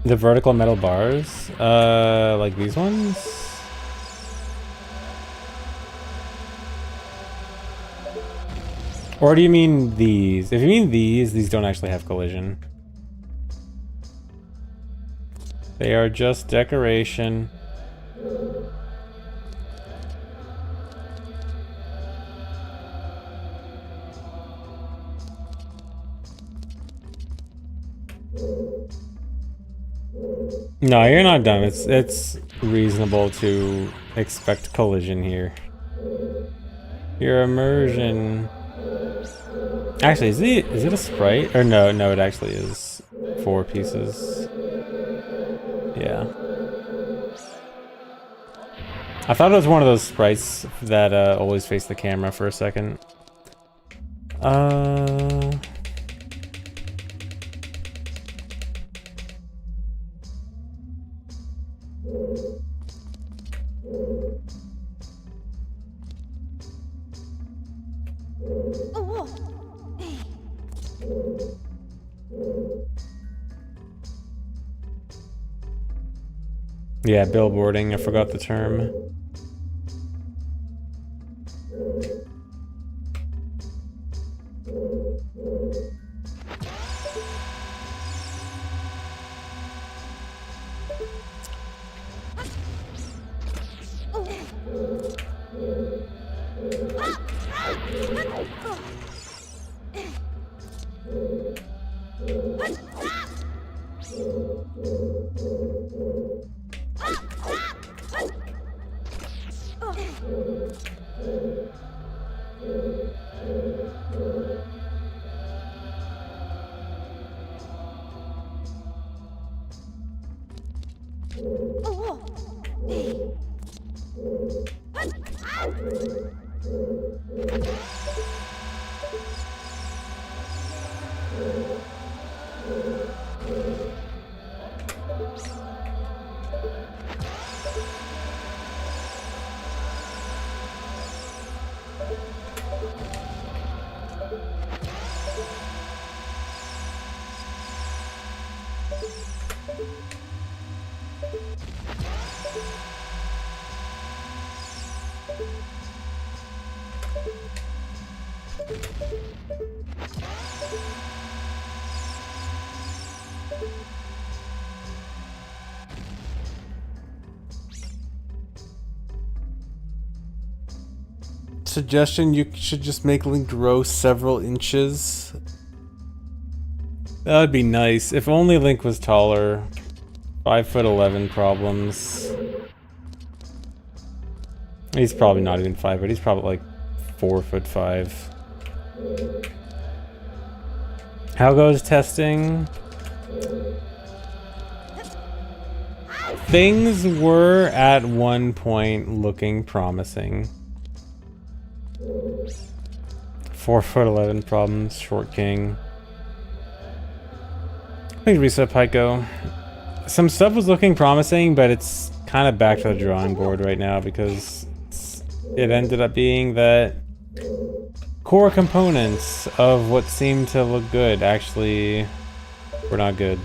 Speaker 1: The vertical metal bars, like these ones? Or do you mean these? If you mean these don't actually have collision. They are just decoration. No, you're not done. It's reasonable to expect collision here. Your immersion. Actually, is it a sprite? Or no, it actually is 4 pieces. Yeah. I thought it was one of those sprites that always face the camera for a second. Yeah, billboarding, I forgot the term. Suggestion, you should just make Link grow several inches. That would be nice. If only Link was taller. 5'11" problems. He's probably not even 5 foot. He's probably like 4'5". How goes testing? Things were at one point looking promising. 4'11" problems, short king. Thanks, reset Pyco. Some stuff was looking promising, but it's kind of back to the drawing board right now because it ended up being that core components of what seem to look good actually were not good.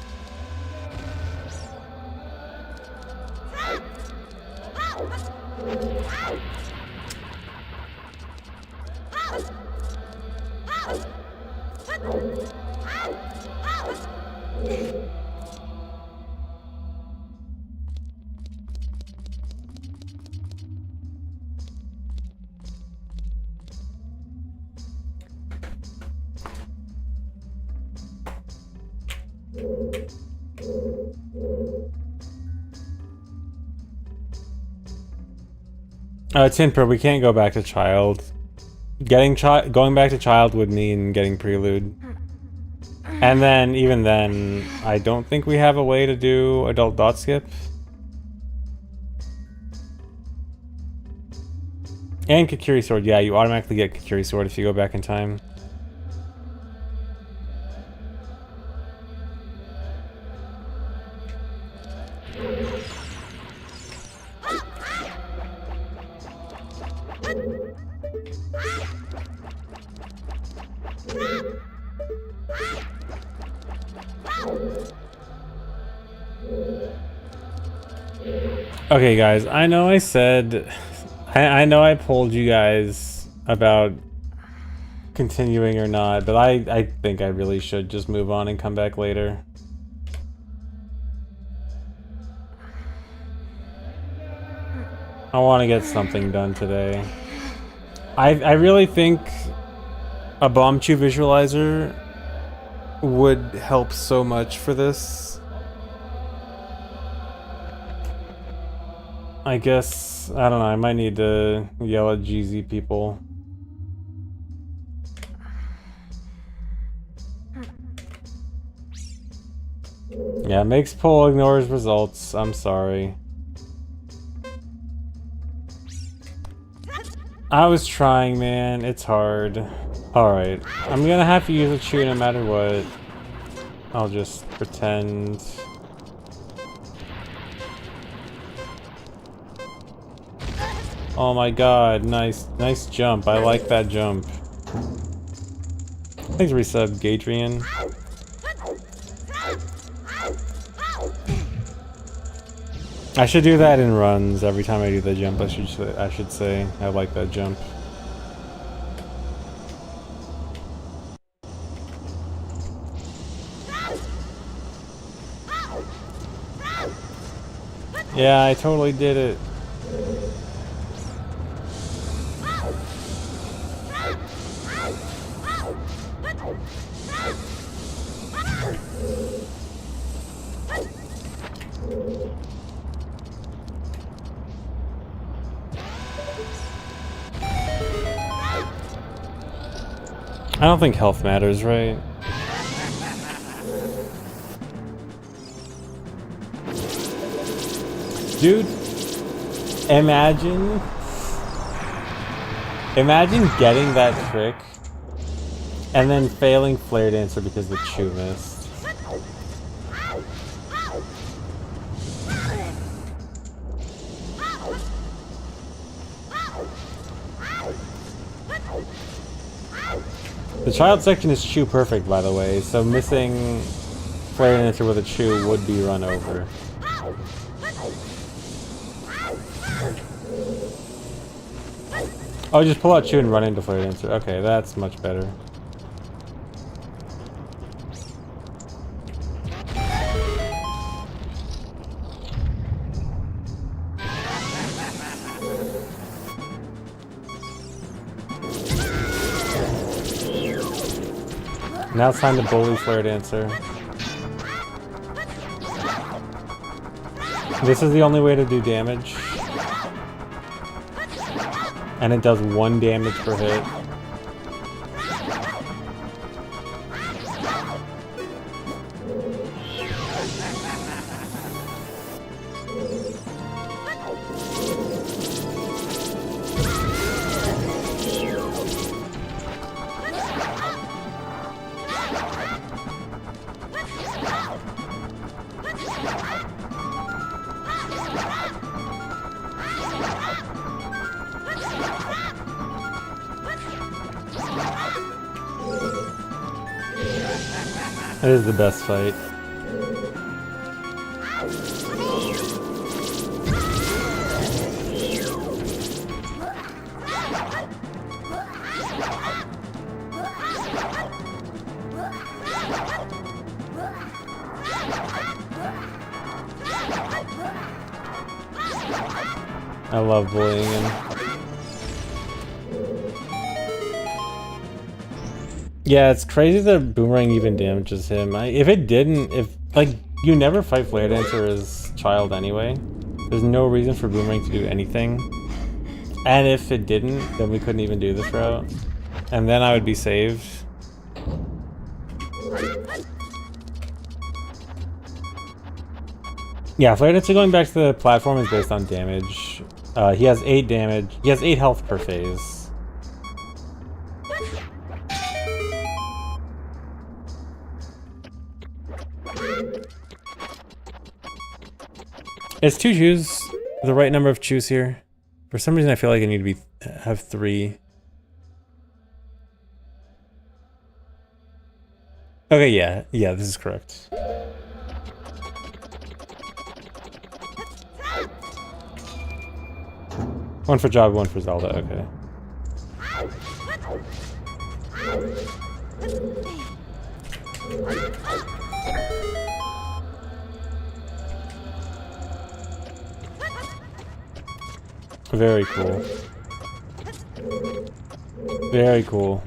Speaker 1: Tinper, we can't go back to child. Going back to child would mean getting prelude. And then, even then, I don't think we have a way to do adult dot skip. And Kakiri Sword, yeah, you automatically get Kakiri Sword if you go back in time. Okay, guys, I know I said... I know I polled you guys about continuing or not, but I think I really should just move on and come back later. I want to get something done today. I really think a Bombchu visualizer would help so much for this. I guess, I don't know, I might need to yell at GZ people. Yeah, makes poll, ignores results. I'm sorry. I was trying, man. It's hard. Alright, I'm gonna have to use a chew no matter what. I'll just pretend. Oh my god, nice jump. I like that jump. Thanks for resub, Gadrian. I should do that in runs every time I do the jump. I should say I like that jump. Yeah, I totally did it. I don't think health matters, right? Dude, imagine getting that trick and then failing Flare Dancer because the chew missed. The child section is chew perfect, by the way, so missing Flare Dancer with a chew would be run over. Oh, just pull out chew and run into Flare Dancer. Okay, that's much better. Now it's time to bully Flare Dancer. This is the only way to do damage. And it does 1 damage per hit. It is the best fight. I love bullying him. Yeah, it's crazy that Boomerang even damages him. If it didn't, like, you never fight Flare Dancer as child anyway. There's no reason for Boomerang to do anything. And if it didn't, then we couldn't even do this route. And then I would be saved. Yeah, Flare Dancer going back to the platform is based on damage. He has 8 damage. He has 8 health per phase. Is 2 chews the right number of chews here? For some reason I feel like I need to have 3. Okay, yeah, this is correct. One for Job, one for Zelda, okay. Very cool. Very cool.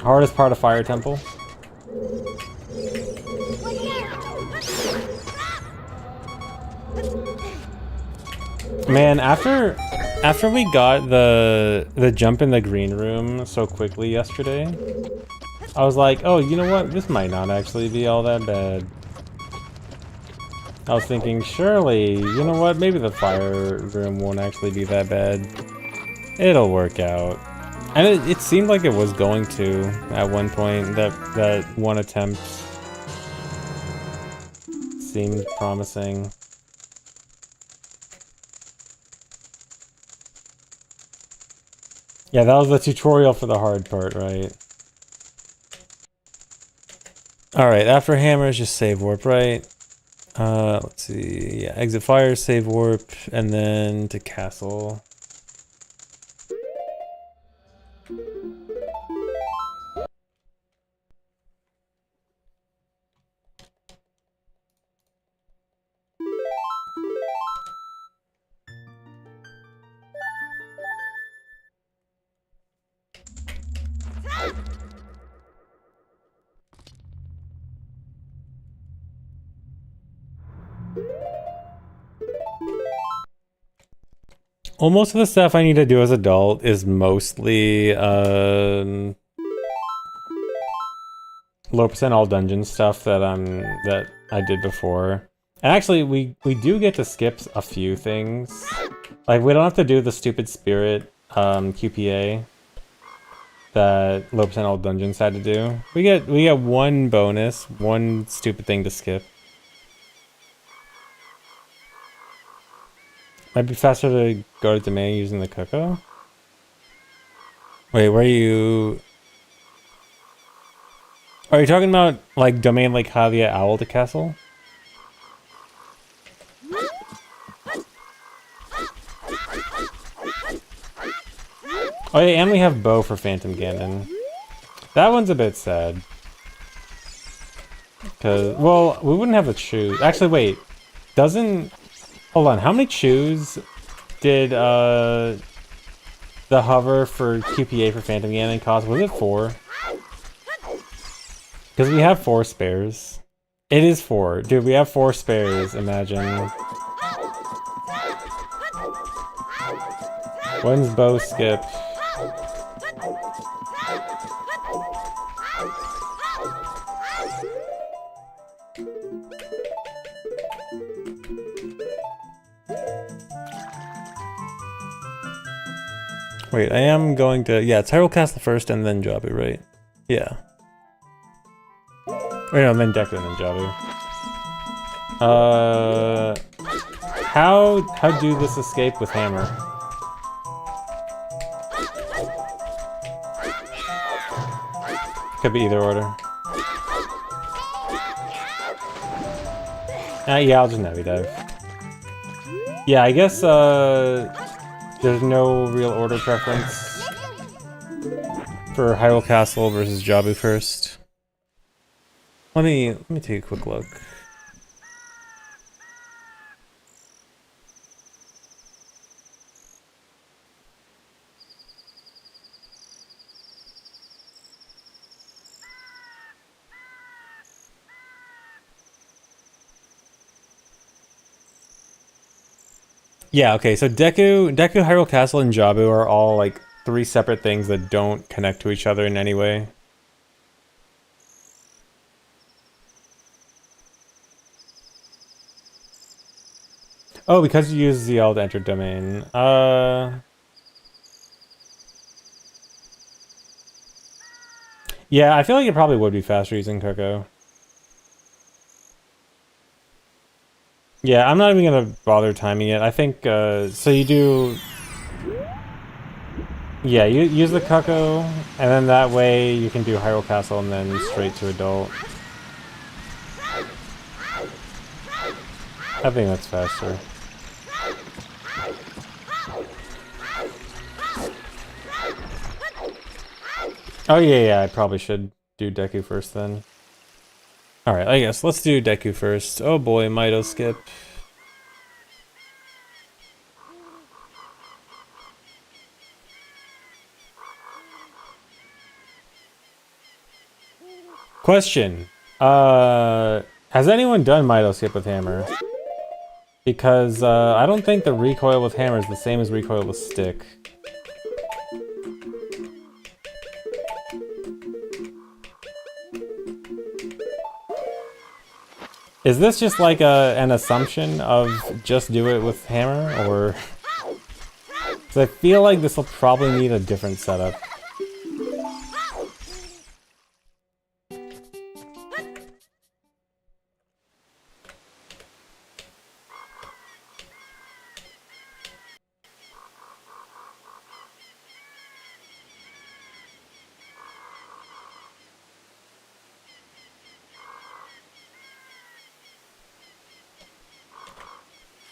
Speaker 1: Hardest part of Fire Temple? Man, after we got the jump in the green room so quickly yesterday, I was like, oh, you know what? This might not actually be all that bad. I was thinking, surely, you know what? Maybe the fire room won't actually be that bad. It'll work out. And it seemed like it was going to at one point. That one attempt seemed promising. Yeah, that was the tutorial for the hard part, right? Alright, after hammers, just save warp, right? Let's see. Yeah, exit fire, save warp, and then to castle. Well, most of the stuff I need to do as adult is mostly low percent all dungeon stuff that I did before. And actually, we do get to skip a few things. Like, we don't have to do the stupid spirit QPA that low percent all dungeons had to do. We get one bonus, one stupid thing to skip. Might be faster to go to domain using the Coco. Wait, where are you? Are you talking about like domain Lake Hylia Owl to castle? Oh yeah, and we have bow for Phantom Ganon. That one's a bit sad. Cause, well, we wouldn't have to choose. Actually, wait. Hold on, how many chews did the hover for QPA for Phantom Ganon cost? Was it 4? Because we have 4 spares. It is 4. Dude, we have 4 spares, imagine. When's bow skip? Wait, I am going to... Yeah, it's Hyrule Castle first and then Jabu, right? Yeah. Wait, no, then Deku and then Jabu. How do this escape with hammer? Could be either order. Yeah, I'll just Navi dive. Yeah, I guess there's no real order preference for Hyrule Castle versus Jabu first. Let me take a quick look. Yeah, okay, so Deku, Hyrule Castle, and Jabu are all like 3 separate things that don't connect to each other in any way. Oh, because you use ZL to enter domain. Yeah, I feel like it probably would be faster using Coco. Yeah, I'm not even gonna bother timing it. I think, so you do... Yeah, you use the Coco, and then that way you can do Hyrule Castle and then straight to Adult. I think that's faster. Oh yeah, I probably should do Deku first then. Alright, I guess let's do Deku first. Oh boy, Mito skip. Question. Has anyone done Mito skip with hammer? Because I don't think the recoil with hammer is the same as recoil with stick. Is this just like an assumption of just do it with hammer, or? Because I feel like this will probably need a different setup.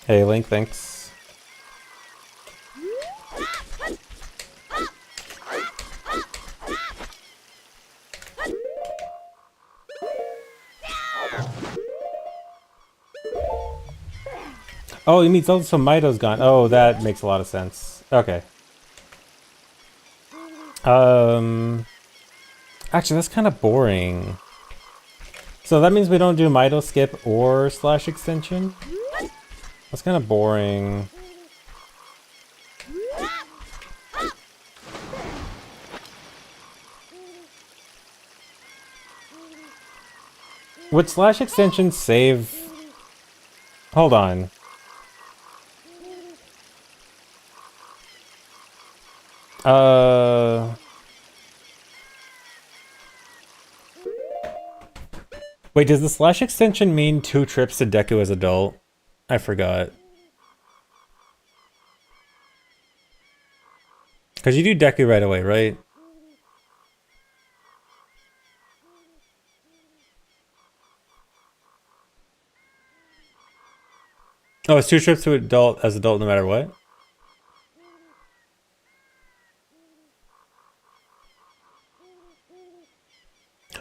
Speaker 1: Hey Link, thanks. Oh, you mean so Mito's gone. Oh, that makes a lot of sense. Okay. Actually, that's kind of boring. So that means we don't do Mito skip or slash extension? That's kind of boring. Would slash extension save... Hold on. Wait, does the slash extension mean 2 trips to Deku as adult? I forgot. Because you do Deku right away, right? Oh, it's 2 trips to adult as adult no matter what?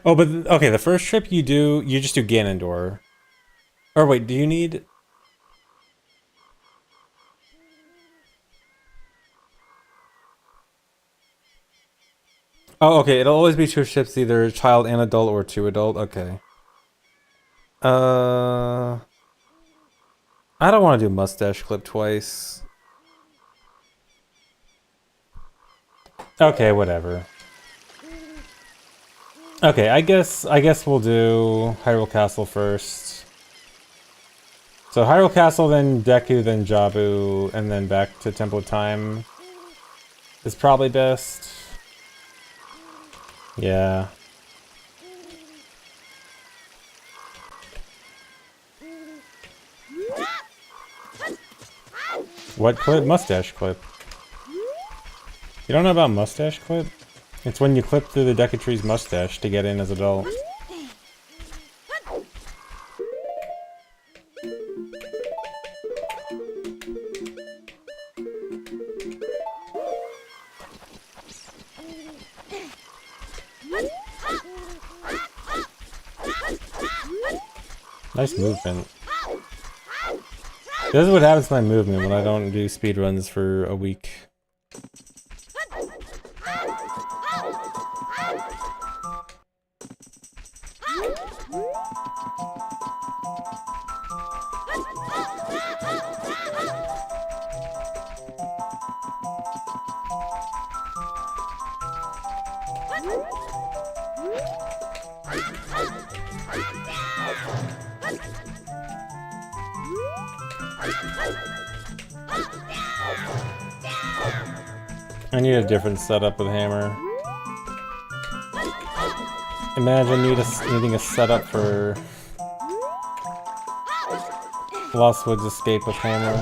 Speaker 1: Oh, but okay, the first trip you just do Ganondorf. Or wait, do you need... Oh, okay, it'll always be 2 trips, either child and adult or 2 adult, okay. I don't want to do mustache clip twice. Okay, whatever. Okay, I guess we'll do Hyrule Castle first. So Hyrule Castle, then Deku, then Jabu, and then back to Temple of Time is probably best. Yeah. What clip? Mustache clip. You don't know about mustache clip? It's when you clip through the Decatree's mustache to get in as adult. Nice movement. This is what happens to my movement when I don't do speedruns for a week. I need a different setup with hammer. Imagine needing a setup for Lost Woods Escape with hammer.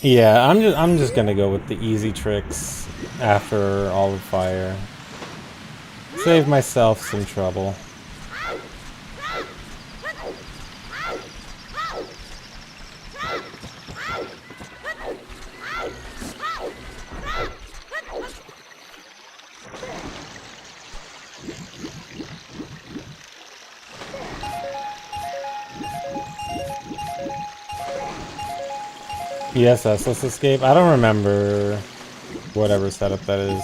Speaker 1: Yeah, I'm just gonna go with the easy tricks after all of fire. Save myself some trouble. Yes, let's escape. I don't remember whatever setup that is.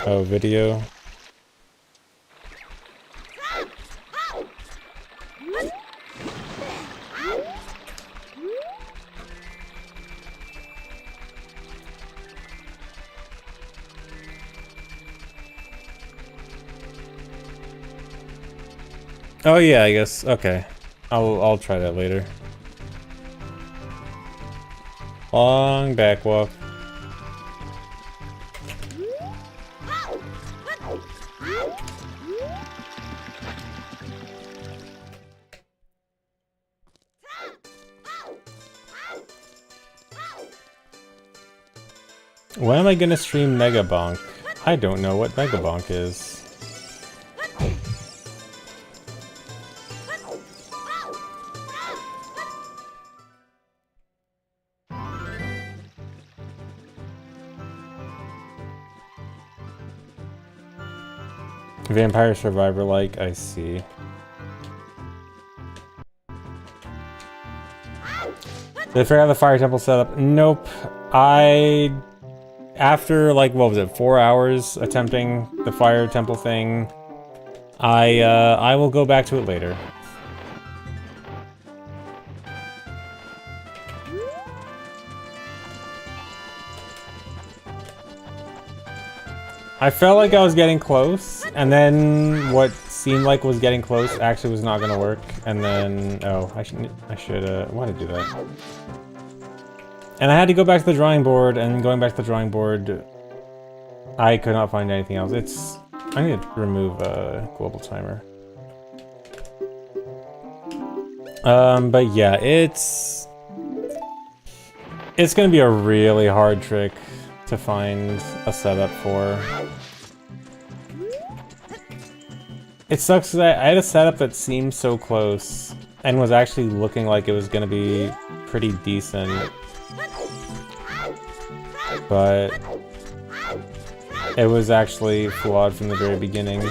Speaker 1: Oh, video. Oh yeah, I guess. Okay. I'll try that later. Long back walk. When am I gonna stream Mega Bonk? I don't know what Mega Bonk is. Vampire Survivor like, I see. Did I figure out the fire temple setup? Nope. After like, what was it, 4 hours attempting the fire temple thing, I will go back to it later. I felt like I was getting close, and then what seemed like was getting close actually was not gonna work, and then, oh, I should want to do that. And I had to go back to the drawing board, and going back to the drawing board, I could not find anything else. I need to remove a global timer. But yeah, it's gonna be a really hard trick to find a setup for. It sucks that I had a setup that seemed so close and was actually looking like it was gonna be pretty decent, but it was actually flawed from the very beginning.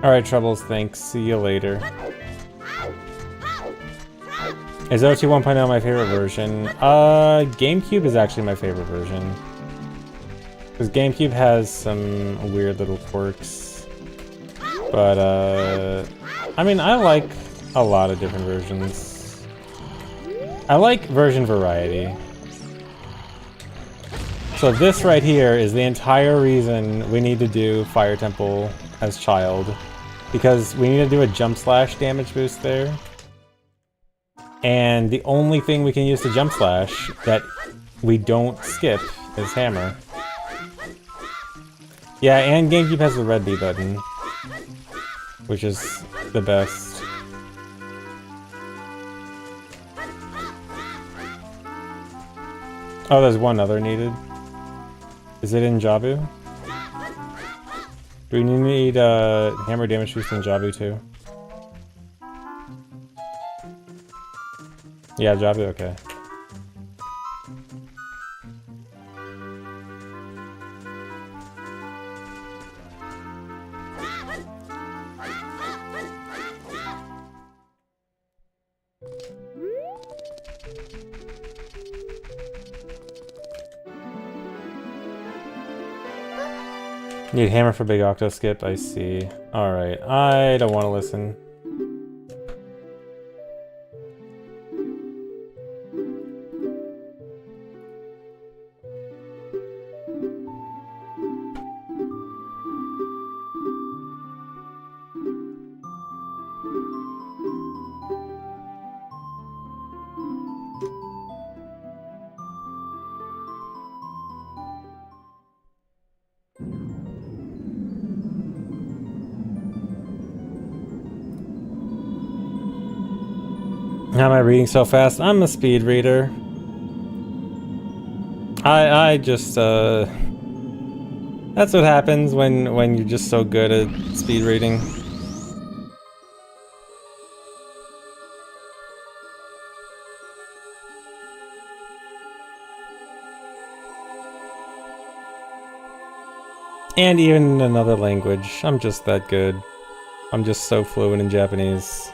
Speaker 1: Alright, Troubles, thanks. See you later. Is OT 1.0 my favorite version? GameCube is actually my favorite version. Because GameCube has some weird little quirks. But, I mean, I like a lot of different versions. I like version variety. So this right here is the entire reason we need to do Fire Temple as Child. because we need to do a jump slash damage boost there. And the only thing we can use to jump slash that we don't skip is hammer. Yeah, and GameCube has the red B button, which is the best. Oh, there's one other needed. Is it in Jabu? Do we need hammer damage boost in Jabu too? Yeah, Jabu, okay. Need hammer for big octo skip, I see. Alright, I don't want to listen. How am I reading so fast? I'm a speed reader. I just that's what happens when you're just so good at speed reading. And even in another language, I'm just that good. I'm just so fluent in Japanese.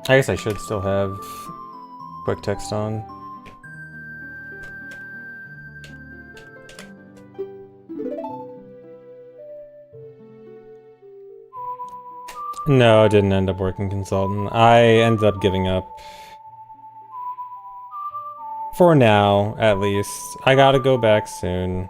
Speaker 1: I guess I should still have quick text on. No, it didn't end up working consultant. I ended up giving up. For now, at least. I gotta go back soon.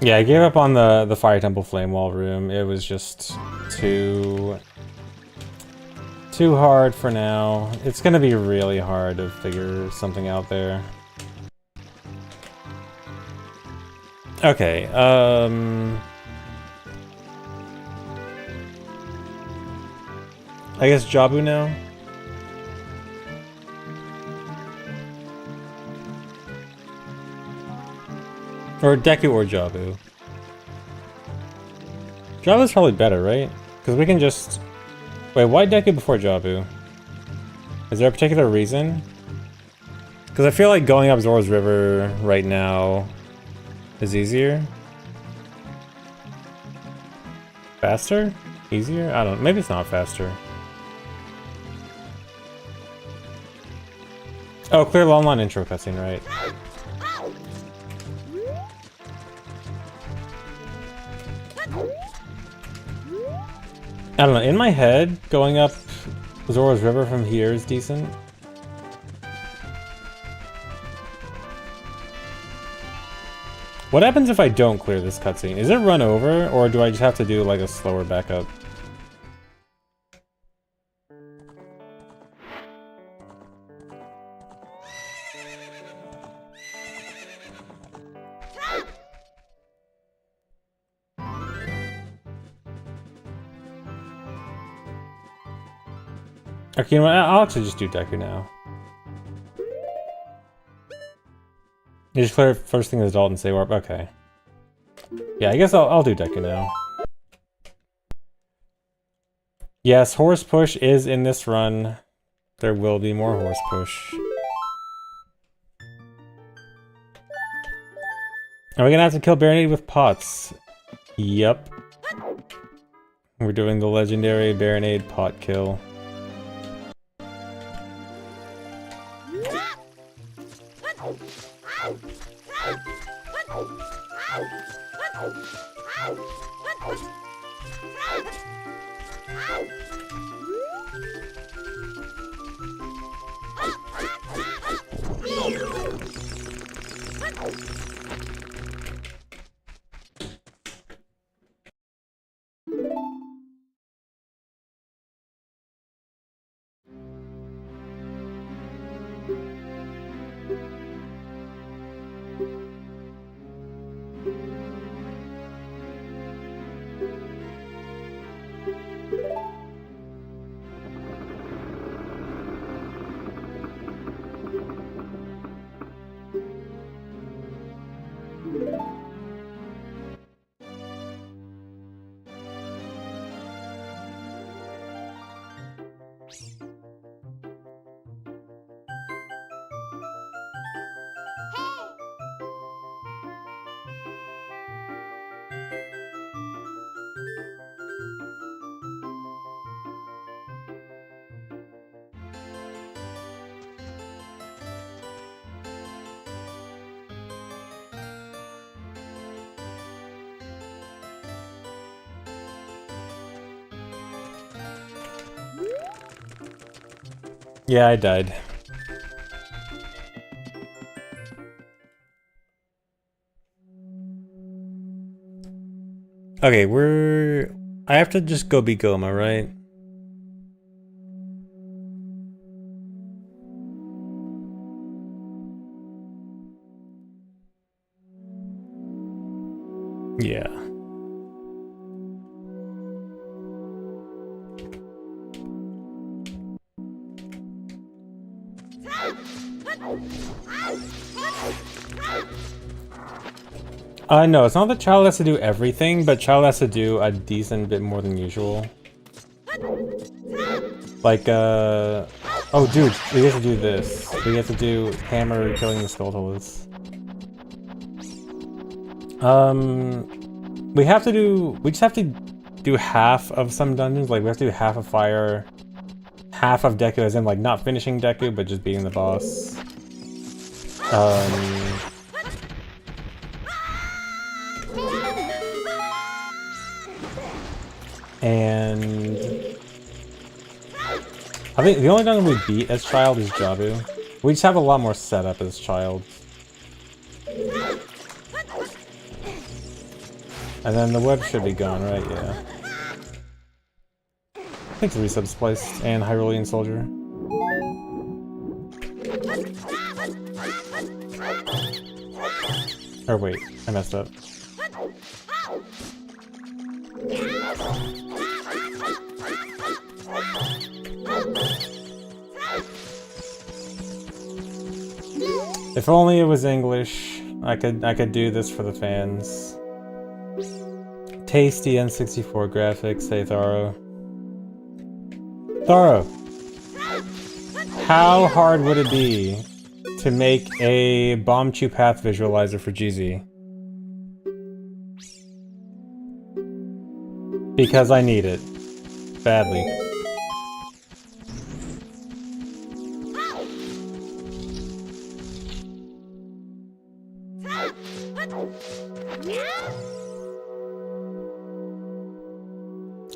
Speaker 1: Yeah, I gave up on the Fire Temple Flame Wall room. It was just too hard for now. It's gonna be really hard to figure something out there. Okay, I guess Jabu now? Or Deku or Jabu. Jabu's probably better, right? Because we can just... Wait, why Deku before Jabu? Is there a particular reason? Because I feel like going up Zora's River right now is easier. Faster? Easier? I don't know. Maybe it's not faster. Oh, clear long intro cutscene, right? I don't know, in my head, going up Zora's River from here is decent. What happens if I don't clear this cutscene? Is it run over, or do I just have to do like a slower backup? Okay, you know what? I'll actually just do Deku now. You just clear first thing as adult and say warp. Okay. Yeah, I guess I'll do Deku now. Yes, horse push is in this run. There will be more horse push. Are we gonna have to kill Baronade with pots? Yep. We're doing the legendary Baronade pot kill. Yeah, I died. Okay, I have to just go be Goma, right? Yeah. No, it's not that Child has to do everything, but Child has to do a decent bit more than usual. Like, oh dude, we have to do this. We have to do Hammer killing the Skulltulas. We just have to do half of some dungeons, like we have to do half of Fire, half of Deku, as in like not finishing Deku, but just beating the boss. And I think the only dungeon we beat as Child is Jabu. We just have a lot more setup as Child. And then the web should be gone, right? Yeah. Thanks, Resub Spliced and Hyrulean Soldier. Or wait, I messed up. If only it was English, I could do this for the fans. Tasty N64 graphics, say Tharo. Tharo, how hard would it be to make a bomb chew path visualizer for GZ? Because I need it. Badly.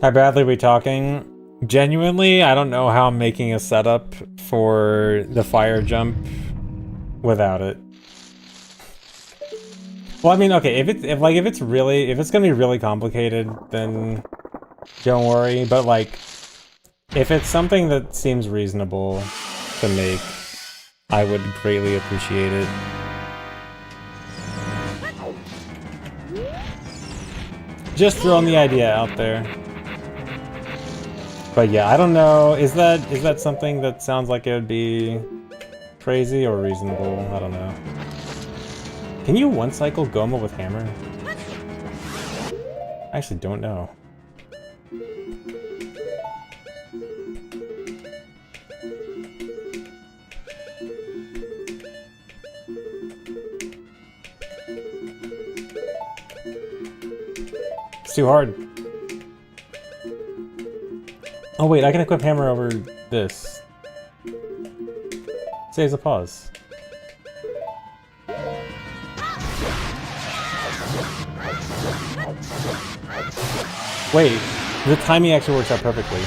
Speaker 1: How badly are we talking? Genuinely, I don't know how I'm making a setup for the fire jump without it. Well, I mean, okay, if it's gonna be really complicated, then don't worry. But like, if it's something that seems reasonable to make, I would greatly appreciate it. Just throwing the idea out there. But yeah, I don't know. Is that something that sounds like it would be crazy or reasonable? I don't know. Can you one cycle Goma with hammer? I actually don't know. It's too hard. Oh wait, I can equip hammer over this. Saves a pause. Wait, the timing actually works out perfectly.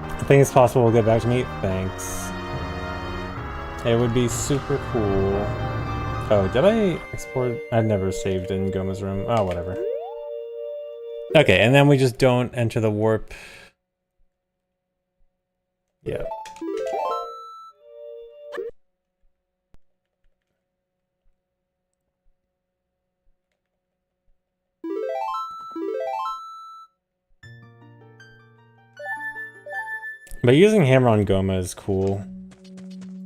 Speaker 1: I think it's possible we'll get back to me. Thanks. It would be super cool. Oh, did I export? I never saved in Goma's room. Oh, whatever. Okay, and then we just don't enter the warp. Yeah. But using hammer on Goma is cool.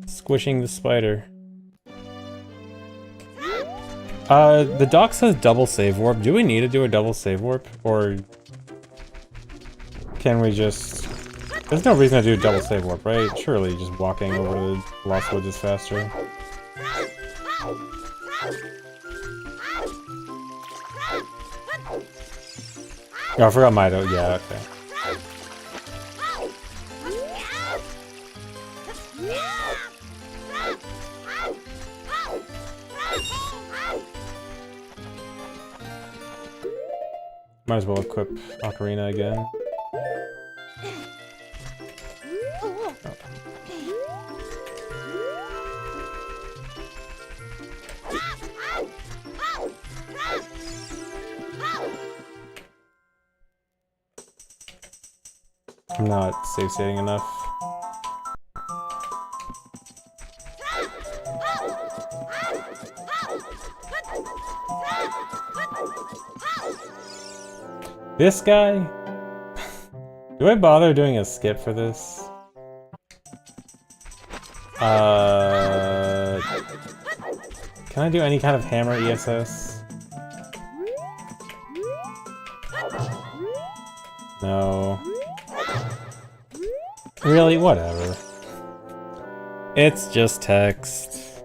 Speaker 1: Squishing the spider. The doc says double save warp. Do we need to do a double save warp? Or can we just... There's no reason to do a double save warp, right? Surely just walking over the Lost Woods is faster. Oh, I forgot Mido. Yeah, okay. Might as well equip Ocarina again. Oh. I'm not safe saving enough. This guy? Do I bother doing a skip for this? Can I do any kind of hammer ESS? No. Really? Whatever. It's just text.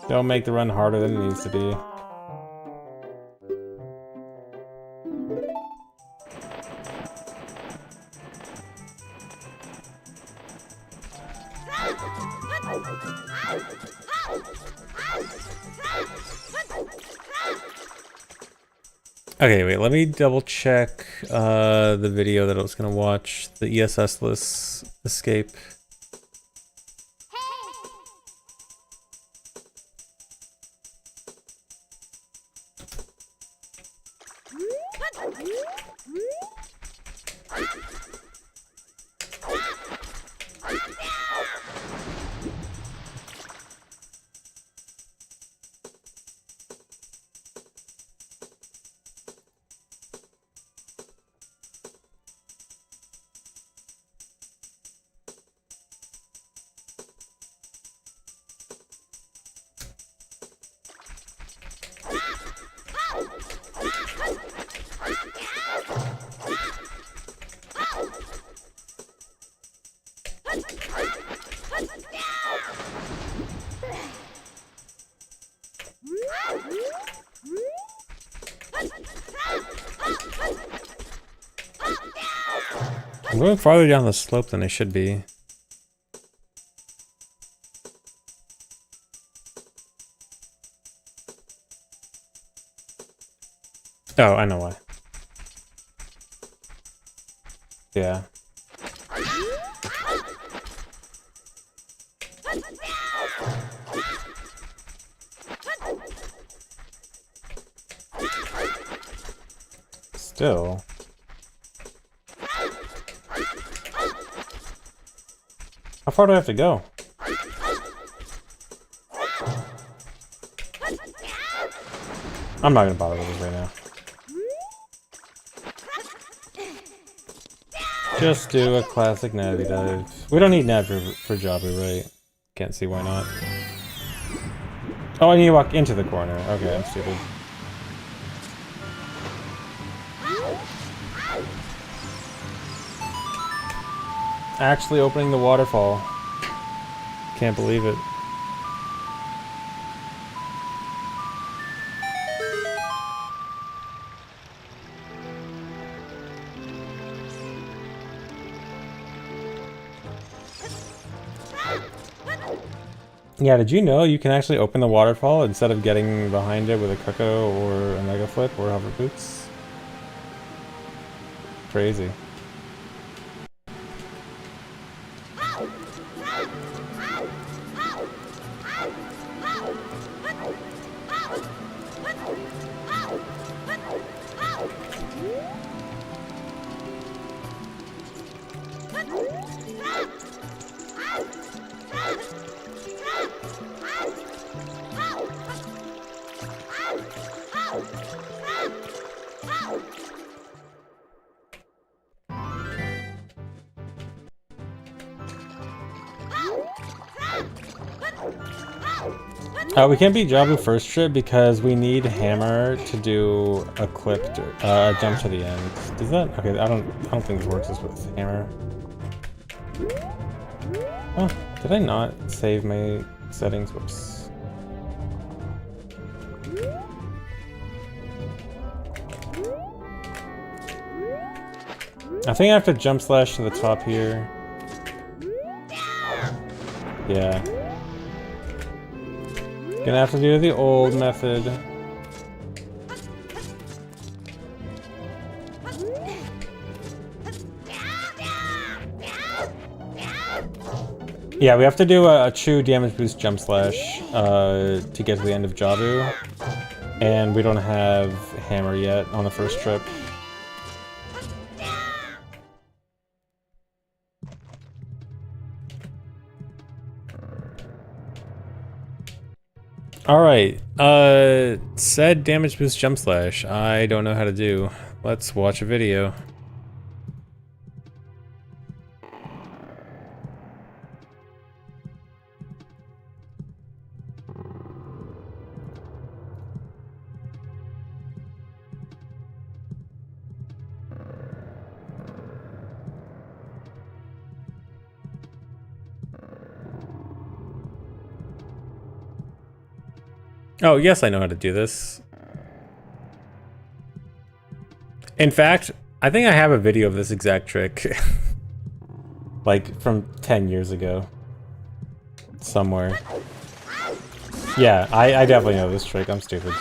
Speaker 1: Don't make the run harder than it needs to be. Okay, wait, let me double check the video that I was gonna watch, the ESS-less escape. I'm going farther down the slope than I should be. Oh, I know why. Yeah. Still. How far do I have to go? I'm not gonna bother with this right now. Just do a classic Navi dive. We don't need Nav for Jabu, right? Can't see why not. Oh, I need to walk into the corner. Okay, I'm stupid. Actually opening the waterfall. Can't believe it. Yeah, did you know you can actually open the waterfall instead of getting behind it with a Cuckoo or a Mega Flip or Hover Boots? Crazy. We can't beat Jabu first trip because we need Hammer to do a clip, jump to the end. Does that? Okay, I don't think this works with Hammer. Oh, did I not save my settings? Whoops. I think I have to jump slash to the top here. Yeah. Gonna have to do the old method. Yeah, we have to do a true damage boost jump slash to get to the end of Jabu. And we don't have Hammer yet on the first trip. Alright, said damage boost jump slash, I don't know how to do. Let's watch a video. Oh, yes, I know how to do this. In fact, I think I have a video of this exact trick. Like, from 10 years ago. Somewhere. Yeah, I definitely know this trick. I'm stupid.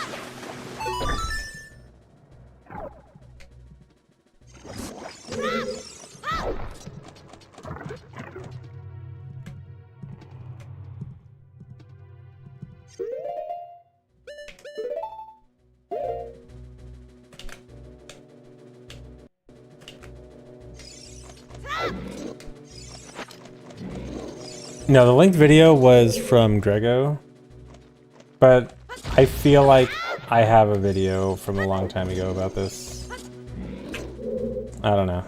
Speaker 1: No, the linked video was from Grego, but I feel like I have a video from a long time ago about this. I don't know.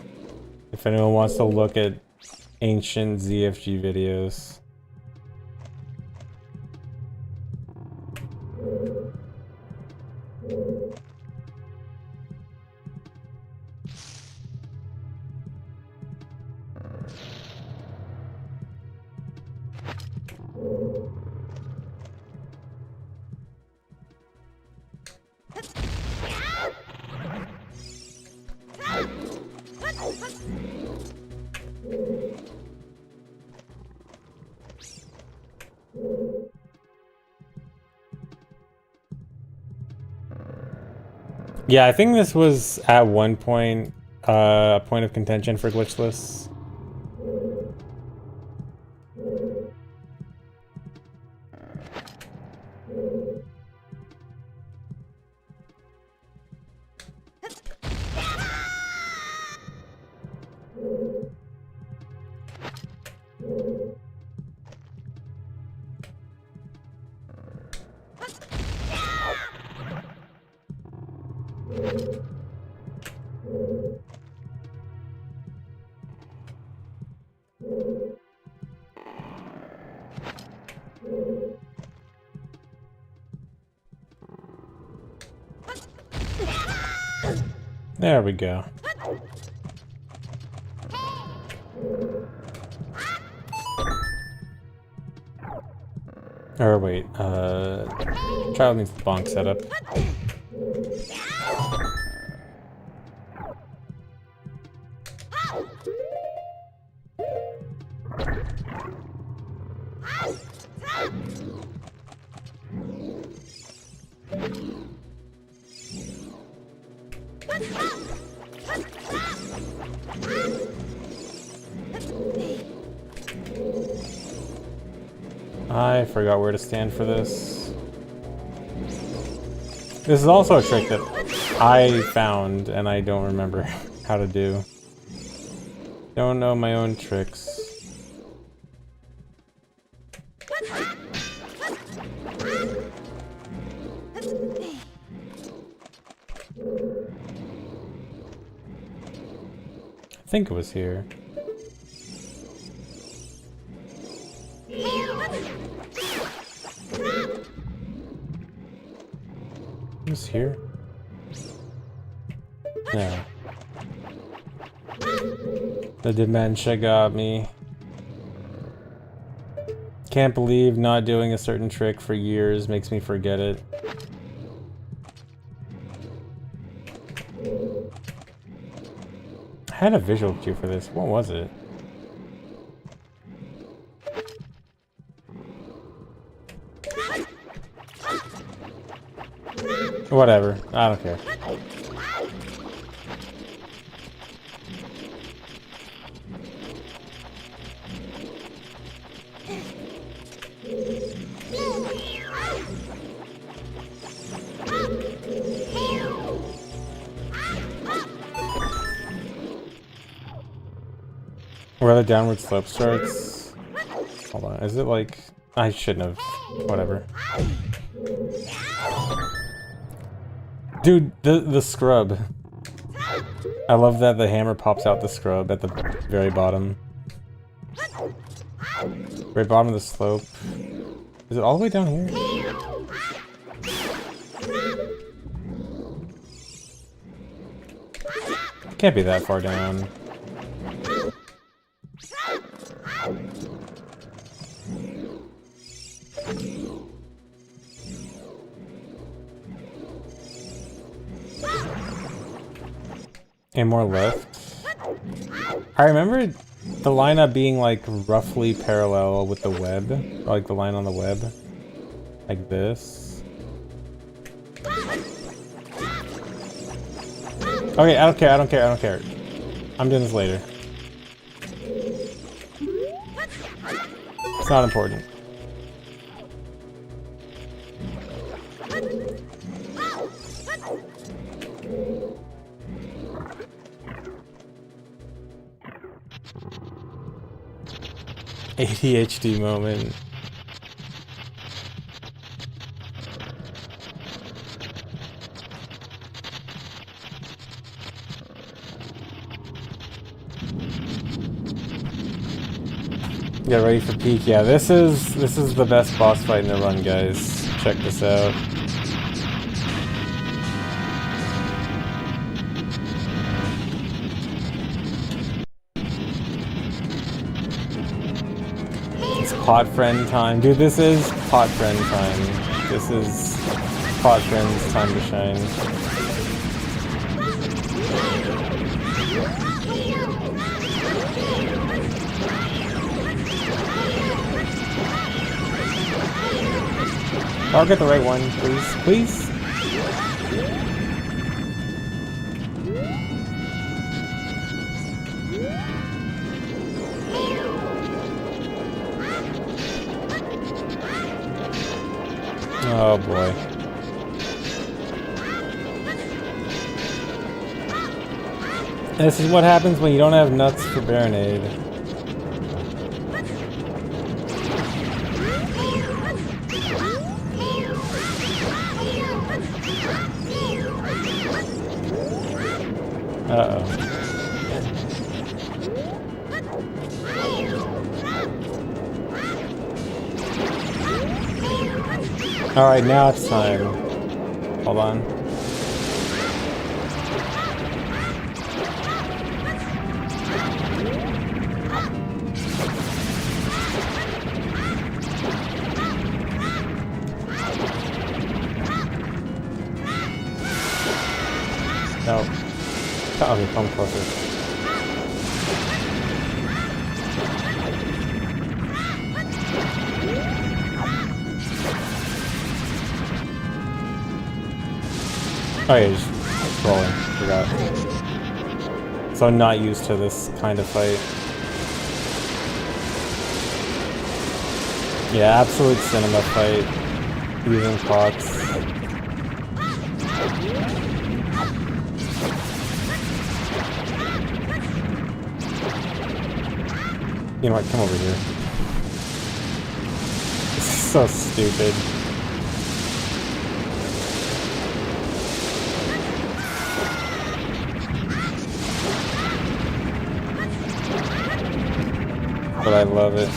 Speaker 1: If anyone wants to look at ancient ZFG videos. Yeah, I think this was at one point a point of contention for glitchless. There we go. Or wait, child needs the bonk setup. I forgot where to stand for this. This is also a trick that I found and I don't remember how to do. Don't know my own tricks. I think it was here. It was here? No. The dementia got me. Can't believe not doing a certain trick for years makes me forget it. I had a visual cue for this. What was it? Whatever. I don't care. Where the downward slope starts? Hold on, is it like... I shouldn't have... Whatever. Dude, the scrub. I love that the hammer pops out the scrub at the very bottom. Very bottom of the slope. Is it all the way down here? Can't be that far down. And more left. I remember the lineup being like roughly parallel with the web, or like the line on the web, like this. Okay, I don't care, I don't care, I don't care. I'm doing this later. It's not important. ADHD moment. Get ready for peak. Yeah, this is the best boss fight in the run, guys. Check this out. It's pot friend time. Dude, this is pot friend time. This is pot friend's time to shine. I'll get the right one, please. Please? Oh boy. This is what happens when you don't have nuts for Baronade. Uh-oh. Alright, now it's time. Hold on. No. Okay, come closer. Oh yeah, just rolling. Forgot. So I'm not used to this kind of fight. Yeah, absolute cinema fight. Using pots. You know what, come over here. This is so stupid. But I love it.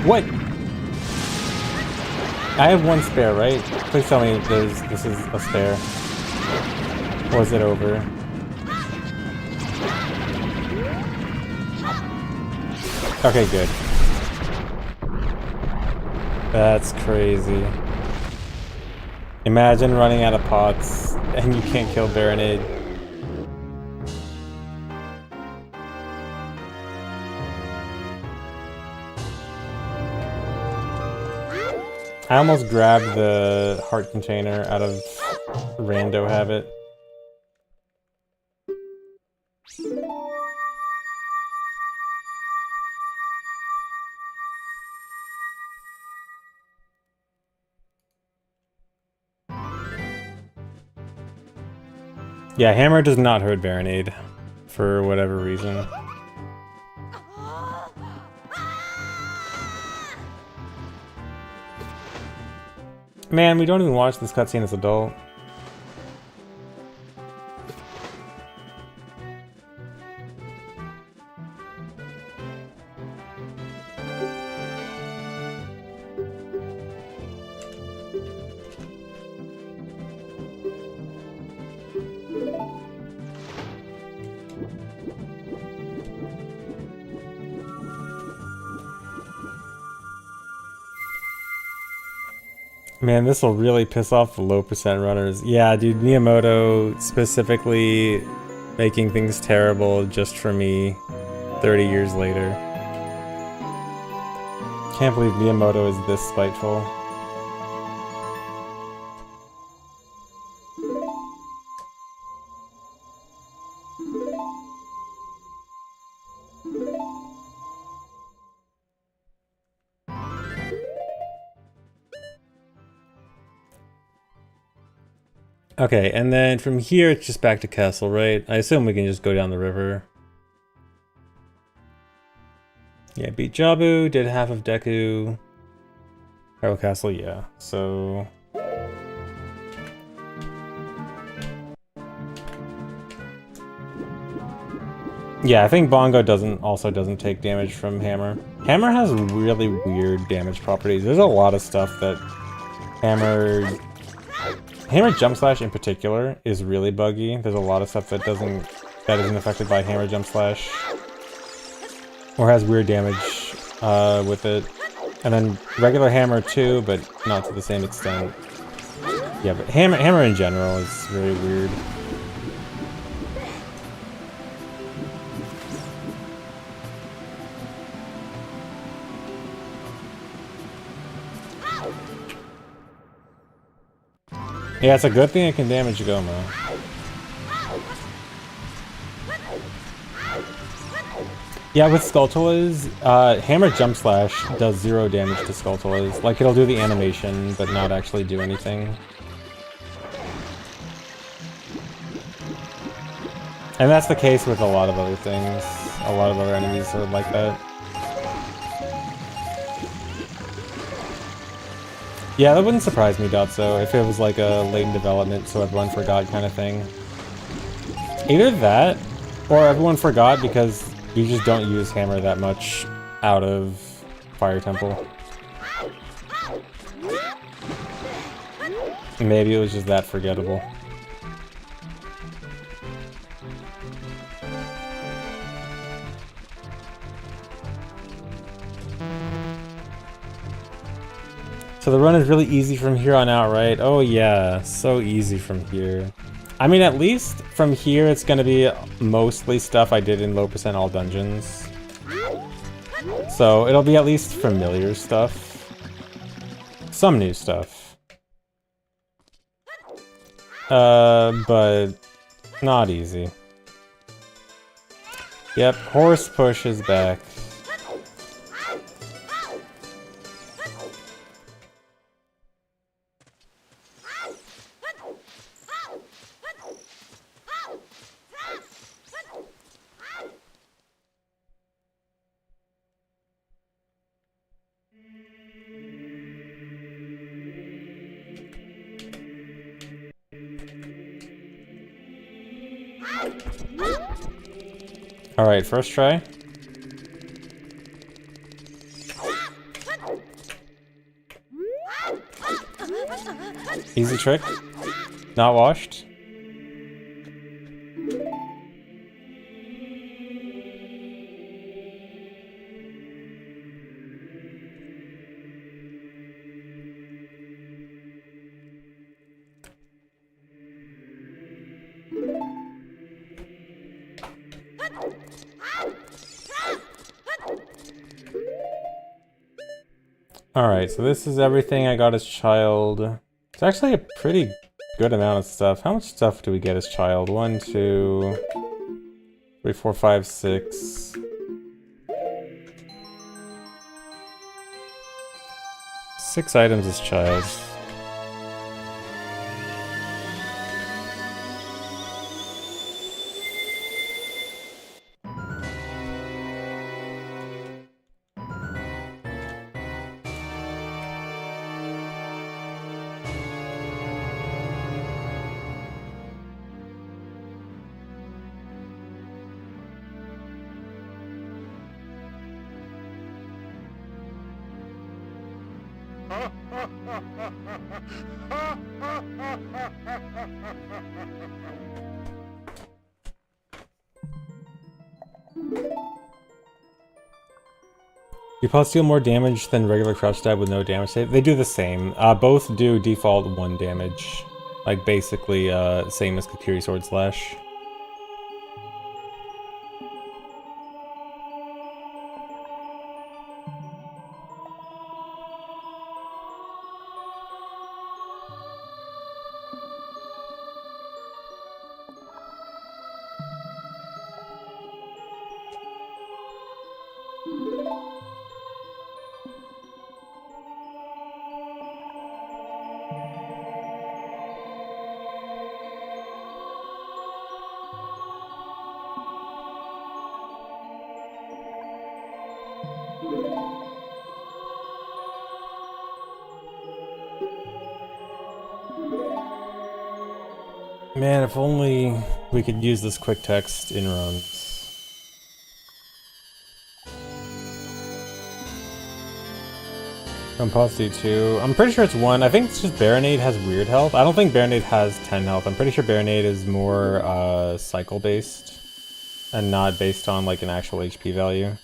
Speaker 1: What? I have one spare, right? Please tell me this is a spare. Or is it over? Okay, good. That's crazy. Imagine running out of pots and you can't kill Baronade. I almost grabbed the heart container out of rando habit. Yeah, hammer does not hurt Baronade for whatever reason. Man, we don't even watch this cutscene as adult. Man, this will really piss off the low percent runners. Yeah, dude, Miyamoto specifically making things terrible just for me 30 years later. Can't believe Miyamoto is this spiteful. Okay, and then from here it's just back to Castle, right? I assume we can just go down the river. Yeah, beat Jabu, did half of Deku. Hyrule Castle, yeah. So... yeah, I think Bongo also doesn't take damage from Hammer. Hammer has really weird damage properties. There's a lot of stuff that Hammer Jump Slash in particular is really buggy. There's a lot of stuff that isn't affected by Hammer Jump Slash. Or has weird damage with it. And then regular Hammer too, but not to the same extent. Yeah, but Hammer in general is very weird. Yeah, it's a good thing it can damage Goma. Yeah, with Skulltulas, Hammer Jump Slash does 0 damage to Skulltulas. Like, it'll do the animation, but not actually do anything. And that's the case with a lot of other things. A lot of other enemies are like that. Yeah, that wouldn't surprise me, Dotso, if it was like a late in development so everyone forgot kind of thing. Either that, or everyone forgot because you just don't use Hammer that much out of Fire Temple. Maybe it was just that forgettable. So the run is really easy from here on out, right? Oh yeah, so easy from here. I mean, at least from here it's gonna be mostly stuff I did in low percent all dungeons. So it'll be at least familiar stuff. Some new stuff. But not easy. Yep, horse push is back. Alright, first try. Easy trick. Not washed. Alright, so this is everything I got as child. It's actually a pretty good amount of stuff. How much stuff do we get as child? 1, 2, 3, 4, 5, 6. 6 items as child. You pulse deal more damage than regular crouch stab with no damage save. They do the same. Both do default 1 damage. Like basically same as Kakiri Sword Slash. Man, if only we could use this quick text in runs. Composite 2. I'm pretty sure it's 1. I think it's just Baronade has weird health. I don't think Baronade has 10 health. I'm pretty sure Baronade is more cycle based and not based on like an actual HP value.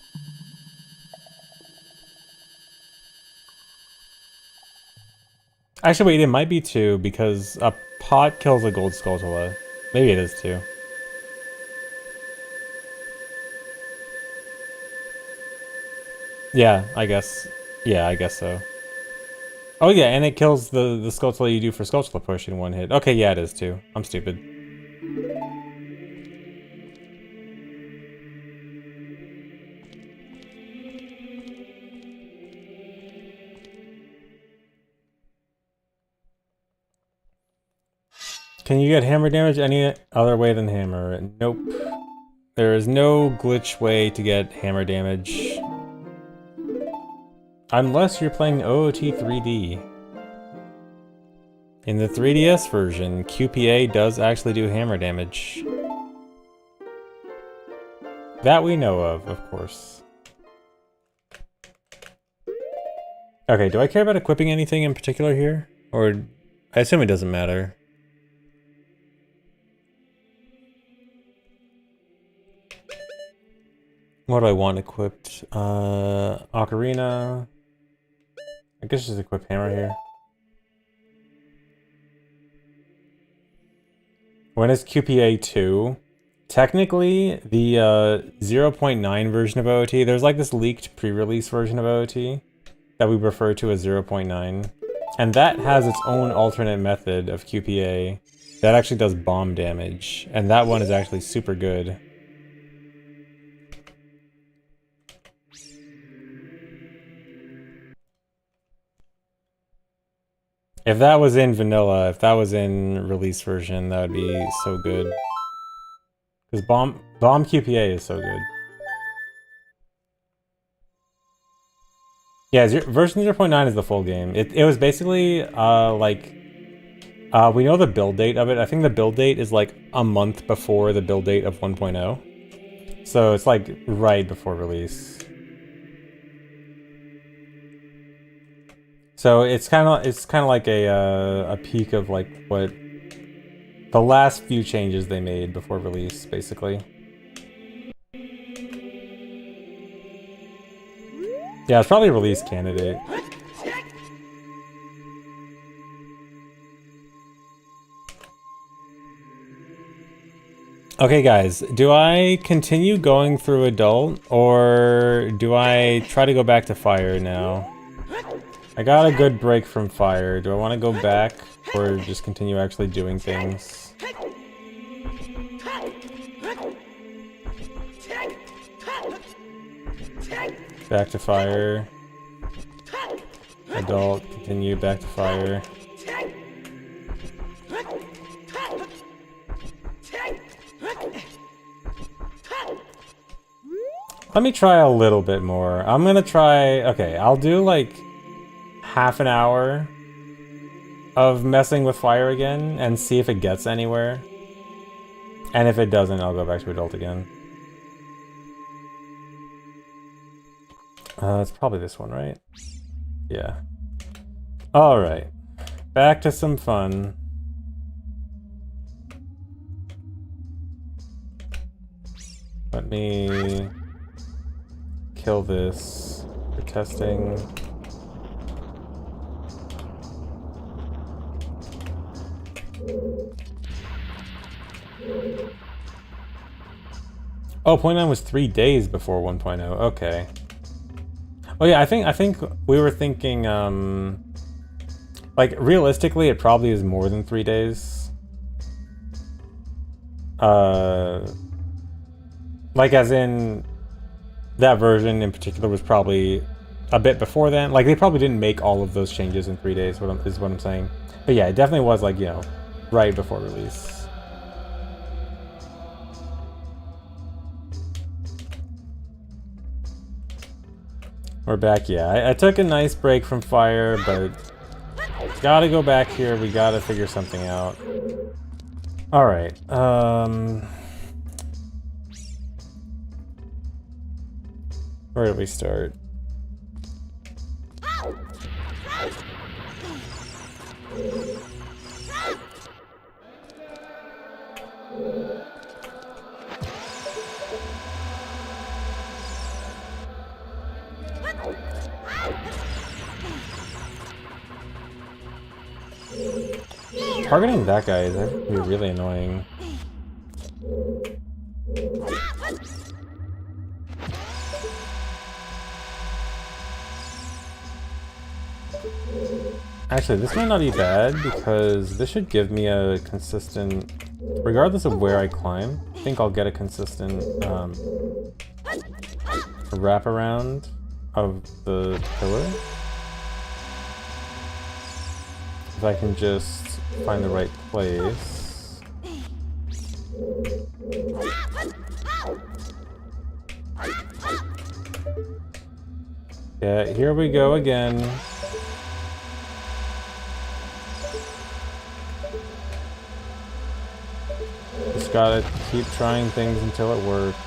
Speaker 1: Actually, wait, it might be 2 because a pot kills a gold Skulltula. Maybe it is 2. Yeah, I guess. Yeah, I guess so. Oh yeah, and it kills the Skulltula you do for Skulltula push in one hit. Okay, yeah, it is too. I'm stupid. Can you get hammer damage any other way than hammer? Nope. There is no glitch way to get hammer damage. Unless you're playing OOT 3D. In the 3DS version, QPA does actually do hammer damage. That we know of course. Okay, do I care about equipping anything in particular here? Or, I assume it doesn't matter. What do I want equipped? Ocarina. I guess just equip hammer here. When is QPA 2? Technically, the 0.9 version of OOT, there's like this leaked pre-release version of OOT that we refer to as 0.9. And that has its own alternate method of QPA that actually does bomb damage. And that one is actually super good. If that was in vanilla, if that was in release version, that would be so good. Because bomb QPA is so good. Yeah, version 0.9 is the full game. It was basically, like... we know the build date of it. I think the build date is like a month before the build date of 1.0. So it's like right before release. So it's kind of like a peek of like what the last few changes they made before release, basically. Yeah, it's probably a release candidate. Okay, guys, do I continue going through adult or do I try to go back to fire now? I got a good break from fire. Do I want to go back or just continue actually doing things? Back to fire. Adult, continue, back to fire. Let me try a little bit more. I'm gonna try... Okay, I'll do like half an hour of messing with fire again and see if it gets anywhere. And if it doesn't, I'll go back to adult again. It's probably this one, right? Yeah. Alright. Back to some fun. Let me kill this for testing. Oh, 0.9 was 3 days before 1.0. Okay. Oh yeah, I think we were thinking, like, realistically, it probably is more than 3 days. Like, as in, that version in particular was probably a bit before then. Like, they probably didn't make all of those changes in 3 days, is what I'm saying. But yeah, it definitely was, like, you know, right before release. We're back, yeah. I took a nice break from fire, but gotta go back here. We gotta figure something out. Alright, where do we start? Targeting that guy is actually really annoying. Actually, this might not be bad because this should give me a consistent, regardless of where I climb, I think I'll get a consistent wraparound of the pillar. If I can just find the right place. Yeah, here we go again. Just gotta keep trying things until it works.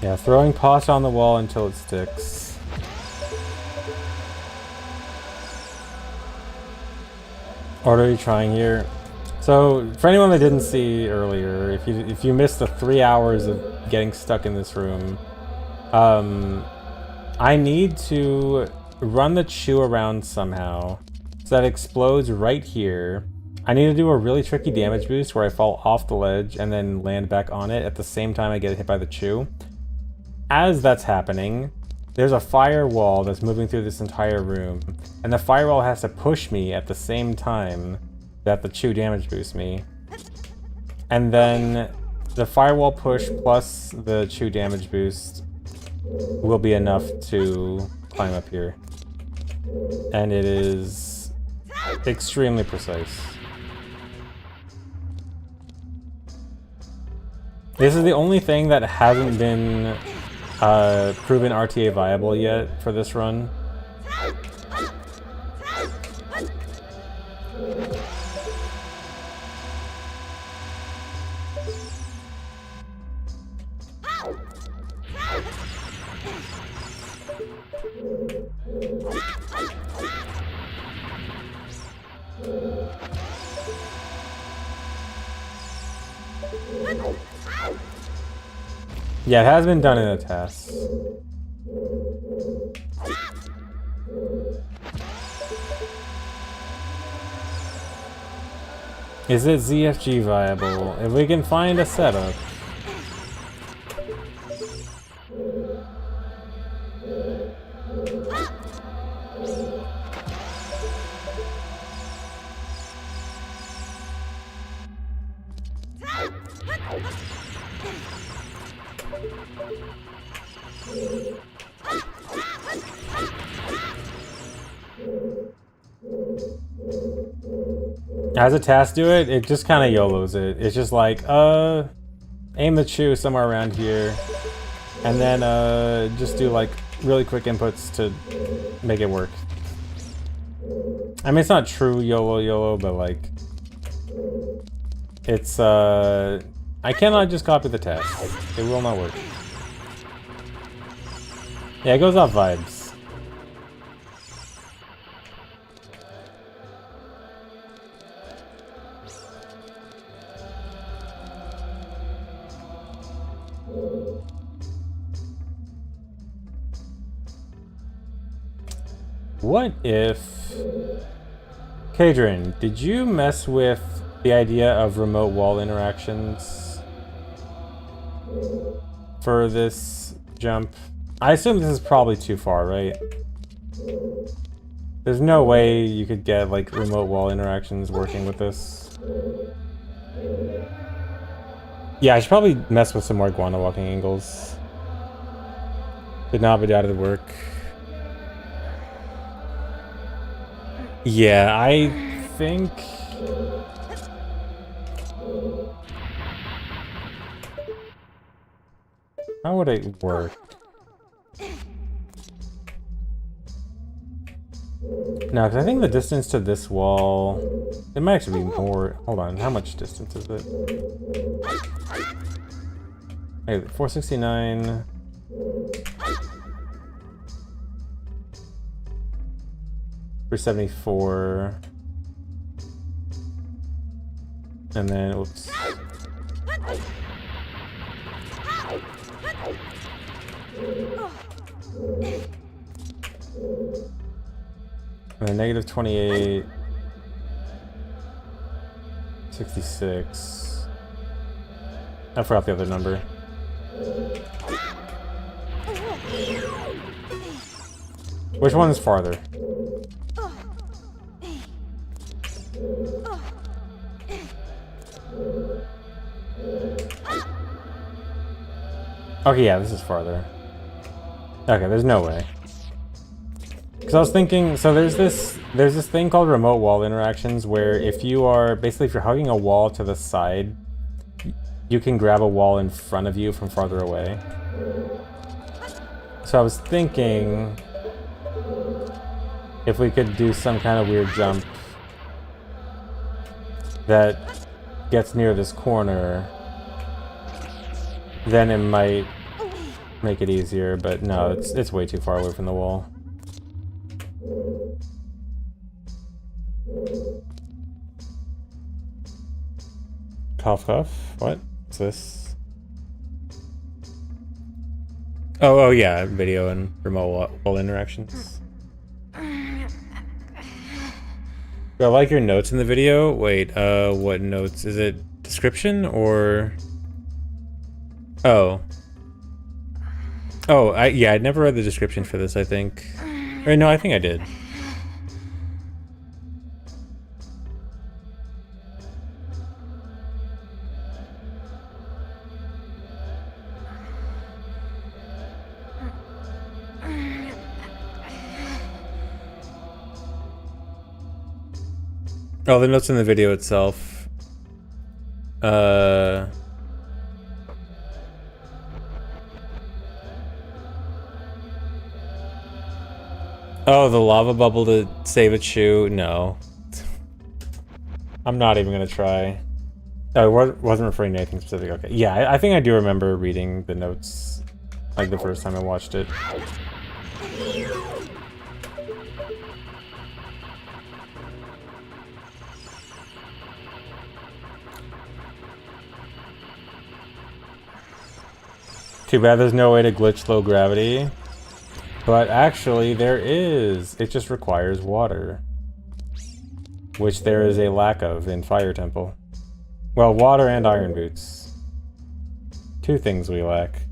Speaker 1: Yeah, throwing pasta on the wall until it sticks. What are you trying here? So, for anyone that didn't see earlier, if you missed the 3 hours of getting stuck in this room, I need to run the chew around somehow so that it explodes right here. I need to do a really tricky damage boost where I fall off the ledge and then land back on it at the same time I get hit by the chew. As that's happening, there's a firewall that's moving through this entire room, and the firewall has to push me at the same time that the chew damage boosts me. And then the firewall push plus the chew damage boost will be enough to climb up here. And it is extremely precise. This is the only thing that hasn't been proven RTA viable yet for this run. Yeah, it has been done in a test. Is it ZFG viable? If we can find a setup. As a task do it, it just kind of YOLOs it. It's just like, aim the chew somewhere around here, and then just do like really quick inputs to make it work. I mean, it's not true YOLO, but like, it's, I cannot just copy the task. It will not work. Yeah, it goes off vibes. What if... Kadrin, did you mess with the idea of remote wall interactions for this jump? I assume this is probably too far, right? There's no way you could get like remote wall interactions working with this. Yeah, I should probably mess with some more guano walking angles. Did not be out of the work. Yeah, I think... How would it work? No, because I think the distance to this wall... It might actually be more... Hold on, how much distance is it? Okay, 469... 374... And then, oops... Negative 28. 66. I forgot the other number. Which one is farther? Okay, yeah, this is farther. Okay, there's no way. Because I was thinking, so there's this thing called remote wall interactions where if you're hugging a wall to the side, you can grab a wall in front of you from farther away. So I was thinking if we could do some kind of weird jump that gets near this corner, then it might make it easier, but no, it's way too far away from the wall. Cough cough. What? What's this? Oh yeah, video and remote wall interactions. I like your notes in the video. Wait, what notes? Is it description or? Oh, yeah, I never read the description for this, I think. Or no, I think I did. Oh, the notes in the video itself. Oh, the lava bubble to save a shoe? No. I'm not even gonna try. Oh, I wasn't referring to anything specific. Okay. Yeah, I think I do remember reading the notes like the first time I watched it. Too bad there's no way to glitch low gravity. But actually, there is. It just requires water. Which there is a lack of in Fire Temple. Well, water and iron boots. Two things we lack.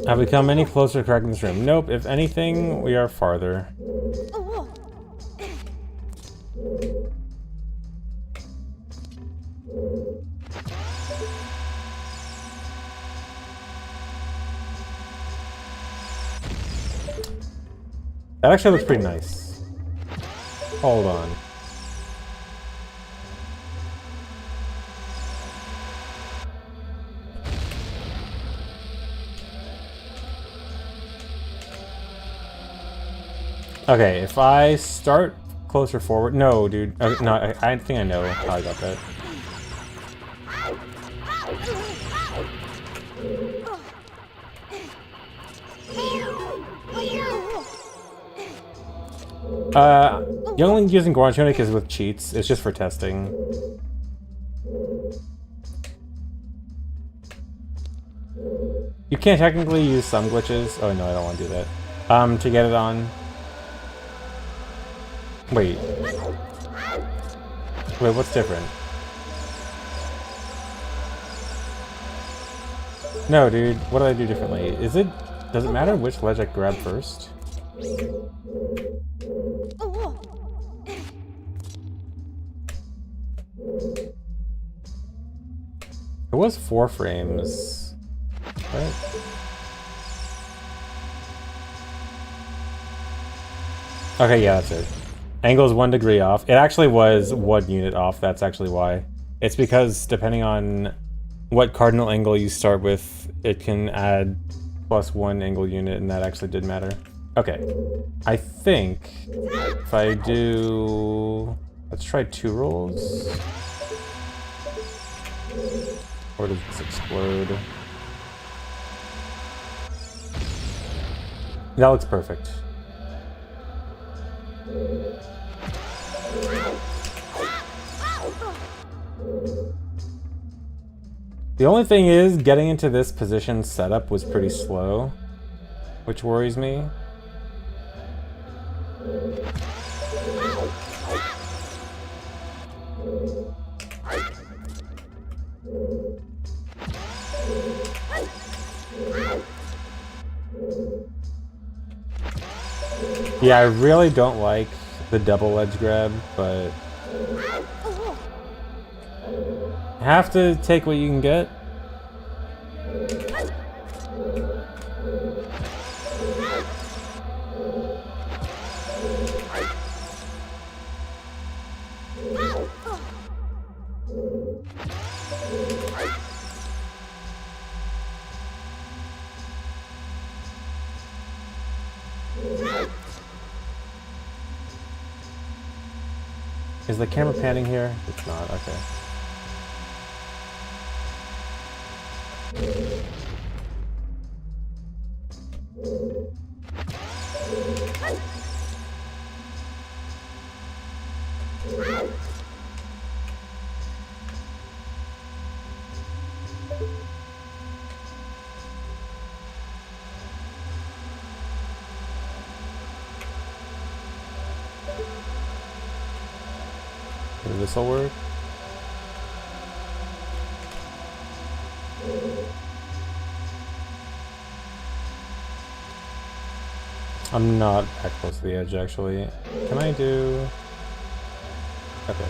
Speaker 1: Have we come any closer to cracking this room? Nope. If anything, we are farther. That actually looks pretty nice. Hold on. Okay, if I start closer forward... No, dude. No, I think I know how I got that. The only using Goron Tunic is with cheats. It's just for testing. You can technically use some glitches. Oh no, I don't want to do that. To get it on. Wait, what's different? No, dude. What did I do differently? Does it matter which ledge I grab first? It was 4 frames, right? Okay, yeah, that's it. Angle is 1 degree off. It actually was 1 unit off, that's actually why. It's because depending on what cardinal angle you start with, it can add +1 angle unit, and that actually did matter. Okay, I think if I do... Let's try 2 rolls. Or does this explode? That looks perfect. The only thing is, getting into this position setup was pretty slow, which worries me. Yeah, I really don't like the double ledge grab, but have to take what you can get. Is the camera panning here? It's not, okay. Maybe this'll work. I'm not that close to the edge, actually. Can I do... Okay.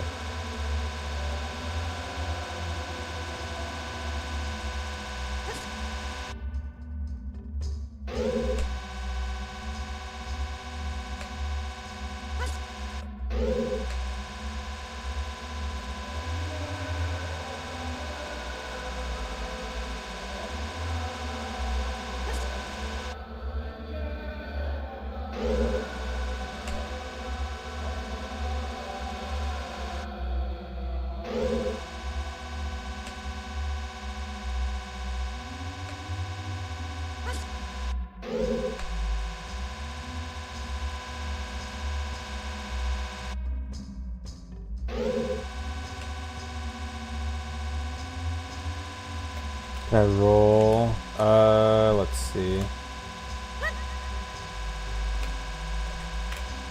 Speaker 1: Can I roll? Let's see.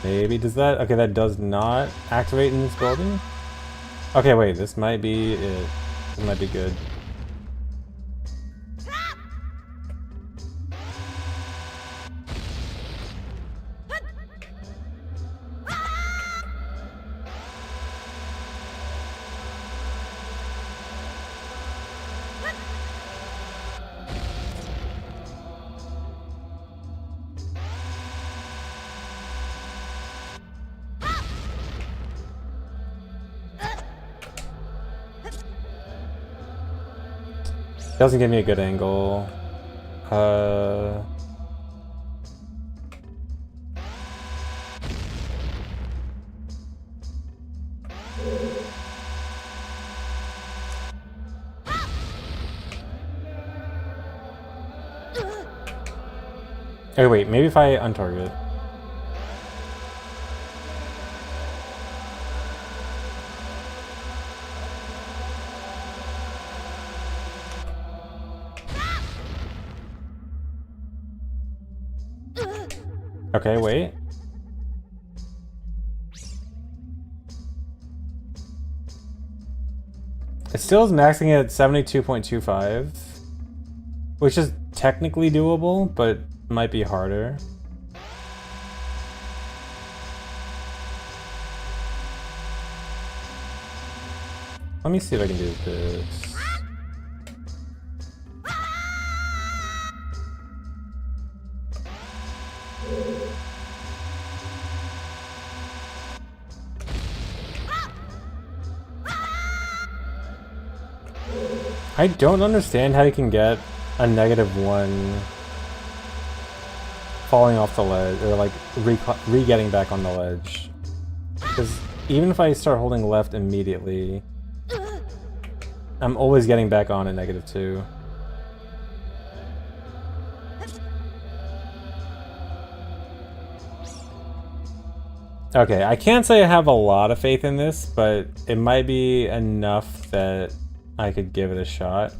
Speaker 1: Maybe, does that? Okay, that does not activate in this building? Okay, wait, this might be it. This might be good. Doesn't give me a good angle. Oh wait, maybe if I untarget. Okay, wait. It still is maxing at 72.25, which is technically doable, but might be harder. Let me see if I can do this. I don't understand how you can get a -1 falling off the ledge, or like re-getting back on the ledge. Because even if I start holding left immediately, I'm always getting back on at -2. Okay, I can't say I have a lot of faith in this, but it might be enough that I could give it a shot.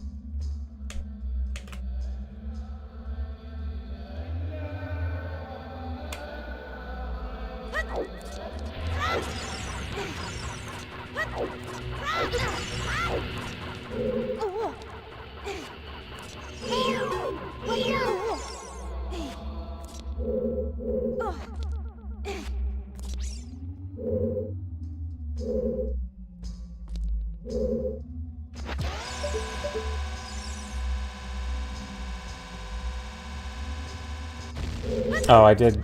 Speaker 1: Oh, I did.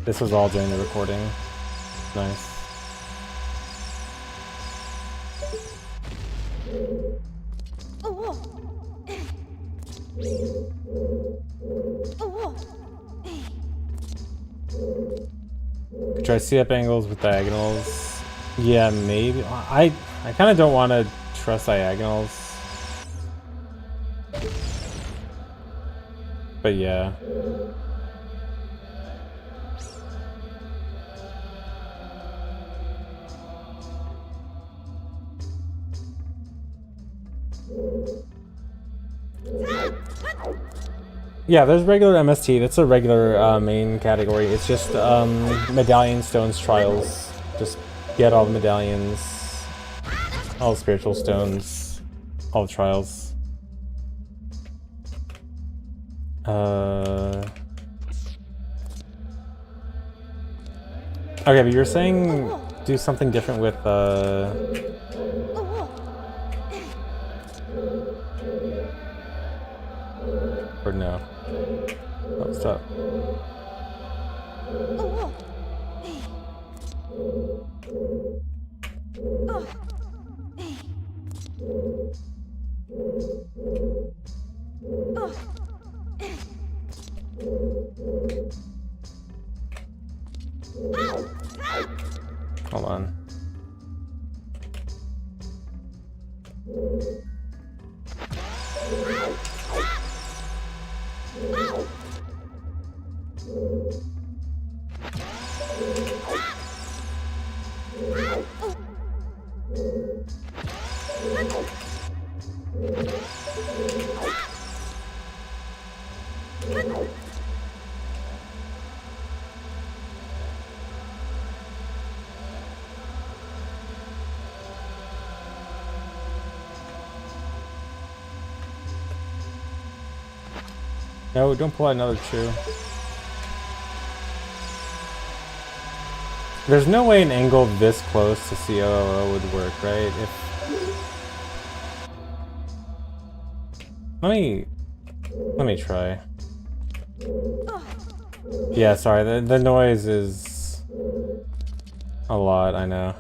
Speaker 1: This was all during the recording. Nice. Could try C-up angles with diagonals. Yeah, maybe. I kind of don't want to trust diagonals. But yeah. Yeah, there's regular MST. That's a regular main category. It's just medallion stones trials. Just get all the medallions, all the spiritual stones, all the trials. Okay, but you're saying do something different with or no? Oh, stop. Hold on. No, don't pull out another chew. There's no way an angle this close to COO would work, right? Let me try. Yeah, sorry, the noise is a lot, I know.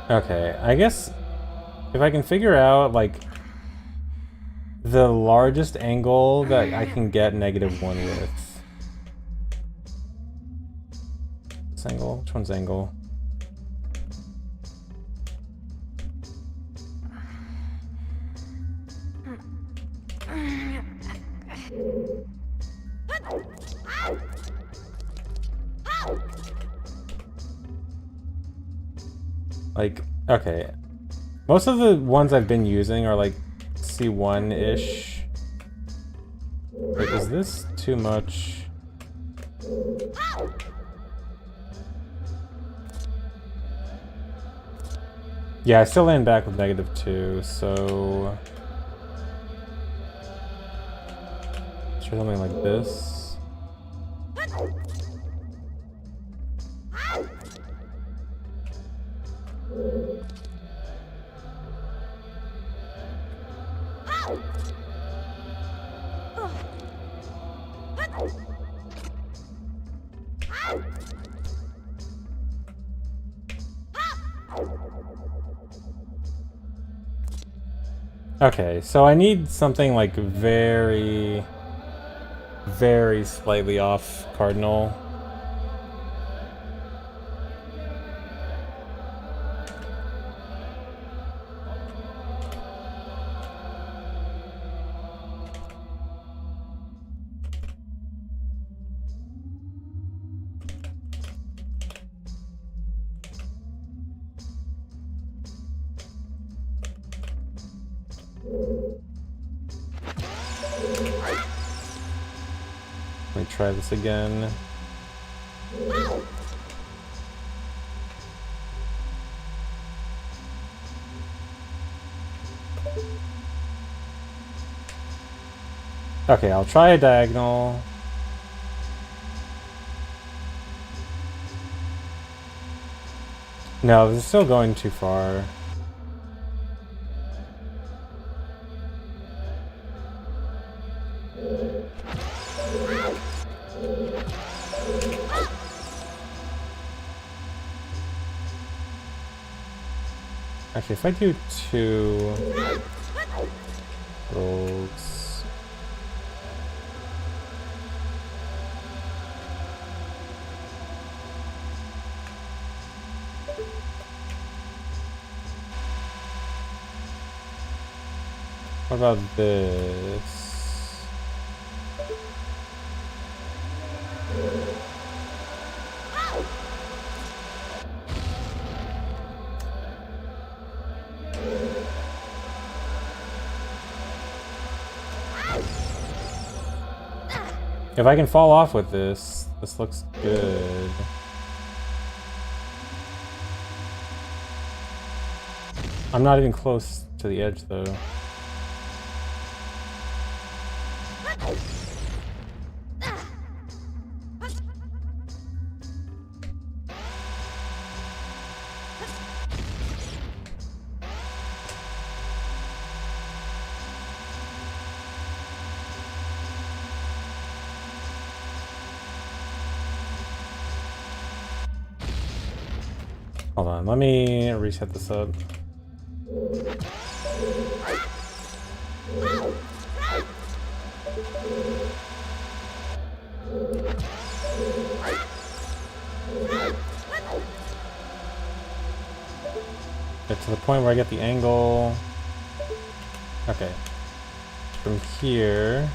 Speaker 1: Okay, I guess if I can figure out, like, the largest angle that I can get -1 with. This angle? Which one's angle? Like, okay. Most of the ones I've been using are like C1-ish. Wait, is this too much? Yeah, I still land back with -2, so... let's try something like this. Okay, so I need something like very slightly off cardinal. me try this again. Okay, I'll try a diagonal. No, this is still going too far. Actually, if I do 2 rolls. What about this? If I can fall off with this, this looks good. I'm not even close to the edge though. Hold on, let me reset this up. Get to the point where I get the angle. Okay. From here.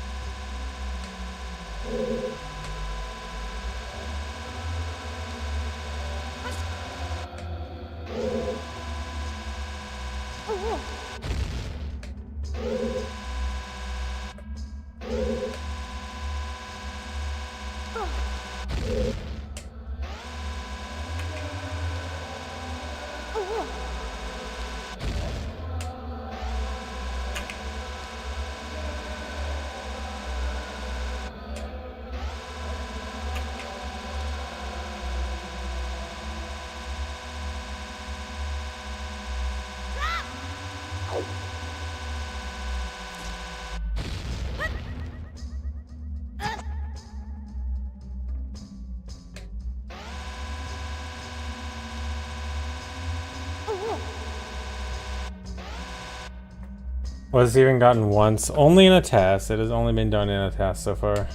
Speaker 1: Was even gotten once, only in a test. It has only been done in a test so far.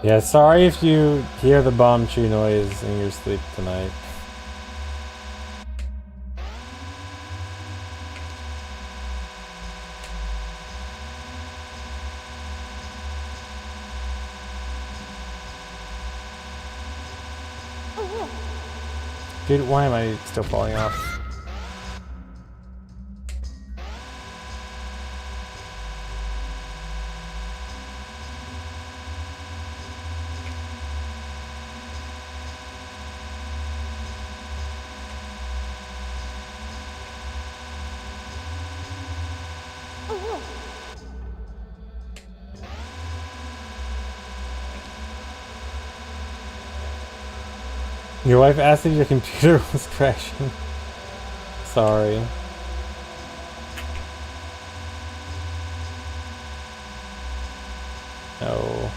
Speaker 1: Yeah, sorry if you hear the bomb tree noise in your sleep tonight. Dude, why am I still falling off? Your wife asked if your computer was crashing. Sorry. No.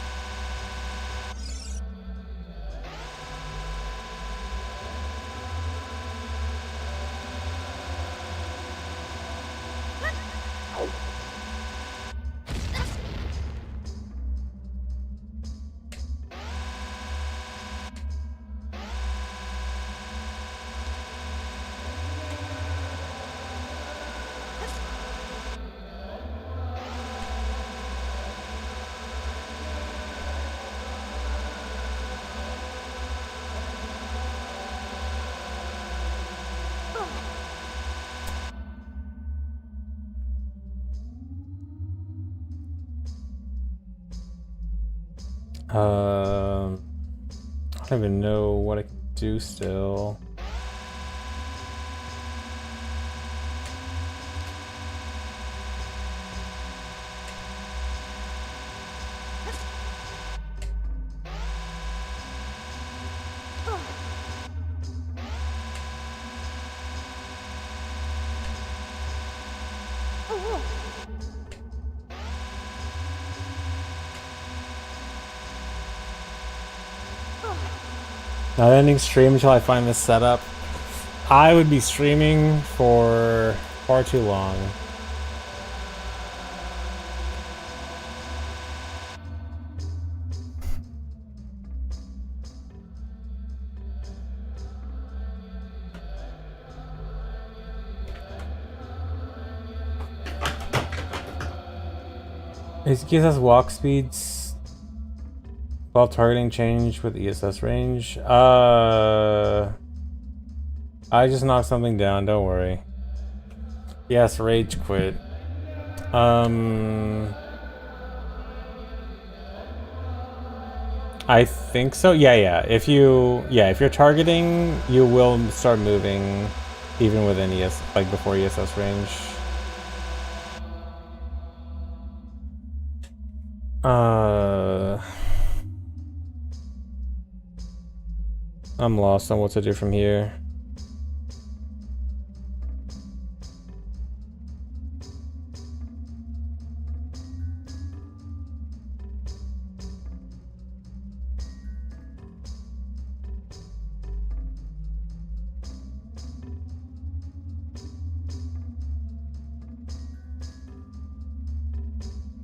Speaker 1: I don't even know what I can do still. Not ending stream until I find this setup. I would be streaming for far too long. Is ESS walk speeds while targeting change with ESS range? I just knocked something down, don't worry. Yes, rage quit. I think so. Yeah. If you're targeting, you will start moving even within ES, like before ESS range. I'm lost on what to do from here.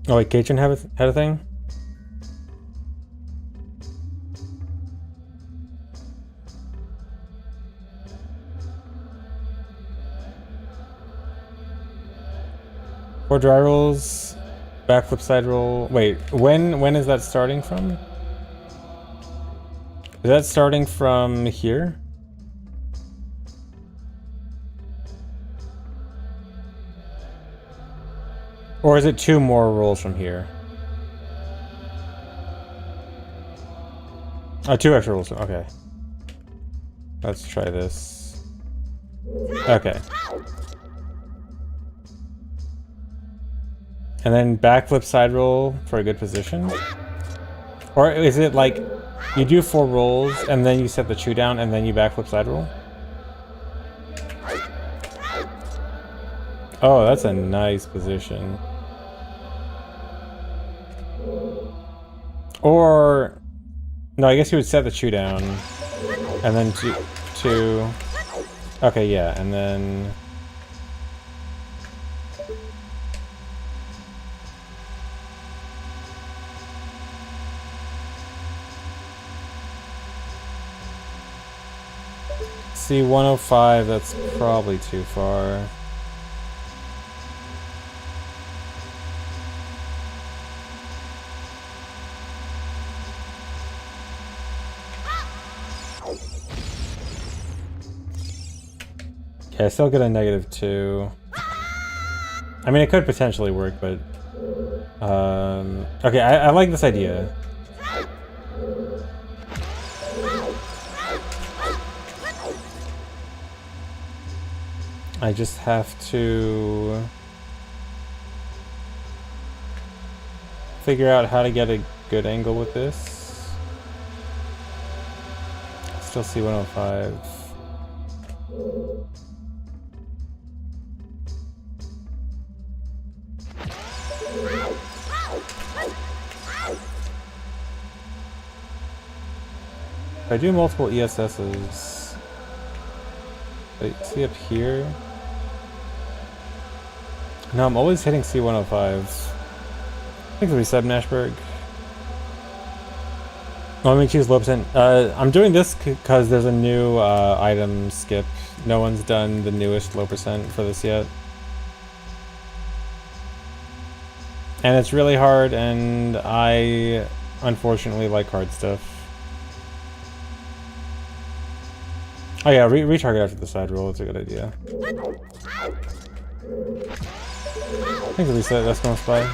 Speaker 1: Oh wait, Katrin had a thing? Four dry rolls, backflip side roll. Wait, when is that starting from? Is that starting from here? Or is it two more rolls from here? Oh, two extra rolls. Okay. Let's try this. Okay. And then backflip side roll for a good position? Or is it like you do 4 rolls and then you set the chew down and then you backflip side roll? Oh, that's a nice position. Or no, I guess you would set the chew down and then two. Okay, yeah, and then see 105, that's probably too far. Okay, I still get a -2. I mean, it could potentially work, but okay, I like this idea. I just have to figure out how to get a good angle with this. still see 105. If I do multiple ESSs, wait, see up here? No, I'm always hitting C105s. Thanks for resub, Nashberg. Let me choose low percent. I'm doing this because there's a new item skip. No one's done the newest low percent for this yet. And it's really hard, and I unfortunately like hard stuff. Oh yeah, retarget after the side roll, it's a good idea. I think reset, that's going to spy.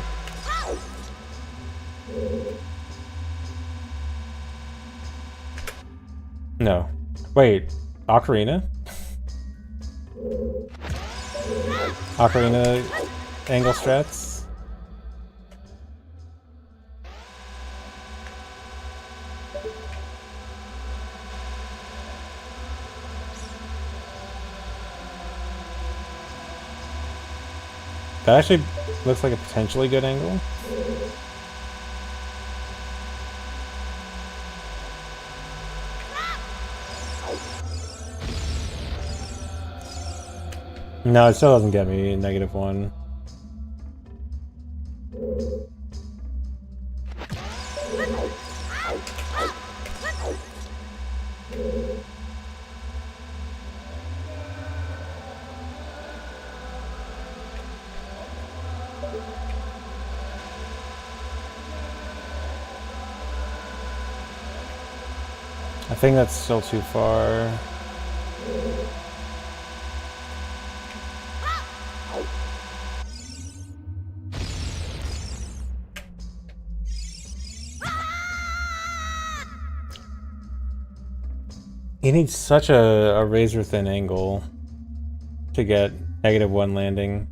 Speaker 1: No. Wait, Ocarina? Ocarina angle strats? That actually looks like a potentially good angle. No, it still doesn't get me -1. I think that's still too far. You need such a razor thin angle to get -1 landing.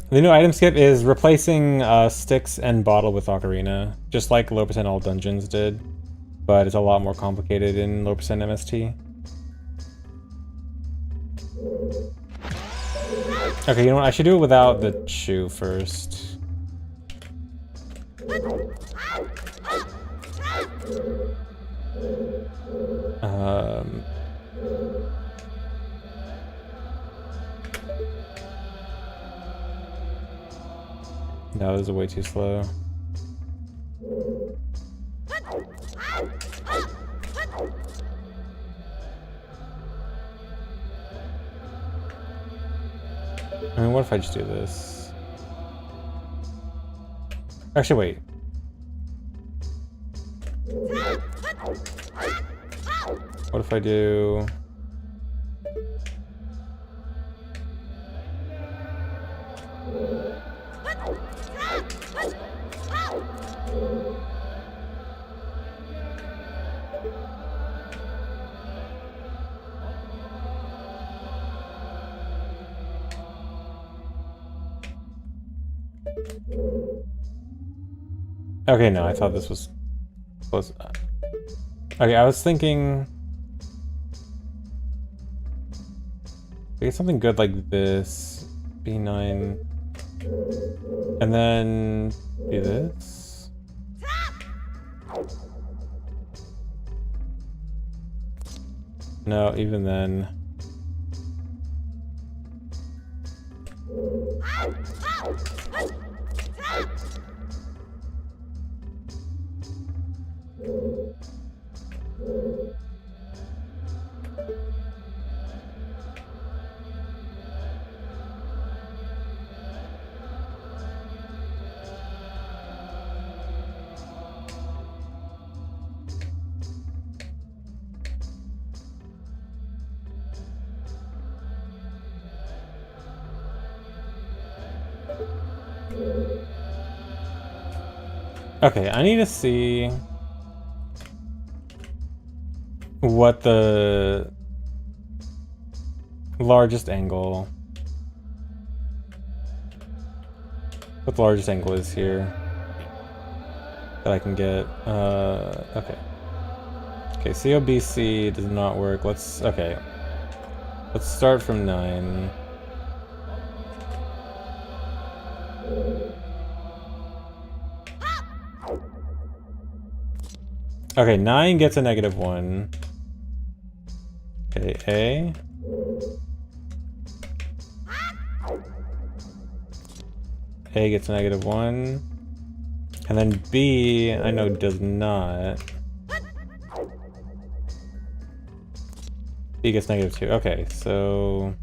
Speaker 1: The new item skip is replacing sticks and bottle with Ocarina, just like low percent all dungeons did, but it's a lot more complicated in low percent MST. Okay, you know what? I should do it without the shoe first. No, this is way too slow. I mean, what if I just do this? Actually, wait. What if I do... Okay, no, I thought this was close. Okay, I was thinking... get something good like this. B9. And then do this. No, even then. Okay, I need to see what the largest angle, is here that I can get. Okay. Okay, COBC does not work. Let's start from 9. Okay, 9 gets a -1. Okay, A. A gets a -1. And then B, I know does not. B gets -2. Okay, so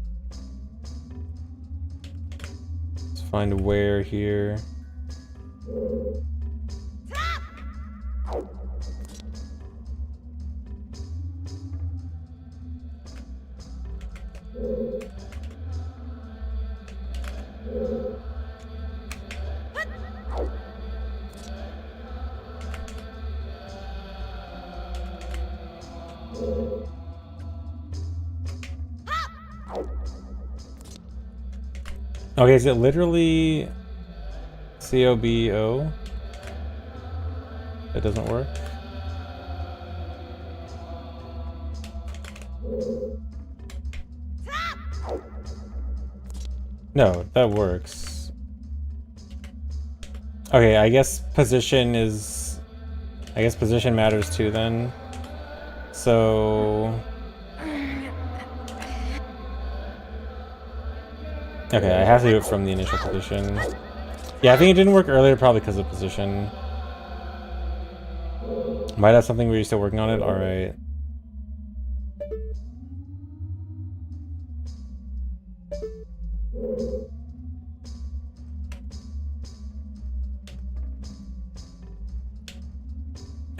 Speaker 1: let's find where here. Okay, is it literally COBO? It doesn't work? No, that works. Okay, I guess position matters too then. So okay, I have to do it from the initial position. Yeah, I think it didn't work earlier probably because of position. Might have something where you're still working on it? Alright.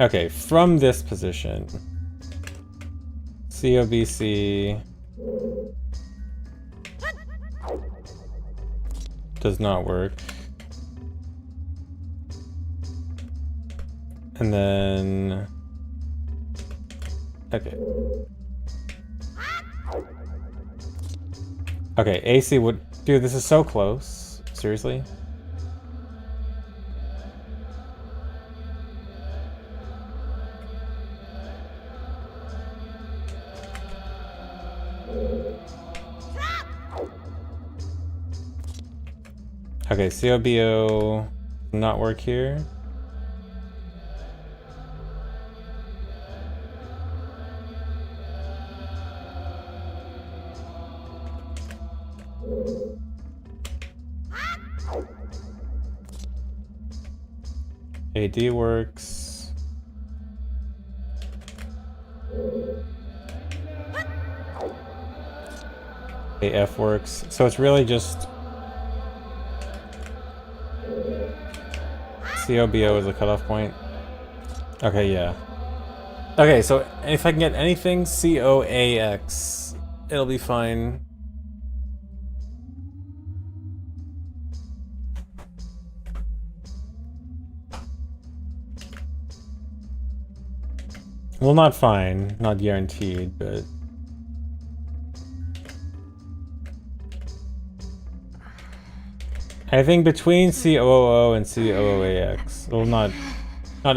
Speaker 1: Okay, from this position. COBC does not work. And then okay. Okay, AC would dude, this is so close. Seriously? Okay, COBO not work here. AD works. AF works. So it's really just COBO is a cutoff point. Okay, yeah. Okay, so if I can get anything COAX, it'll be fine. Well, not fine, not guaranteed, but I think between COOO and COOAX. Well, not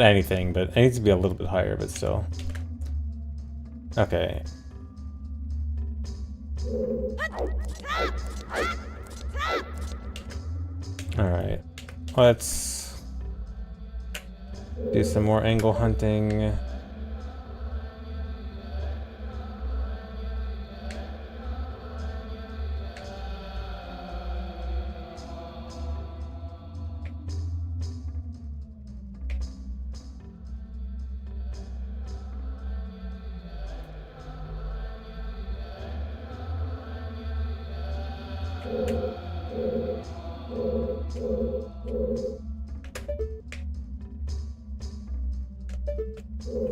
Speaker 1: anything, but it needs to be a little bit higher, but still. Okay. Alright. Let's do some more angle hunting.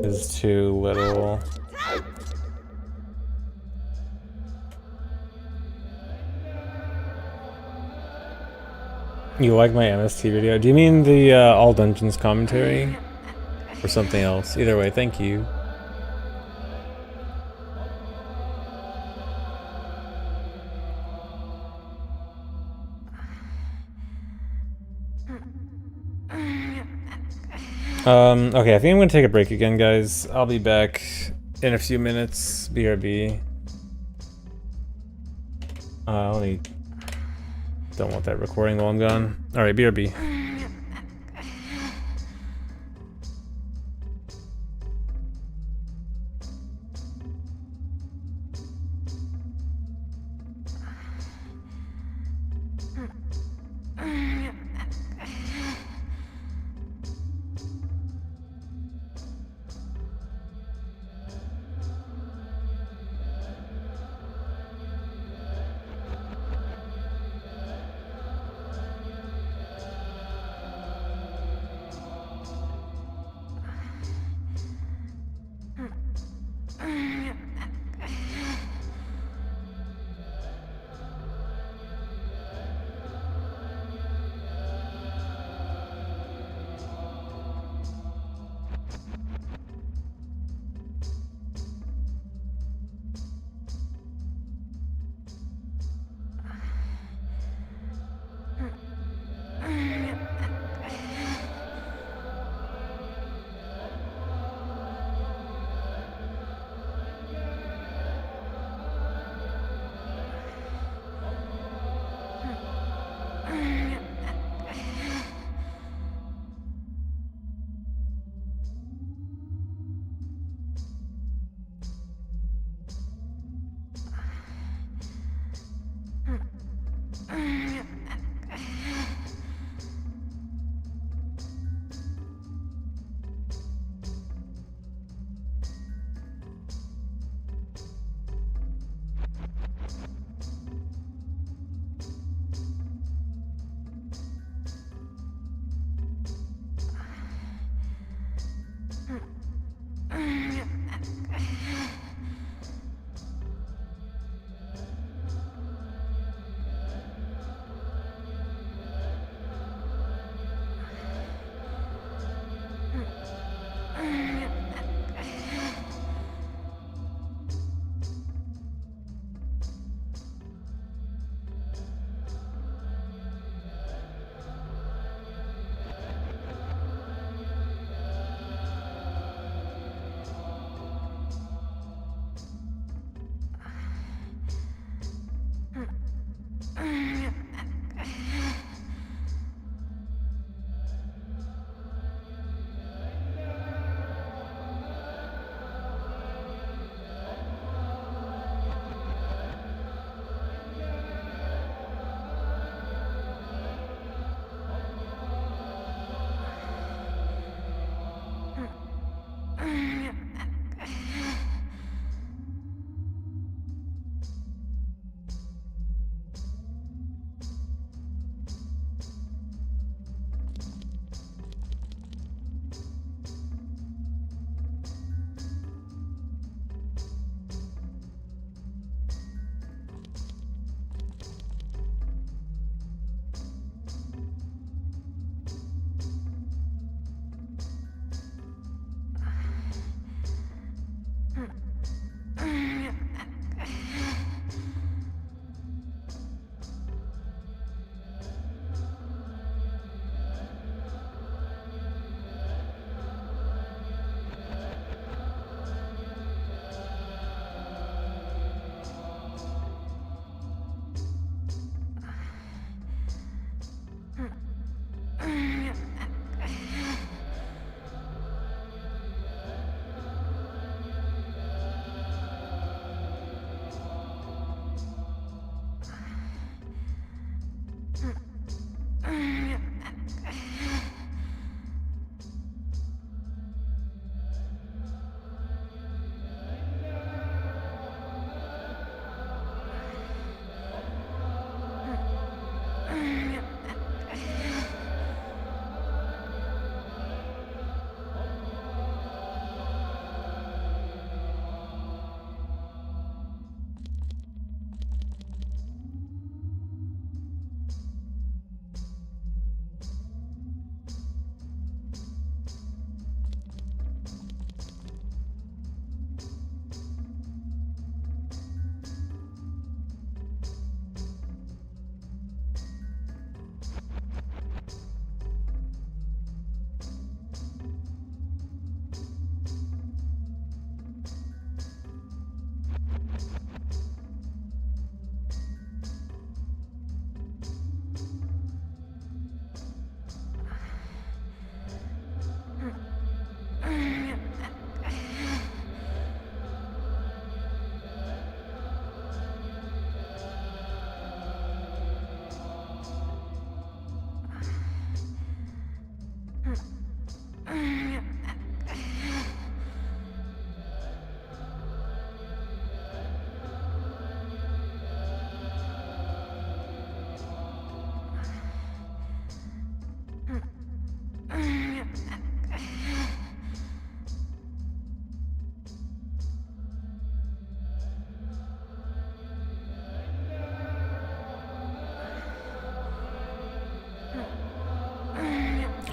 Speaker 1: Is too little. You like my MST video? Do you mean the All Dungeons commentary? Or something else? Either way, thank you. Okay, I think I'm gonna take a break again, guys. I'll be back in a few minutes. BRB. I only don't want that recording while I'm gone. Alright, BRB.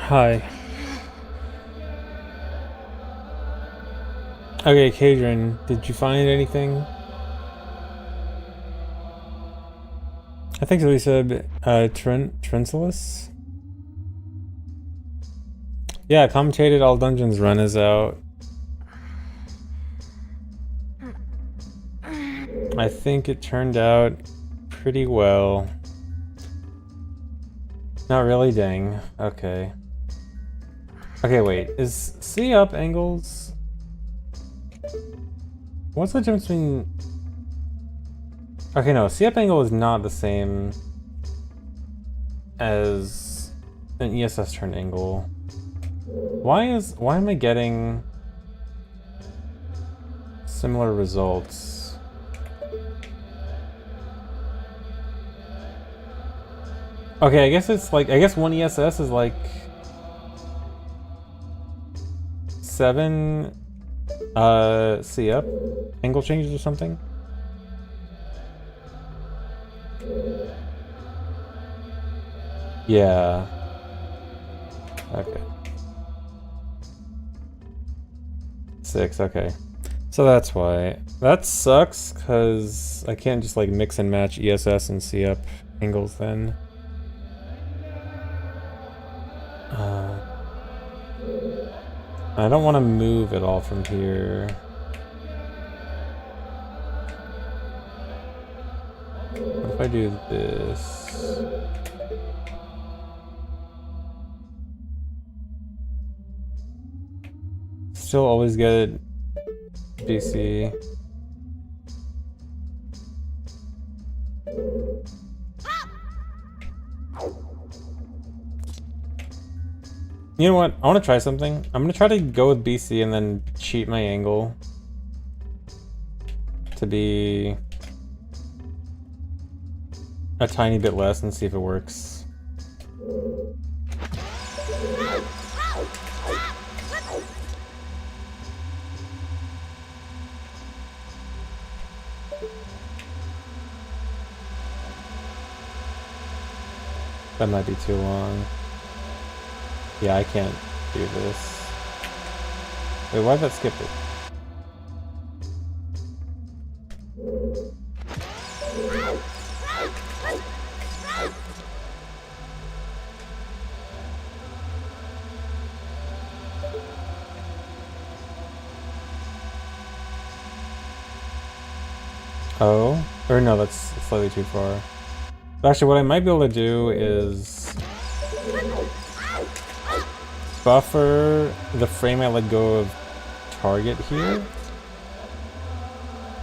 Speaker 1: Hi. Okay, Kadrian, did you find anything? I think so. We said Trincelis? Yeah, commentated all dungeons run is out. I think it turned out pretty well. Not really, dang. Okay. Okay, wait. Is C up angles? What's the difference between... Okay, no. C up angle is not the same as an ESS turn angle. Why am I getting similar results? Okay, I guess it's like, I guess one ESS is like 7 C up angle changes or something. Yeah. Okay. 6, okay. So that's why. That sucks, because I can't just like mix and match ESS and C up angles then. I don't want to move at all from here. What if I do this? Still always get DC. You know what? I want to try something. I'm going to try to go with BC and then cheat my angle to be a tiny bit less and see if it works. That might be too long. Yeah, I can't do this. Wait, why did that skip it? Oh, or no, that's slightly too far. But actually, what I might be able to do is buffer the frame I let go of target here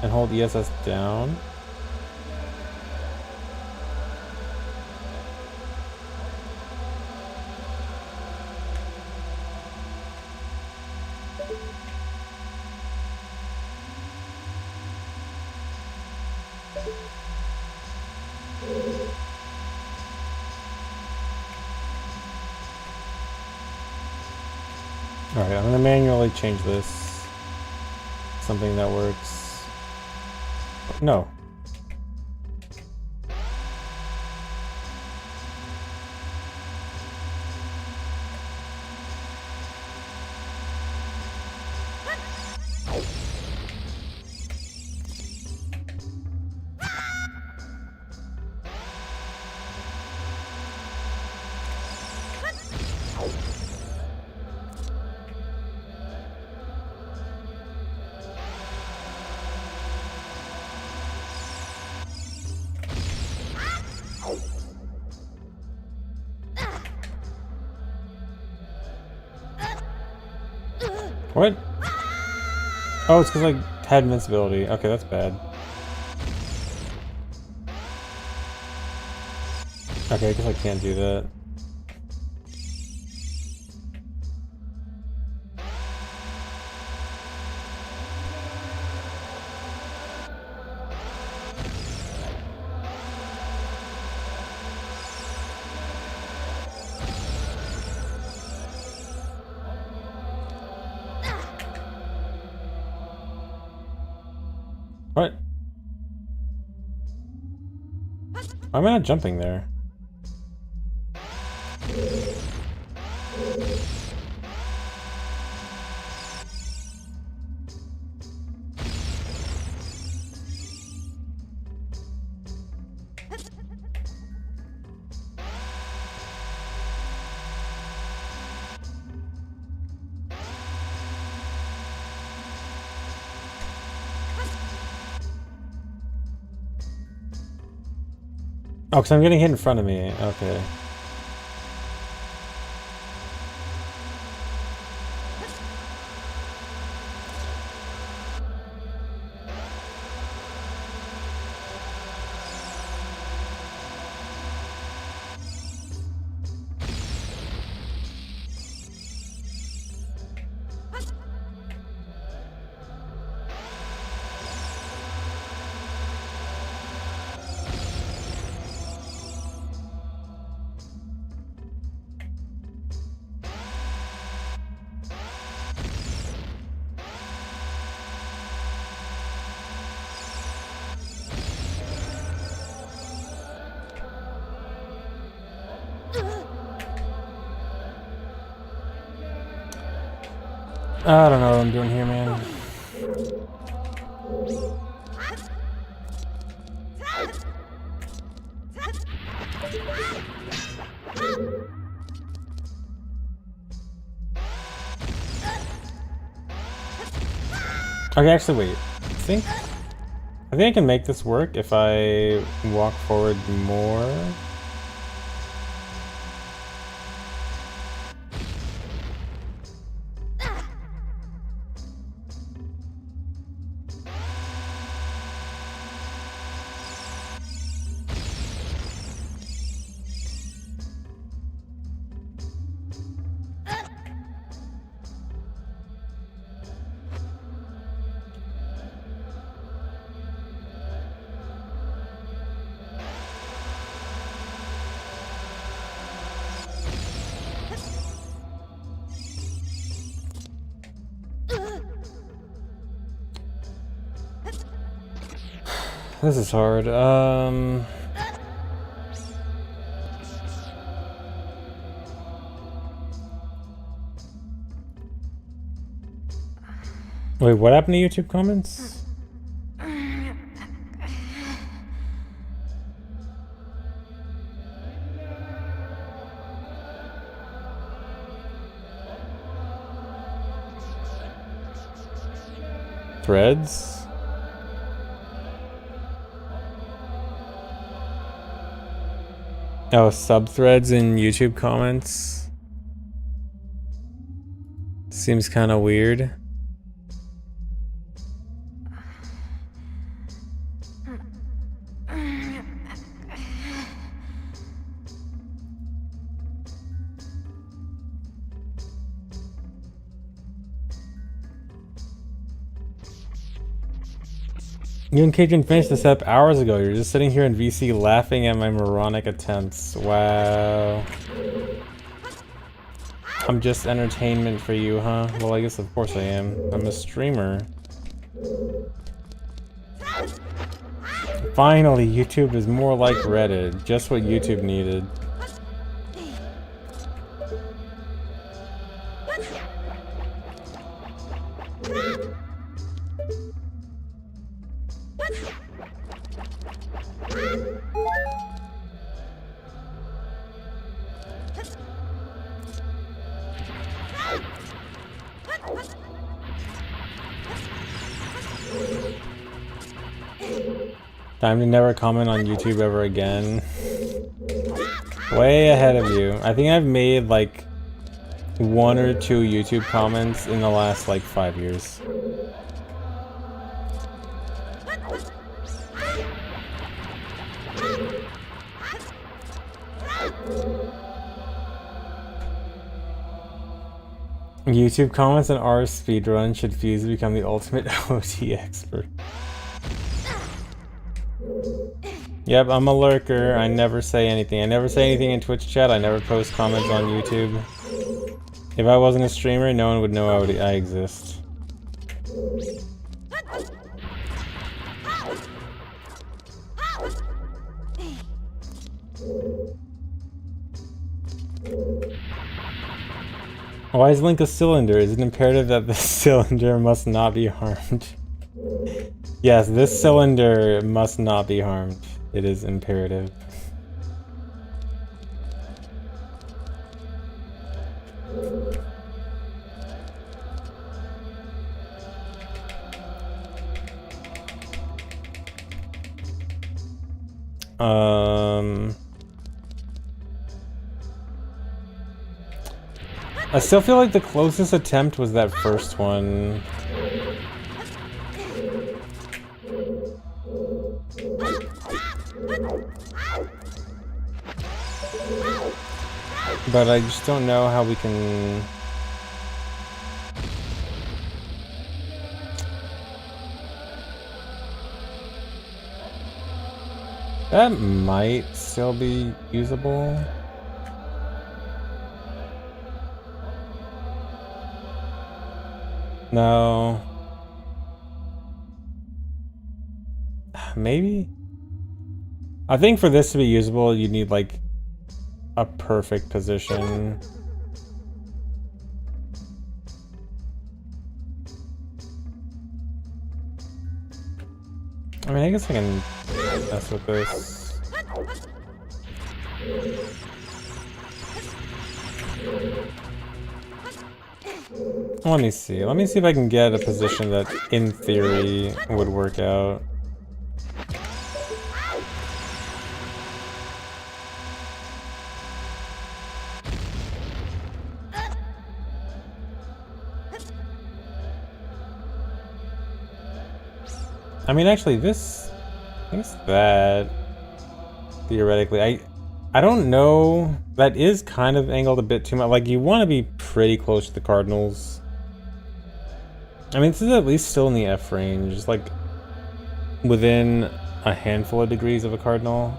Speaker 1: and hold ESS down. Alright, I'm gonna manually change this. Something that works. No. What? Oh, it's because I had invincibility. Okay, that's bad. Okay, I guess I can't do that. What? Why am I not jumping there? Oh, because I'm getting hit in front of me. Okay. I don't know what I'm doing here, man. Okay, actually, wait. I think I can make this work if I walk forward more. This is hard. Wait, what happened to YouTube comments? Threads? Oh, sub-threads in YouTube comments? Seems kind of weird. You and Cajun finished this up hours ago. You're just sitting here in VC laughing at my moronic attempts. Wow. I'm just entertainment for you, huh? Well, I guess of course I am. I'm a streamer. Finally, YouTube is more like Reddit. Just what YouTube needed. Time to never comment on YouTube ever again. Way ahead of you. I think I've made like 1 or 2 YouTube comments in the last like 5 years. YouTube comments and R speedrun should fuse to become the ultimate OT expert. Yep, I'm a lurker. I never say anything. I never say anything in Twitch chat. I never post comments on YouTube. If I wasn't a streamer, no one would know I exist. Why is Link a cylinder? Is it imperative that the cylinder must not be harmed? Yes, this cylinder must not be harmed. It is imperative. I still feel like the closest attempt was that first one. But I just don't know how we can... That might still be usable. No. Maybe? I think for this to be usable, you need like a perfect position. I mean, I guess I can mess with this. Let me see. Let me see if I can get a position that, in theory, would work out. I mean, actually, this... I guess that... Theoretically, I don't know. That is kind of angled a bit too much. Like, you want to be pretty close to the cardinals. I mean, this is at least still in the F range. It's like within a handful of degrees of a cardinal.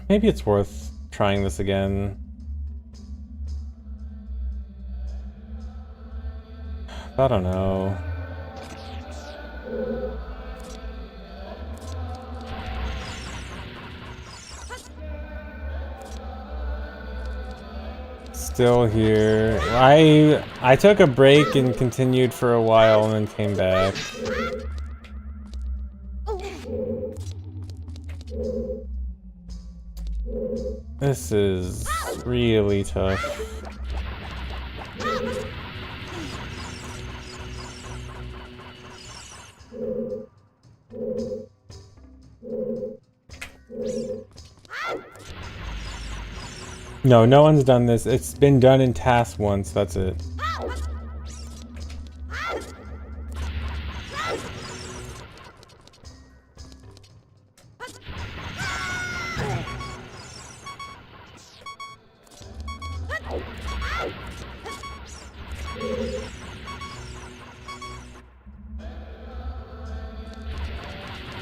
Speaker 1: Maybe it's worth trying this again. I don't know. Still here. I took a break and continued for a while and then came back. This is really tough. No, no one's done this. It's been done in task once, that's it.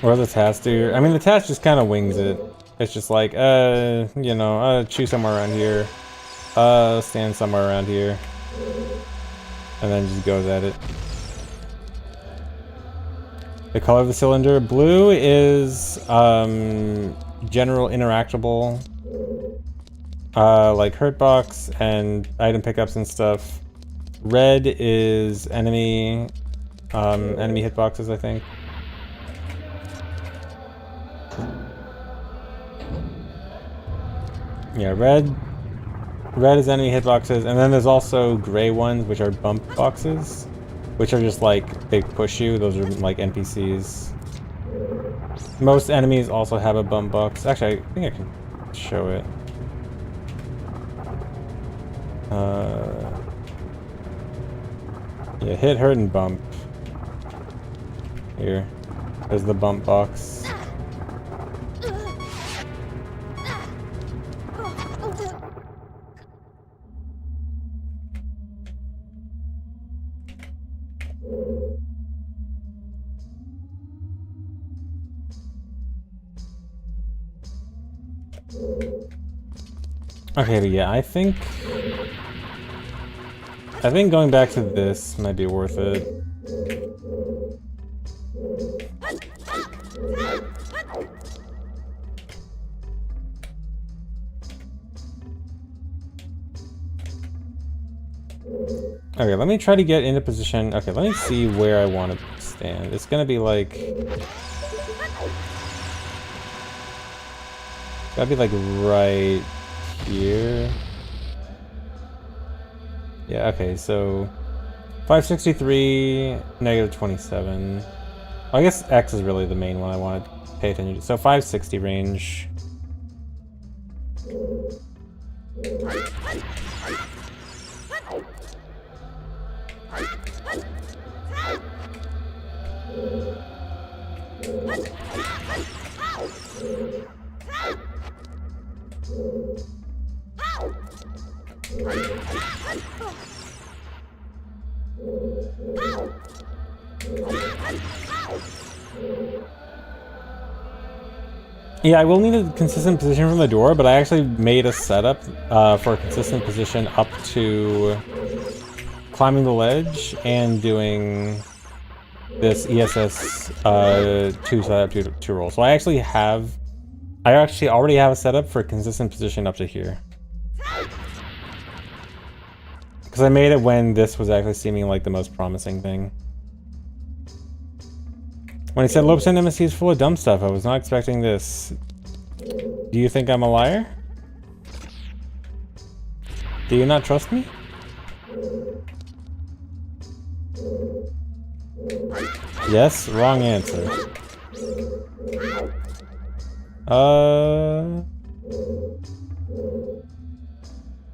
Speaker 1: What does the task do? I mean, the task just kind of wings it. It's just like, you know, choose somewhere around here. Stand somewhere around here. And then just goes at it. The color of the cylinder. Blue is, general interactable. Like hurt box and item pickups and stuff. Red is enemy, enemy hitboxes, I think. Yeah, red is enemy hitboxes, and then there's also gray ones, which are bump boxes, which are just like, they push you. Those are like NPCs. Most enemies also have a bump box. Actually, I think I can show it. Yeah, hit, hurt, and bump. Here. There's the bump box. Okay, but yeah, I think going back to this might be worth it. Okay, let me try to get into position. Okay, let me see where I want to stand. It's gonna be like... Gotta be like right here. Yeah, okay, so 563, negative 27. I guess X is really the main one I want to pay attention to. So 560 range. Yeah, I will need a consistent position from the door, but I actually made a setup for a consistent position up to climbing the ledge and doing this ESS 2 setup, 2 roll. So I actually already have a setup for a consistent position up to here. Because I made it when this was actually seeming like the most promising thing. When he said Lopes and MST is full of dumb stuff, I was not expecting this. Do you think I'm a liar? Do you not trust me? Yes, wrong answer.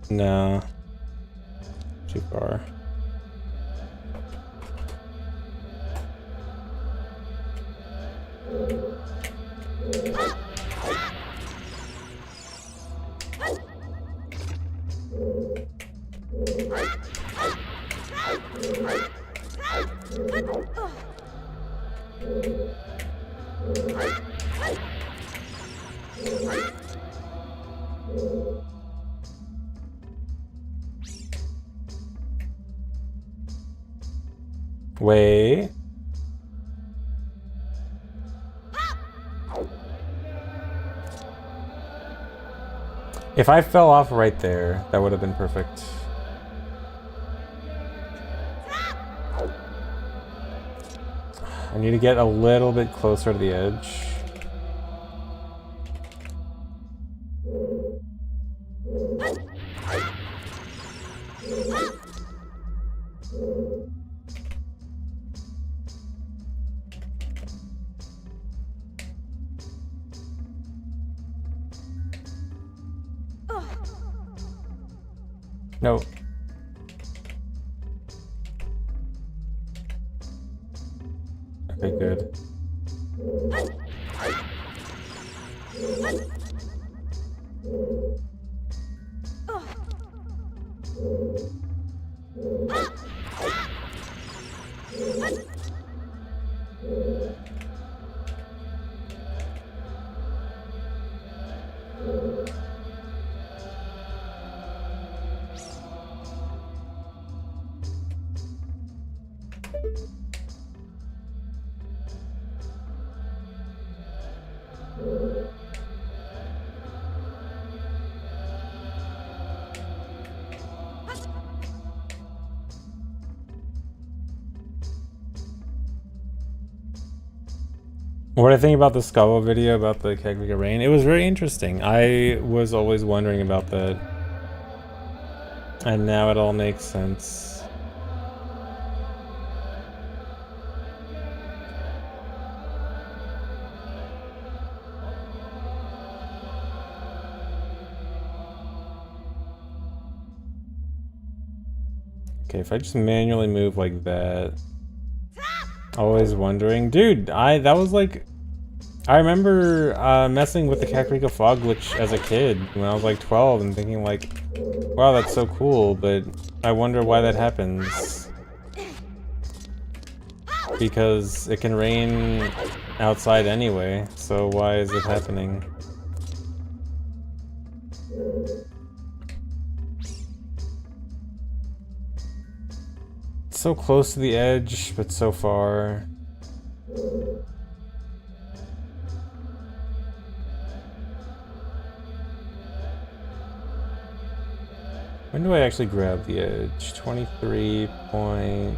Speaker 1: No. Too far. Wait. If I fell off right there, that would have been perfect. I need to get a little bit closer to the edge. No. Okay, good. What I think about the Scavo video about the Kegvika rain, it was very interesting. I was always wondering about that. And now it all makes sense. Okay, if I just manually move like that. Always wondering. Dude, that was like... I remember messing with the Kakariko fog glitch as a kid when I was like 12 and thinking like, wow, that's so cool, but I wonder why that happens. Because it can rain outside anyway, so why is it happening? So close to the edge, but so far. When do I actually grab the edge? 23 point...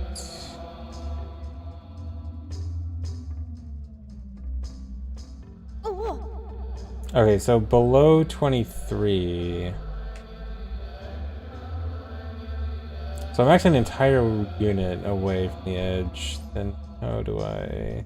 Speaker 1: Okay, so below 23... So I'm actually an entire unit away from the edge. Then how do I...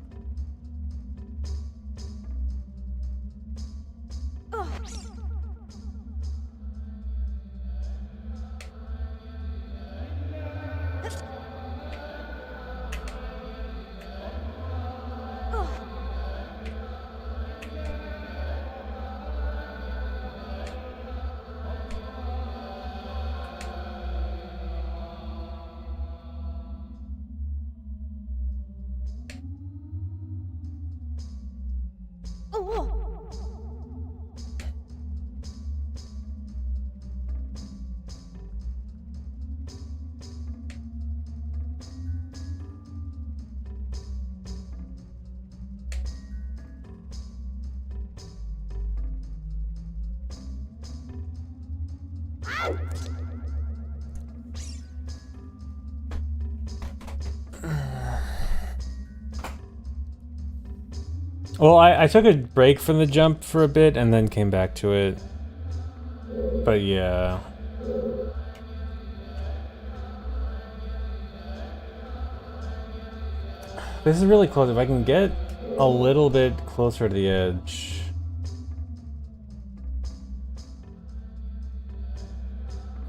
Speaker 1: Well, I took a break from the jump for a bit and then came back to it. But yeah. This is really close. If I can get a little bit closer to the edge.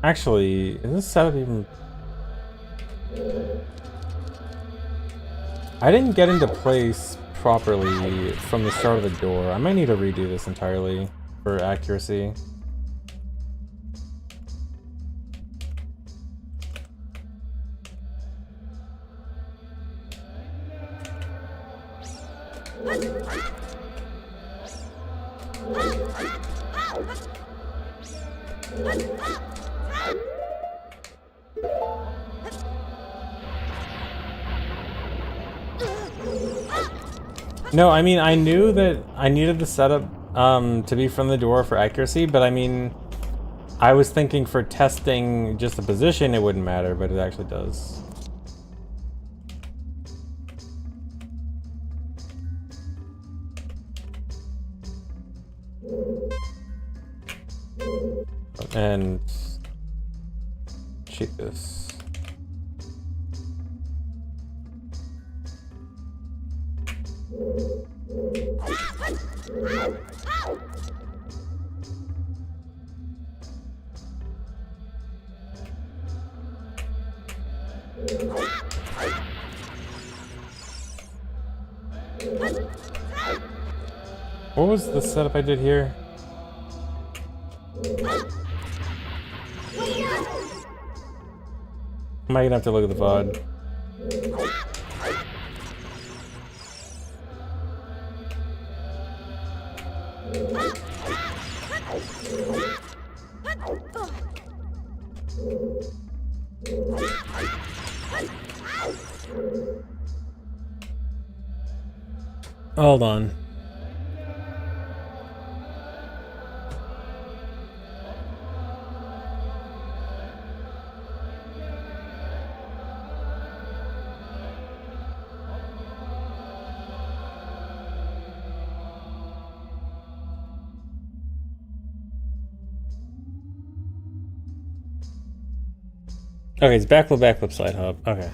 Speaker 1: Actually, is this setup even... I didn't get into place properly from the start of the door. I might need to redo this entirely for accuracy. No, I mean, I knew that I needed the setup to be from the door for accuracy, but I mean, I was thinking for testing just the position it wouldn't matter, but it actually does. And cheat this. What was the setup I did here? I might have to look at the VOD. Hold on. Okay, it's backflip, side hop. Okay.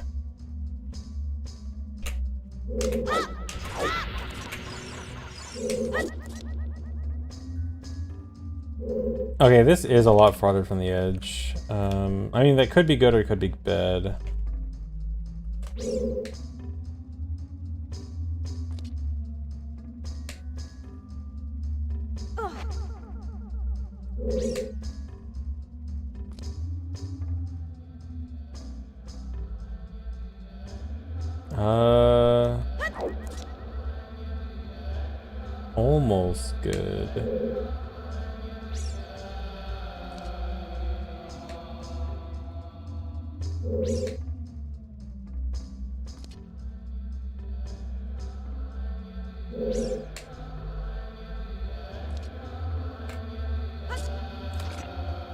Speaker 1: Okay, this is a lot farther from the edge. I mean, that could be good or it could be bad. Almost good.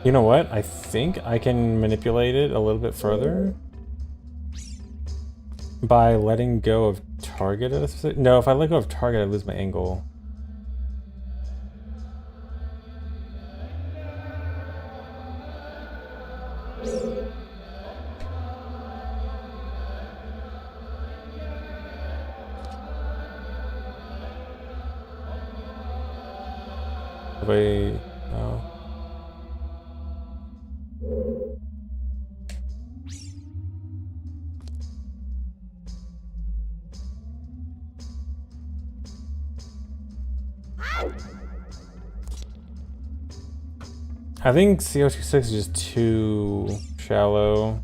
Speaker 1: You know what? I think I can manipulate it a little bit further by letting go of target at a specific... No, if I let go of target, I lose my angle. Wait, no. I think CO26 is just too shallow.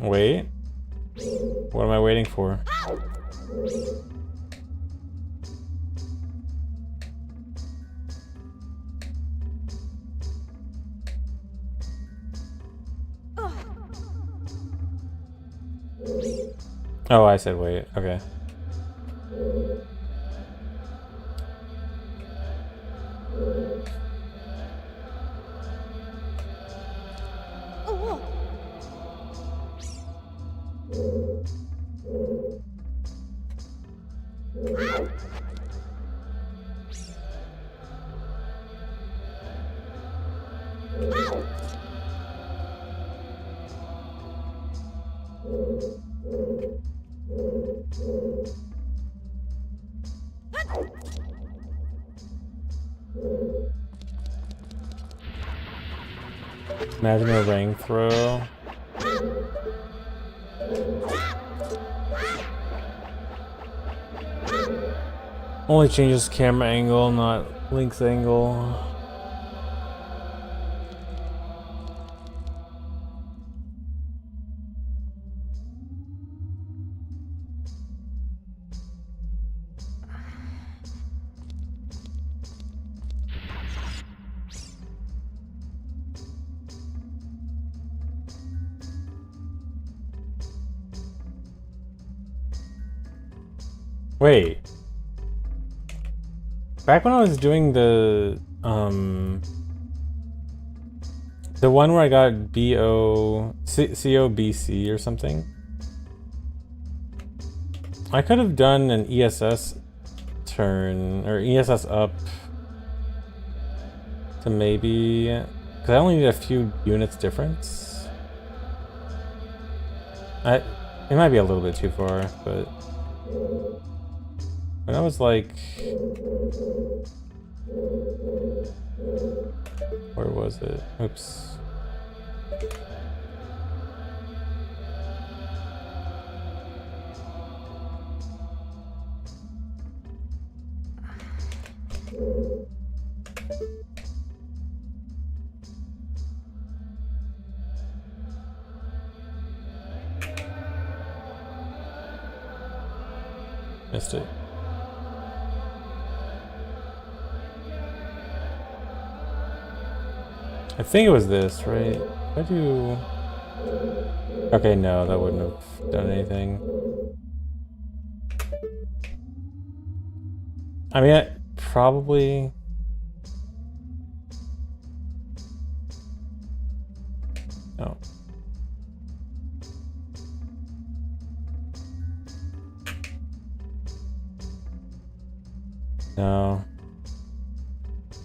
Speaker 1: Wait. What am I waiting for? Oh, I said wait. Okay. Imagine a ring throw. Only changes camera angle, not Link's angle. Wait. Back when I was doing the one where I got COBC or something, I could have done an ESS turn or ESS up to maybe, because I only need a few units difference. It might be a little bit too far, but when I was like, where was it? Oops. Missed it. I think it was this, right? If I do... Okay, no, that wouldn't have done anything. I mean, probably... No. No.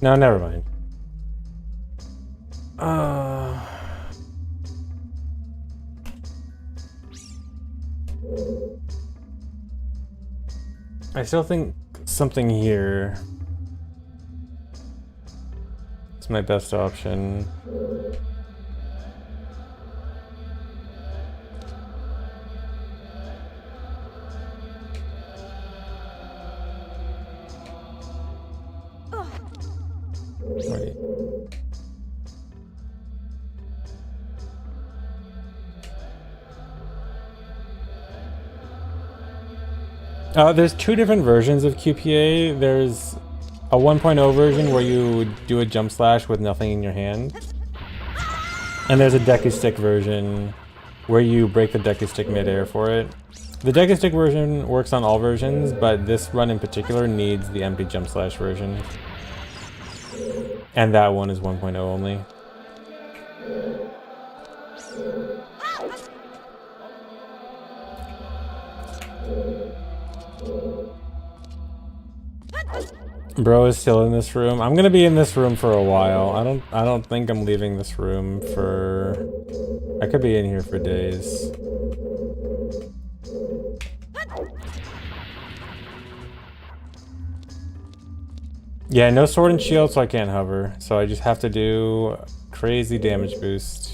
Speaker 1: No, never mind. I still think something here is my best option. Wait. There's two different versions of QPA. There's a 1.0 version where you do a jump slash with nothing in your hand. And there's a decky stick version where you break the decky stick midair for it. The decky stick version works on all versions, but this run in particular needs the empty jump slash version. And that one is 1.0 only. Bro is still in this room. I'm gonna be in this room for a while. I don't think I'm leaving this room for... I could be in here for days. Yeah, no sword and shield, so I can't hover. So I just have to do crazy damage boost.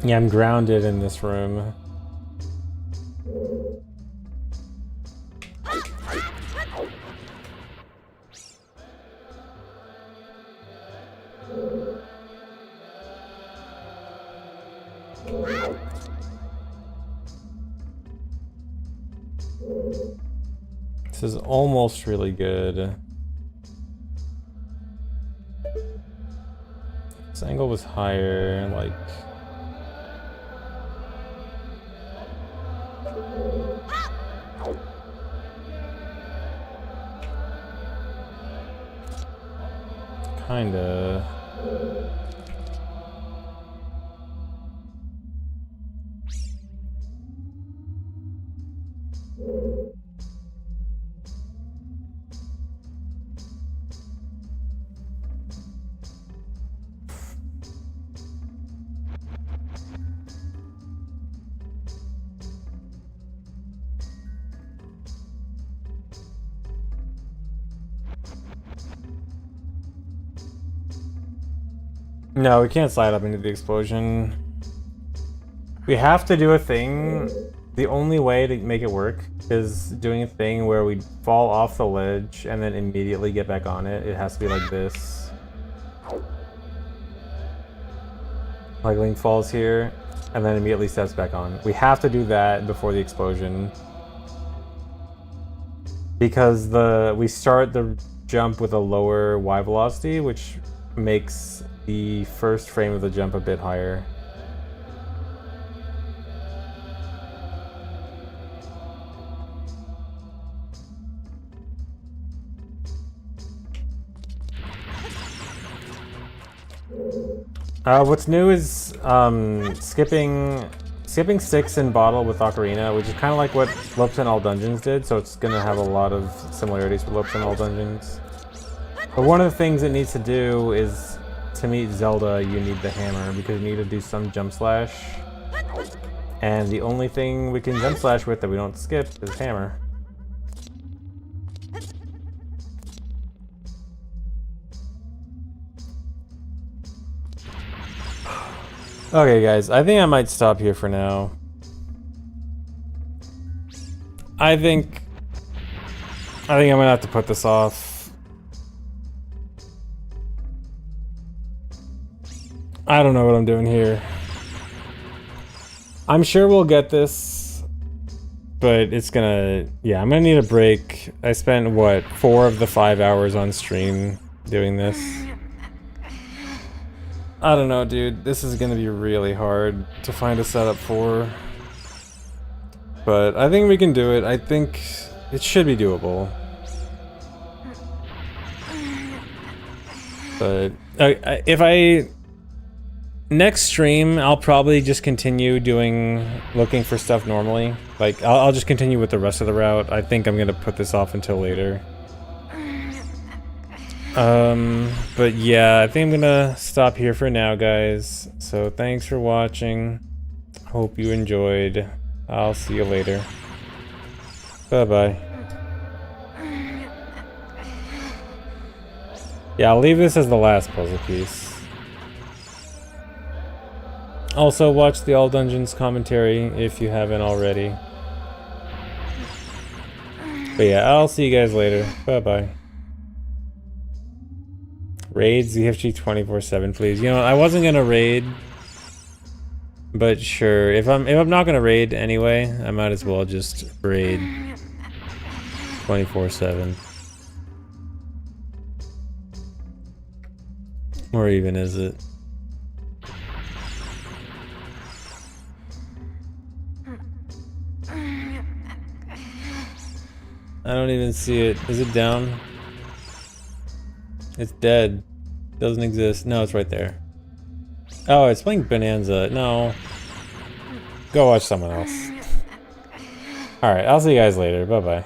Speaker 1: Yeah, I'm grounded in this room. This is almost really good. This angle was higher, like... Kinda. No, we can't slide up into the explosion. We have to do a thing. The only way to make it work is doing a thing where we fall off the ledge and then immediately get back on it. It has to be like this. Like Link falls here and then immediately steps back on. We have to do that before the explosion. Because we start the jump with a lower Y velocity, which makes the first frame of the jump a bit higher. What's new is skipping 6 in bottle with Ocarina, which is kind of like what Loops in All Dungeons did, so it's gonna have a lot of similarities with Loops in All Dungeons. But one of the things it needs to do is, to meet Zelda, you need the hammer, because you need to do some jump slash. And the only thing we can jump slash with that we don't skip is hammer. Okay guys, I think I might stop here for now. I think I'm gonna have to put this off. I don't know what I'm doing here. I'm sure we'll get this, but it's gonna, yeah, I'm gonna need a break. I spent, what, 4 of the 5 hours on stream doing this. I don't know, dude. This is gonna be really hard to find a setup for. But I think we can do it. I think it should be doable. But next stream, I'll probably just continue looking for stuff normally. Like, I'll just continue with the rest of the route. I think I'm gonna put this off until later. But yeah, I think I'm gonna stop here for now, guys. So thanks for watching. Hope you enjoyed. I'll see you later. Bye-bye. Yeah, I'll leave this as the last puzzle piece. Also, watch the All Dungeons commentary if you haven't already. But yeah, I'll see you guys later. Bye-bye. Raid ZFG 24/7, please. You know, I wasn't gonna raid, but sure. If I'm not gonna raid anyway, I might as well just raid 24/7. Or even is it? I don't even see it. Is it down? It's dead. Doesn't exist. No, it's right there. Oh, it's playing Bonanza. No. Go watch someone else. Alright, I'll see you guys later. Bye-bye.